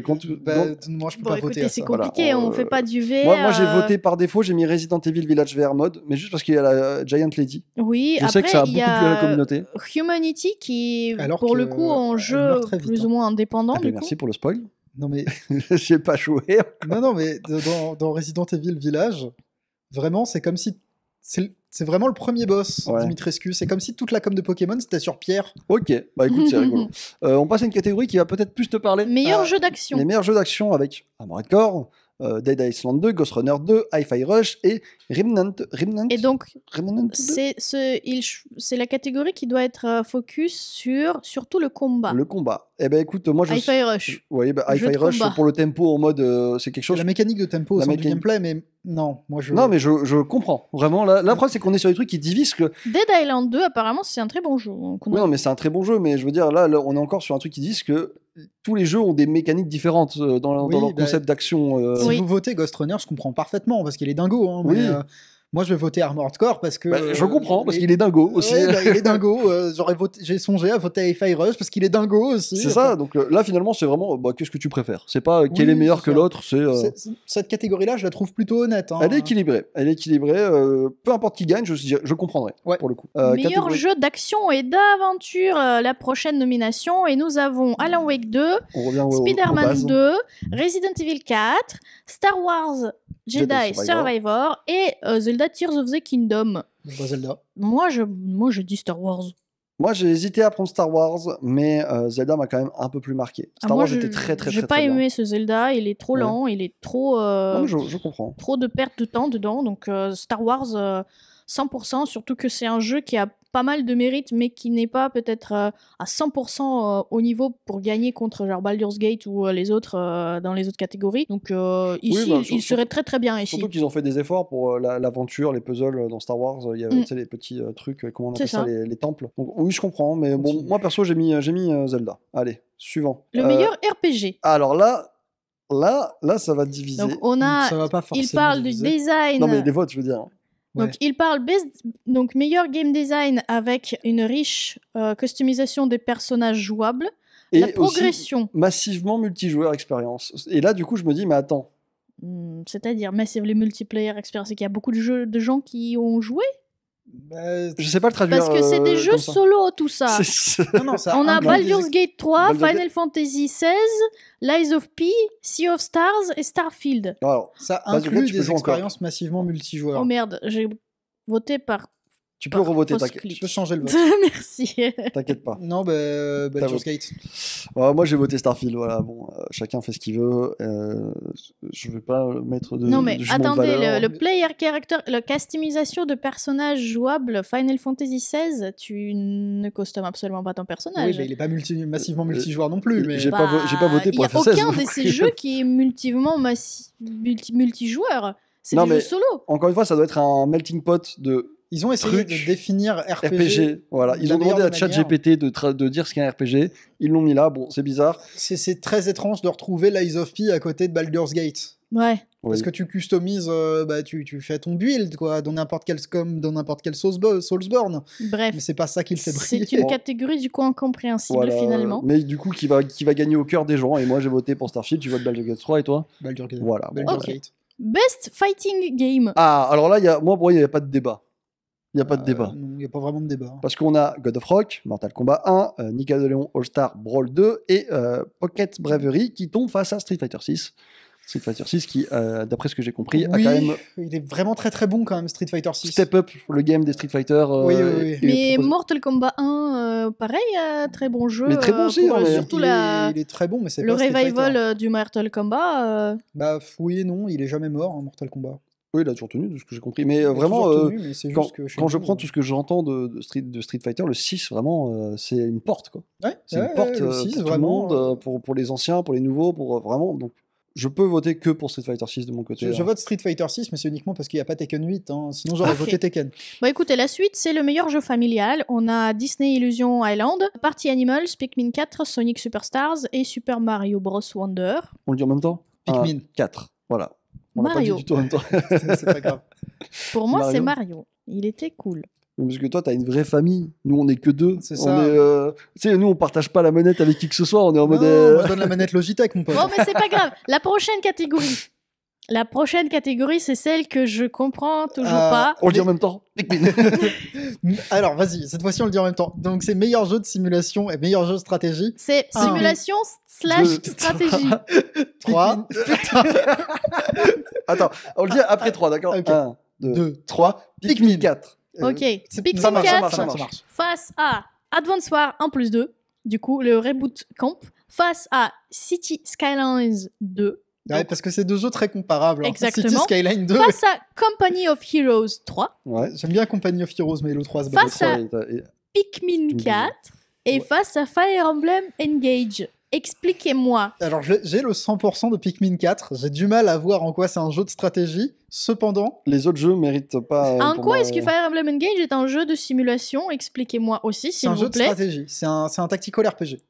Moi, je peux pas voter à ça. C'est compliqué, on fait pas du VR. Moi, j'ai voté par défaut, j'ai mis Resident Evil Village VR mode, mais juste parce qu'il y a la Giant Lady. Oui, je sais que ça a beaucoup plu à la communauté. Humanity, qui pour le coup, en jeu plus ou moins indépendant. Merci pour le spoil. Non, mais. J'ai pas joué. Non, mais dans Resident Evil Village. Vraiment, c'est comme si... C'est vraiment le premier boss, Dimitrescu. C'est comme si toute la com de Pokémon, c'était sur Pierre. Ok, bah écoute, c'est rigolo. On passe à une catégorie qui va peut-être plus te parler. Meilleurs jeux d'action. Les meilleurs jeux d'action avec Armored Core, Dead Island 2, Ghost Runner 2, Hi-Fi Rush et Remnant. Et donc, c'est la catégorie qui doit être focus sur surtout le combat. Le combat. Eh ben écoute, moi je... Hi-Fi Rush. Oui, Hi-Fi Rush pour le tempo en mode... c'est quelque chose... La mécanique de tempo au sein du gameplay, mais non, moi je... Non, mais je comprends. Vraiment, la preuve, c'est qu'on est sur des trucs qui divisent que... Dead Island 2, apparemment, c'est un très bon jeu. Oui, non, mais c'est un très bon jeu, mais je veux dire, là, on est encore sur un truc qui dit que tous les jeux ont des mécaniques différentes dans leur concept d'action. Si vous votez Ghost Runner, je comprends parfaitement, parce qu'il est dingo. Hein, mais, moi, je vais voter Armored Core parce que... je comprends, parce qu'il est dingo aussi. Il est dingo. J'ai songé à voter Hi-Fi Rush parce qu'il est dingo aussi. C'est ça, donc là, finalement, c'est vraiment qu'est-ce que tu préfères. C'est pas quel est meilleur que l'autre, Cette catégorie-là, je la trouve plutôt honnête. Hein. Elle est équilibrée. Peu importe qui gagne, je comprendrai, pour le coup. Meilleur jeu d'action et d'aventure, la prochaine nomination. Et nous avons Alan Wake 2, Spider-Man 2, Resident Evil 4, Star Wars Jedi Survivor et Zelda Tears of the Kingdom. Zelda. Moi, je dis Star Wars. Moi, j'ai hésité à prendre Star Wars, mais Zelda m'a quand même un peu plus marqué. Star Wars était très J'ai pas très bien. aimé ce Zelda, il est trop lent, il est trop... Non, mais je comprends. trop de perte de temps dedans, donc Star Wars 100%, surtout que c'est un jeu qui a pas mal de mérite, mais qui n'est pas peut-être à 100% au niveau pour gagner contre genre Baldur's Gate ou les autres dans les autres catégories. Donc ici, il serait très très bien ici. Surtout qu'ils ont fait des efforts pour l'aventure, les puzzles dans Star Wars. Il y a tu sais, les petits trucs, comment on appelle ça, les temples. Donc oui, je comprends, mais bon, moi perso, j'ai mis Zelda. Allez, suivant. Le meilleur RPG. Alors là, ça va diviser. Donc on a, Ça va pas forcément il parle du diviser. design. Non, mais les votes, je veux dire. Donc, Ouais. il parle donc meilleur game design avec une riche customisation des personnages jouables, la Et progression. aussi massivement multijoueur expérience. Et là, du coup, je me dis, mais attends. C'est-à-dire, mais c'est les multiplayer expérience, c'est qu'il y a beaucoup de gens qui ont joué. Je sais pas le traduire. Parce que c'est des jeux comme ça. solo, tout ça. Non, ça On a inclut Baldur's des... Gate 3, Baldur's Final Fantasy XVI, Lies of P, Sea of Stars et Starfield. Alors, Ça Baldur's Gate, inclut tu peux des jouer encore. expériences massivement multijoueurs. Oh merde, j'ai voté par tu peux revoter, fausse t'inquiète. clic. Je peux changer le vote. Merci. T'inquiète pas. Non, Baldur's Gate. Moi, j'ai voté Starfield. Voilà, bon, chacun fait ce qu'il veut. Je vais pas mettre de. Non mais de jugement de attendez, valeur. le player character, la customisation de personnages jouables Final Fantasy XVI, tu ne customes absolument pas ton personnage. Oui, mais il est pas massivement multijoueur non plus. Mais... j'ai pas voté pour Il n'y a FF16, aucun de donc. ces jeux qui est multijoueur. C'est Non, des jeux mais- solo. Encore une fois, ça doit être un melting pot de Ils ont essayé Truc. de définir RPG. RPG. Voilà, de ils la ont demandé meilleure à des ChatGPT de dire ce qu'est un RPG. Ils l'ont mis là. Bon, c'est bizarre. C'est très étrange de retrouver Lies of P à côté de Baldur's Gate. Ouais. Parce Oui. que tu customises, tu fais ton build, quoi, dans n'importe quel Soulsborne. Bref. Mais c'est pas ça qui le fait briller. C'est une Bon. catégorie du coup incompréhensible Voilà, finalement. mais du coup, qui va gagner au cœur des gens. Et moi, j'ai voté pour Starfield. Tu votes Baldur's Gate 3 et toi? Baldur's Gate. Voilà. Baldur's Ok. Gate. Best fighting game. Ah, alors là, pour moi, il n'y a pas de débat. Il n'y a pas de débat. Non, il n'y a pas vraiment de débat. Parce qu'on a God of Rock, Mortal Kombat 1, Nickelodeon All-Star Brawl 2 et Pocket Bravery qui tombe face à Street Fighter 6. Street Fighter 6 qui, d'après ce que j'ai compris, a Oui, quand même il est vraiment très très bon quand même, Street Fighter 6. step up le game des Street Fighter. Oui. et Mais proposé- Mortal Kombat 1, pareil, très bon jeu. Mais très bon aussi, pour, hein, mais- surtout il est très bon, mais c'est le pas Street revival Fighter. du Mortal Kombat. Bah oui et non, il est jamais mort, hein, Mortal Kombat. Oui, il a toujours tenu, de ce que j'ai compris. Mais Il a vraiment, toujours tenu, mais c'est quand, juste que chez quand je nous, prends tout ce que j'entends de Street Fighter, le 6, vraiment, c'est une porte. Quoi. Ouais, C'est une porte le pour 6, tout vraiment, le monde, pour les anciens, pour les nouveaux, pour vraiment. Donc, je peux voter que pour Street Fighter 6 de mon côté. Je hein. vote Street Fighter 6, mais c'est uniquement parce qu'il n'y a pas Tekken 8. Hein. Sinon, j'aurais Parfait. voté Tekken. Bah écoutez, la suite, c'est le meilleur jeu familial. On a Disney Illusion Island, Party Animals, Pikmin 4, Sonic Superstars et Super Mario Bros. Wonder. On le dit en même temps Pikmin. 4. Voilà. On l'a pas dit Mario. du tout en même temps. C'est pas grave. Pour moi, Mario. c'est Mario. Il était cool. Parce que toi, t'as une vraie famille. Nous, on est que deux. C'est On ça. est, tu sais, nous, on partage pas la manette avec qui que ce soit. On est en mode. Non, moi, je donne la manette Logitech, mon pote. Bon, mais c'est pas grave. La prochaine catégorie. La prochaine catégorie, c'est celle que je comprends toujours pas. On le dit en même temps. Pikmin. Alors, vas-y, cette fois-ci, on le dit en même temps. Donc, c'est meilleur jeu de simulation et meilleur jeu de stratégie. C'est Un. simulation slash Deux. stratégie. 3, Attends, on le dit après 3, d'accord Ok. 1, 2, 2, 3. Pikmin 4. Ok. Pikmin ça marche, ça 4 marche, ça marche. face à Advance Wars 1+2, du coup, le reboot camp, face à City Skylines 2, Ouais, parce que c'est deux jeux très comparables. hein. Exactement. City Skyline 2. face à Company of Heroes 3, Ouais. J'aime bien Company of Heroes, mais le 3 se bat. Face à Pikmin 4 et Ouais. face à Fire Emblem Engage. Expliquez-moi. Alors, j'ai le 100% de Pikmin 4. J'ai du mal à voir en quoi c'est un jeu de stratégie. Cependant, Les autres jeux méritent pas. En pour quoi moi, est-ce que Fire Emblem Engage est un jeu de simulation? Expliquez-moi aussi, c'est s'il un vous jeu de plaît. stratégie. C'est un tactical RPG.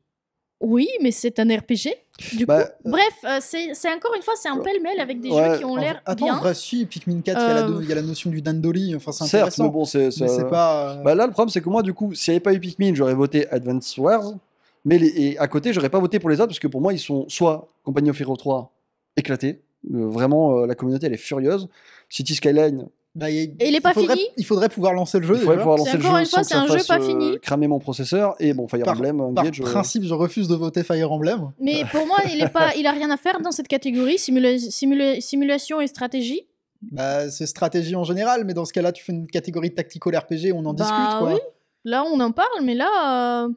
Oui, mais c'est un RPG. Du Bah, coup, bref, c'est encore une fois, c'est un pêle-mêle avec des Ouais. jeux qui ont l'air Attends, bien. en vrai, si, Pikmin 4, il y a la notion du Dandoli. Enfin, c'est certes, intéressant. mais bon, c'est. Mais c'est pas. Bah là, le problème, c'est que moi, du coup, s'il n'y avait pas eu Pikmin, j'aurais voté Advance Wars. Mais et à côté, j'aurais pas voté pour les autres parce que pour moi, ils sont soit Company of Heroes 3 éclatés. Vraiment, la communauté, elle est furieuse. City Skyline, Bah, Et il est pas fini. Il faudrait pouvoir lancer le jeu. il faudrait déjà. pouvoir lancer C'est le encore jeu une fois, sans que c'est ça un jeu fasse pas fini. cramer mon processeur. Et bon, Fire Par- Emblem, Par Engage. principe, je refuse de voter Fire Emblem. Mais pour moi, il a rien à faire dans cette catégorie simulation et stratégie. Bah, c'est stratégie en général, mais dans ce cas-là, tu fais une catégorie de tactical RPG, on en Bah discute, quoi. oui. Là, on en parle, mais là,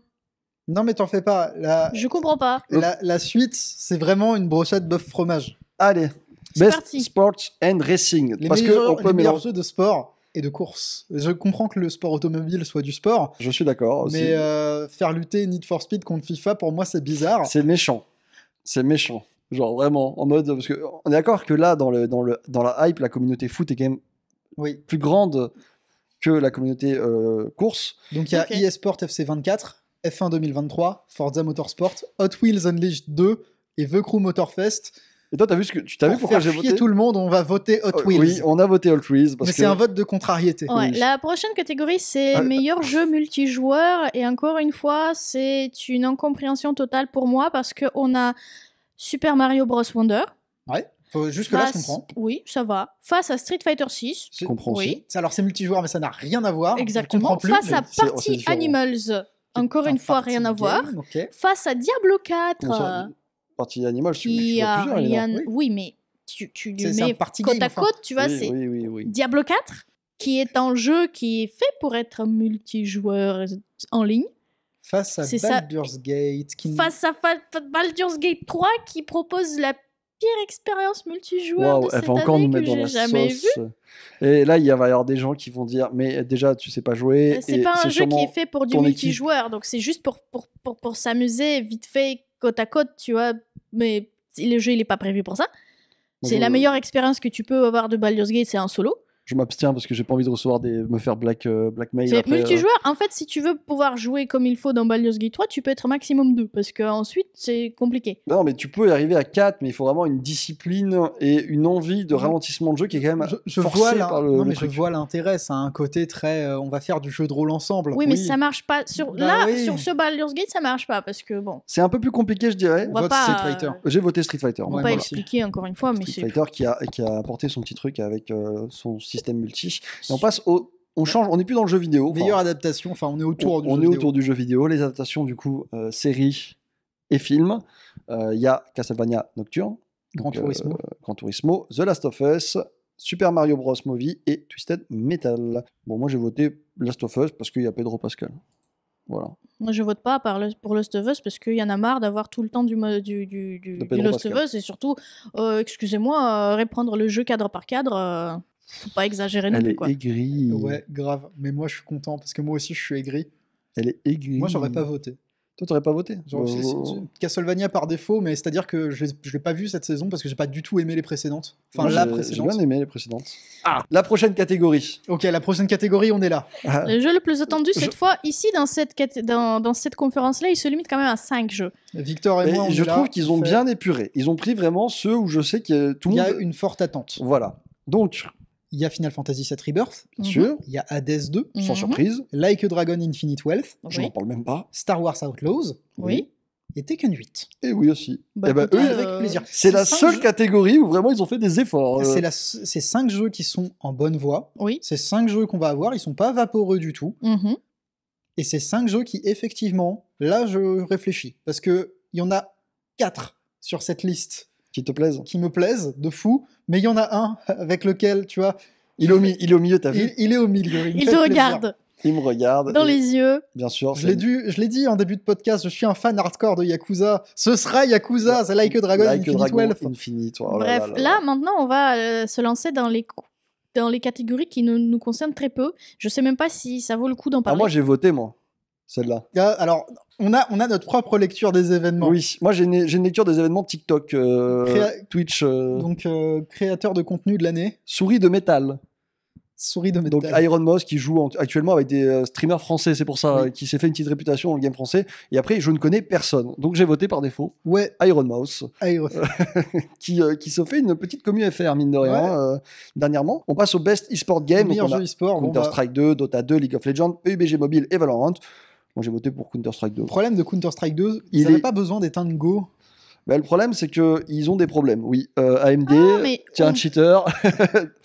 Non, mais t'en fais pas. je comprends pas. La suite, c'est vraiment une brochette bœuf fromage. Allez, C'est Best parti. Sport and Racing. Les Parce que meilleurs, on peut les meilleurs mélanger. jeux de sport et de course. Je comprends que le sport automobile soit du sport, Je suis d'accord. aussi. mais faire lutter Need for Speed contre FIFA, pour moi, c'est bizarre. C'est méchant. C'est méchant. Genre vraiment, en mode. Parce que on est d'accord que là, dans la hype, la communauté foot est quand même Oui. plus grande que la communauté course. Donc il y a Ok. eSport FC 24, F1 2023, Forza Motorsport, Hot Wheels Unleashed 2 et The Crew Motorfest. Et toi, t'as vu ce que tu t'as vu Pour pourquoi faire j'ai chier voté tout le monde, on va voter Hot Wheels. Oui, on a voté All Trees parce Mais que c'est un vote de contrariété. Ouais, Oui. la prochaine catégorie, c'est Ah, meilleur jeu multijoueur. Et encore une fois, c'est une incompréhension totale pour moi parce qu'on a Super Mario Bros. Wonder. Ouais. Jusque-là, je face- comprends. Oui, ça va. Face à Street Fighter 6. je comprends Oui. aussi. Alors c'est multijoueur, mais ça n'a rien à voir. Exactement. Je comprends plus. Face à mais c'est Party différent. Animals. Encore Un une fois, party rien à voir. game, ok. Face à Diablo 4. Comment ça, Partie animal, je qui vois a plusieurs. il y en a. rien. oui. Oui, mais tu le C'est un mets party côte game, à enfin. côte, tu vois, Oui, c'est oui. Diablo 4, qui est un jeu qui est fait pour être multijoueur en ligne, Face à C'est ça. Baldur's Gate. Qui... face à Baldur's Gate 3, qui propose la pire expérience multijoueur Waouh, de elle cette va encore nous année que mettre dans j'ai la jamais vue. sauce. Et là, il va y avoir des gens qui vont dire, mais déjà, tu sais pas jouer. C'est et pas un c'est jeu qui sûrement est fait pour du ton équipe. multijoueur, donc c'est juste pour s'amuser vite fait côte à côte, tu vois, mais le jeu il est pas prévu pour ça. Moi, C'est je- la meilleure expérience que tu peux avoir de Baldur's Gate, c'est un solo. Je m'abstiens parce que j'ai pas envie de recevoir me faire blackmail. C'est après, multijoueur. En fait, si tu veux pouvoir jouer comme il faut dans Baldur's Gate 3, tu peux être maximum 2 parce qu'ensuite c'est compliqué. Non, mais tu peux y arriver à 4, mais il faut vraiment une discipline et une envie de ralentissement de jeu qui est quand même Je forcée vois par le, non, le mais je truc. vois l'intérêt. Ça a un côté très. On va faire du jeu de rôle ensemble. Oui, mais Oui. ça marche pas sur Bah là oui. sur ce Baldur's Gate, ça marche pas parce que bon, C'est un peu plus compliqué, je dirais. on va Vote pas Street Fighter. J'ai voté Street Fighter. on moi, va pas moi voilà. aussi. expliquer encore une fois, mais Street c'est Fighter qui a apporté son petit truc avec son système multi. Et on passe au. On change, on n'est plus dans le jeu vidéo. Enfin, Meilleure adaptation. Enfin, on est autour du on jeu est vidéo. autour du jeu vidéo. Les adaptations, du coup, séries et films. Il y a Castlevania Nocturne, Gran Turismo. Gran Turismo, The Last of Us, Super Mario Bros. Movie et Twisted Metal. Bon, moi j'ai voté Last of Us parce qu'il y a Pedro Pascal. Voilà. moi je vote pas pour Lost of Us parce qu'il y en a marre d'avoir tout le temps du Pedro Lost of Pascal. Us et surtout, excusez-moi, reprendre le jeu cadre par cadre, faut pas exagérer non Elle plus est quoi. aigrie. Ouais, grave. Mais moi, je suis content parce que moi aussi, je suis aigri. Elle est aigrie. Moi, j'aurais pas voté. Toi, t'aurais pas voté Genre, Castlevania par défaut, mais c'est-à-dire que je l'ai pas vu cette saison parce que j'ai pas du tout aimé les précédentes. Enfin, Moi, la j'ai précédente. bien aimé les précédentes. La prochaine catégorie. Ok, la prochaine catégorie, on est là. Le jeu le plus attendu cette fois, ici, dans cette conférence-là, il se limite quand même à 5 jeux. Victor et Et moi, on je est là. trouve qu'ils ont On fait- bien épuré. Ils ont pris vraiment ceux où je sais que tout Il le y a monde. une forte attente. Voilà. Donc, Il y a Final Fantasy VII Rebirth. bien Mhm. sûr, Il y a Hades 2. sans Mhm. surprise, Like a Dragon Infinite Wealth. je n'en Oui. parle même pas. Star Wars Outlaws. Oui. Et Tekken 8. Et oui aussi. Bah, Eh ben, écoute, eux, Avec plaisir. c'est la cinq seule jeux- catégorie où vraiment ils ont fait des efforts. C'est 5 jeux qui sont en bonne voie. Oui. C'est 5 jeux qu'on va avoir. Ils sont pas vaporeux du tout. Mhm. Et c'est 5 jeux qui, effectivement, là, je réfléchis. Parce qu'il y en a 4 sur cette liste Qui te plaisent. qui me plaisent de fou. Mais il y en a un avec lequel, tu vois, Il est au milieu, t'as vu il est au milieu. me Il fait te plaisir. regarde Il me regarde. dans et les yeux. Bien sûr. Je l'ai dit en début de podcast, je suis un fan hardcore de Yakuza. Ce sera Yakuza, c'est Like a Dragon Like a Infinite Dragon Wealth. Infinite. Oh là Bref, là là là, maintenant, on va se lancer dans les catégories qui nous concernent très peu. Je sais même pas si ça vaut le coup d'en Ah, parler. moi j'ai voté, moi. Celle-là. Alors, on a notre propre lecture des événements. Oui, moi j'ai une lecture des événements TikTok, Twitch, Donc, créateur de contenu de l'année, souris de métal. souris de métal. Donc Iron Moss qui joue actuellement avec des streamers français, c'est pour ça, Oui. qui s'est fait une petite réputation dans le game français. Et après, je ne connais personne. Donc j'ai voté par défaut Ouais, Iron Mouse, Iron. qui se fait une petite commu FR, mine de rien, dernièrement. On passe au Best eSport Game. meilleur Donc on jeu a e-sport. Bon, bah, Counter-Strike 2, Dota 2, League of Legends, PUBG Mobile et Valorant. Moi j'ai voté pour Counter-Strike 2. le problème de Counter-Strike 2, Il ils n'avaient est- pas besoin d'éteindre Go. Bah, le problème, c'est qu'ils ont des problèmes. Oui, AMD, Ah, mais tiens, on- un cheater.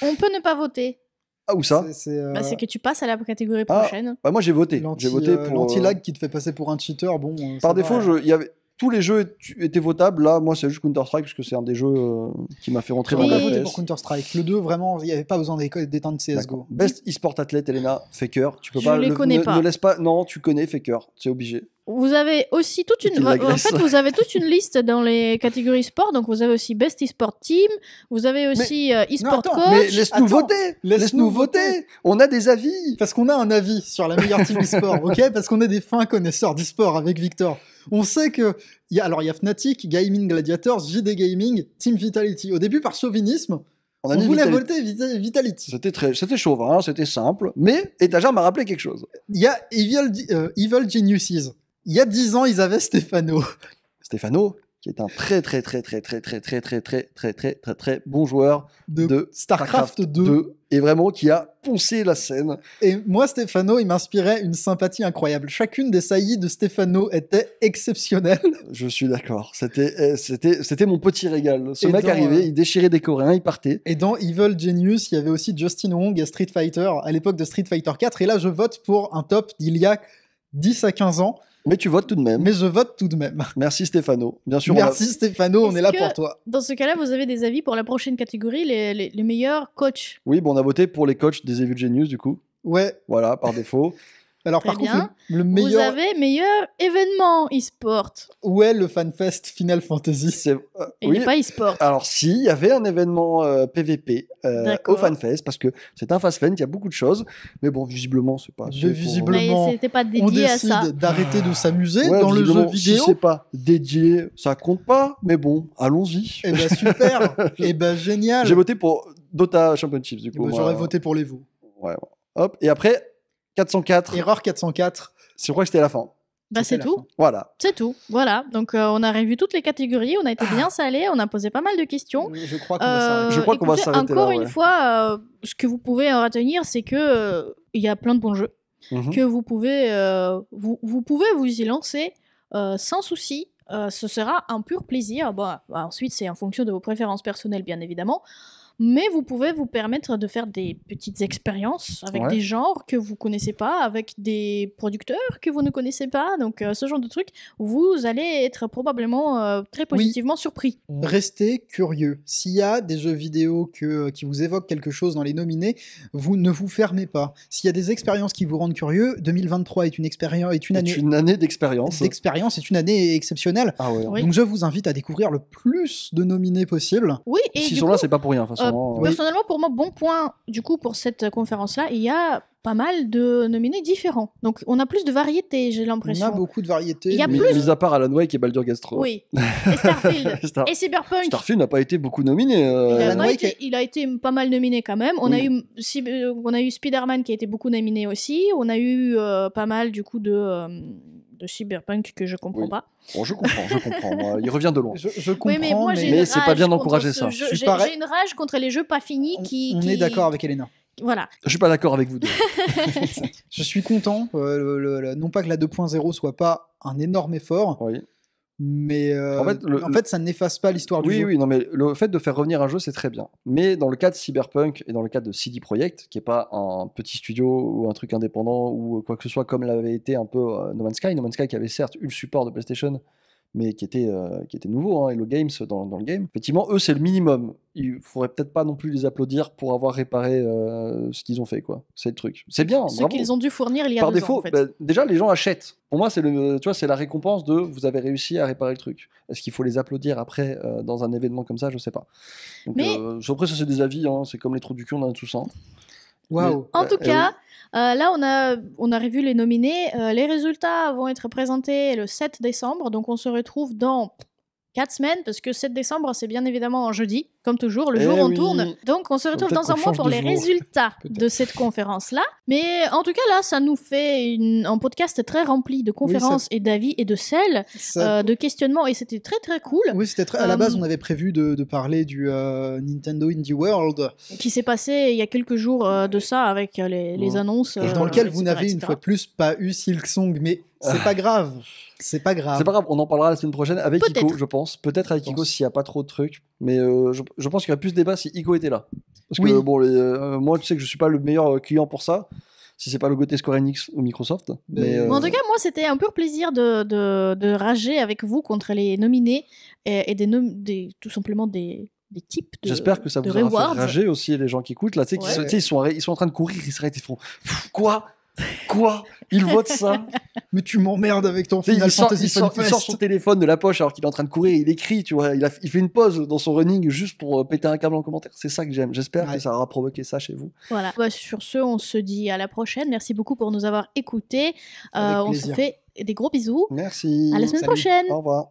On peut ne pas voter. Ah, où ça C'est que tu passes à la catégorie Ah, prochaine. Bah, moi j'ai voté. J'ai voté pour. l'anti-lag qui te fait passer pour un cheater. Bon, Par ça défaut, va. il y avait. tous les jeux étaient votables. Là, moi, c'est juste Counter-Strike, parce que c'est un des jeux qui m'a fait rentrer On dans va Et- la voter FPS. pour Counter-Strike. Le 2, vraiment, il n'y avait pas besoin d'éteindre CSGO. D'accord. Best e-sport athlète, Elena, Faker. Tu peux Je pas. les connais ne, pas. ne laisse pas. Non, tu connais Faker. C'est obligé. Vous avez aussi toute Qu'il une. En l'agresse. fait, vous avez toute une liste dans les catégories sport. Donc, vous avez aussi Best eSport Team. Vous avez aussi eSport attends, Coach. Mais laisse-nous attends, voter. laisse-nous Laisse-nous voter. On a des avis. Parce qu'on a un avis sur la meilleure team e-sport, ok? Parce qu'on est des fins connaisseurs d'e-sport avec Victor. On sait que. Il y a Fnatic, Gaming Gladiators, JD Gaming, Team Vitality. Au début, par chauvinisme, On a on mis voulait Vitality. voter Vitality. C'était chauvin, c'était simple. Mais Étagère m'a rappelé quelque chose. Il y a Evil Geniuses. Il y a 10 ans, ils avaient Stefano. Stefano, qui est un très bon joueur de StarCraft 2. et vraiment qui a poncé la scène. Et moi, Stefano, il m'inspirait une sympathie incroyable. Chacune des saillies de Stefano était exceptionnelle. Je suis d'accord. C'était mon petit régal. Ce Et mec dans, arrivait, il déchirait des Coréens, il partait. Et dans Evil Genius, il y avait aussi Justin Wong et Street Fighter à l'époque de Street Fighter 4. Et là, je vote pour un top d'il y a 10 à 15 ans. Mais tu votes tout de même. Mais je vote tout de même. Merci Stéphano. Bien sûr, Merci Stéphano, on Est-ce est là que- pour toi. Dans ce cas-là, vous avez des avis pour la prochaine catégorie, les meilleurs coachs. Oui, bon, on a voté pour les coachs des Evil Genius, du coup. Ouais, Voilà, par défaut. alors Très par bien. contre, le Vous meilleur. avez meilleur événement e-sport. Où est le FanFest Final Fantasy? C'est, Et oui. n'est pas e-sport. Alors, si, il y avait un événement PVP au D'accord. FanFest, parce que c'est un Fast Fan, il y a beaucoup de choses. Mais bon, visiblement, c'est pas. assez pour- visiblement, Mais c'était pas On dédié à ça. décide d'arrêter de s'amuser Ouais, dans le jeu visiblement, vidéo. Si c'est pas dédié, ça compte pas. Mais bon, allons-y. Eh ben super, eh ben génial. J'ai voté pour Dota Championships, du Eh coup. ben, moi. J'aurais voté pour les vous. Ouais, ouais. Hop. Et après, 404. Erreur 404. Je crois que c'était la fin. Bah, c'est C'était la tout. fin. Voilà. C'est tout. Voilà. Donc, on a revu toutes les catégories. On a été bien salés. On a posé pas mal de questions. Je crois qu'on va s'arrêter. Je crois qu'on va écoutez, s'arrêter encore là, une ouais. fois, ce que vous pouvez en retenir, c'est que il y a plein de bons jeux Mhm. que vous pouvez vous pouvez vous y lancer sans souci. Ce sera un pur plaisir. Bon, ensuite, c'est en fonction de vos préférences personnelles, bien évidemment. Mais vous pouvez vous permettre de faire des petites expériences avec Ouais. des genres que vous connaissez pas, avec des producteurs que vous ne connaissez pas. Donc, ce genre de truc, vous allez être probablement très positivement surpris. Restez curieux. S'il y a des jeux vidéo qui vous évoquent quelque chose dans les nominés, vous ne vous fermez pas. S'il y a des expériences qui vous rendent curieux, 2023 est une expérience, est une C'est année une année d'expérience. d'expérience, est une année exceptionnelle. Ah ouais. Oui. Donc je vous invite à découvrir le plus de nominés possible. Oui, et S'ils du sont coup, là, c'est pas pour rien, de toute façon. oui. personnellement, pour moi, bon point, du coup, pour cette conférence-là, il y a pas mal de nominés différents. Donc, on a plus de variété, j'ai On a l'impression. beaucoup de variétés. Il y a mais- plus- Mis à part Alan Wake et Baldur Gastro. Oui. Et Starfield. Star- Et Cyberpunk. Starfield n'a pas été beaucoup nominé. Alan Wake Il a été pas mal nominé quand même. On, Oui. on a eu Spider-Man qui a été beaucoup nominé aussi. On a eu pas mal du coup de Cyberpunk que je comprends Oui. pas. Bon, je comprends. Moi, il revient de loin. Je comprends, Oui, mais moi j'ai Mais une c'est pas rage bien contre d'encourager ce ça. jeu. Je suis J'ai pareil. j'ai une rage contre les jeux pas finis qui. on est d'accord avec Elena. Voilà. Je suis pas d'accord avec vous deux. Je suis content, non pas que la 2.0 soit pas un énorme effort, Oui. mais En fait, ça n'efface pas l'histoire du Oui, jeu. oui, non, mais le fait de faire revenir un jeu, c'est très bien. Mais dans le cas de Cyberpunk et dans le cas de CD Projekt, qui est pas un petit studio ou un truc indépendant ou quoi que ce soit, comme l'avait été un peu No Man's Sky qui avait certes eu le support de PlayStation, mais qui était nouveau, hein, Hello Games dans le game. Effectivement, eux, c'est le minimum. Il faudrait peut-être pas non plus les applaudir pour avoir réparé ce qu'ils ont fait, quoi. C'est le truc. C'est bien, Ce bravo. qu'ils ont dû fournir il y a Par 2 défaut, ans en fait. bah, déjà les gens achètent. Pour moi, c'est c'est la récompense de vous avez réussi à réparer le truc. Est-ce qu'il faut les applaudir après dans un événement comme ça? Je sais pas. Donc, Mais- après, ça c'est des avis. Hein, c'est comme les trous du cul, on en a tous un. Waouh. En tout Eh cas, là, on a revu les nominés. Les résultats vont être présentés le 7 décembre. Donc, on se retrouve dans 4 semaines, parce que 7 décembre, c'est bien évidemment un jeudi, comme toujours, le Eh jour où on oui. tourne. Donc, on se retrouve peut-être dans un qu'on mois change pour de les jour. résultats Peut-être. de cette conférence-là. Mais en tout cas, là, ça nous fait un podcast très rempli de conférences et d'avis et de sel, Ça- de questionnements, et c'était très très cool. Oui, c'était très. À la base, Euh, on avait prévu de parler du Nintendo Indie World, Qui s'est passé il y a quelques jours de ça, avec les annonces. et dans lequel vous etc., n'avez une etc. fois de plus pas eu Silksong, mais c'est pas grave. C'est pas grave. C'est pas grave, on en parlera la semaine prochaine avec Peut-être. Ico, je pense. Peut-être avec Je Ico pense. s'il n'y a pas trop de trucs. Mais je pense qu'il y aurait plus de débat si Ico était là. Parce que Oui. bon, moi, tu sais que je suis pas le meilleur client pour ça. si c'est pas le côté Square Enix ou Microsoft. Mais, Bon, en tout cas, moi, c'était un pur plaisir de rager avec vous contre les nominés et tout simplement des types de j'espère que ça de vous aura rewards. fait rager aussi les gens qui écoutent là, tu sais, Ouais. ils sont en train de courir, ils s'arrêtent, ils font quoi ils votent ça. Mais tu m'emmerdes avec ton Tu sais, Final il sort Fantasy Fun il sort son téléphone de la poche alors qu'il est en train de courir, il écrit, tu vois, il fait une pause dans son running juste pour péter un câble en commentaire. C'est ça que j'aime. J'espère Ouais. que ça aura provoqué ça chez vous. Voilà. Bah, sur ce, on se dit à la prochaine. Merci beaucoup pour nous avoir écoutés. Avec On se plaisir. fait des gros bisous. Merci. À la semaine Salut. prochaine. Au revoir.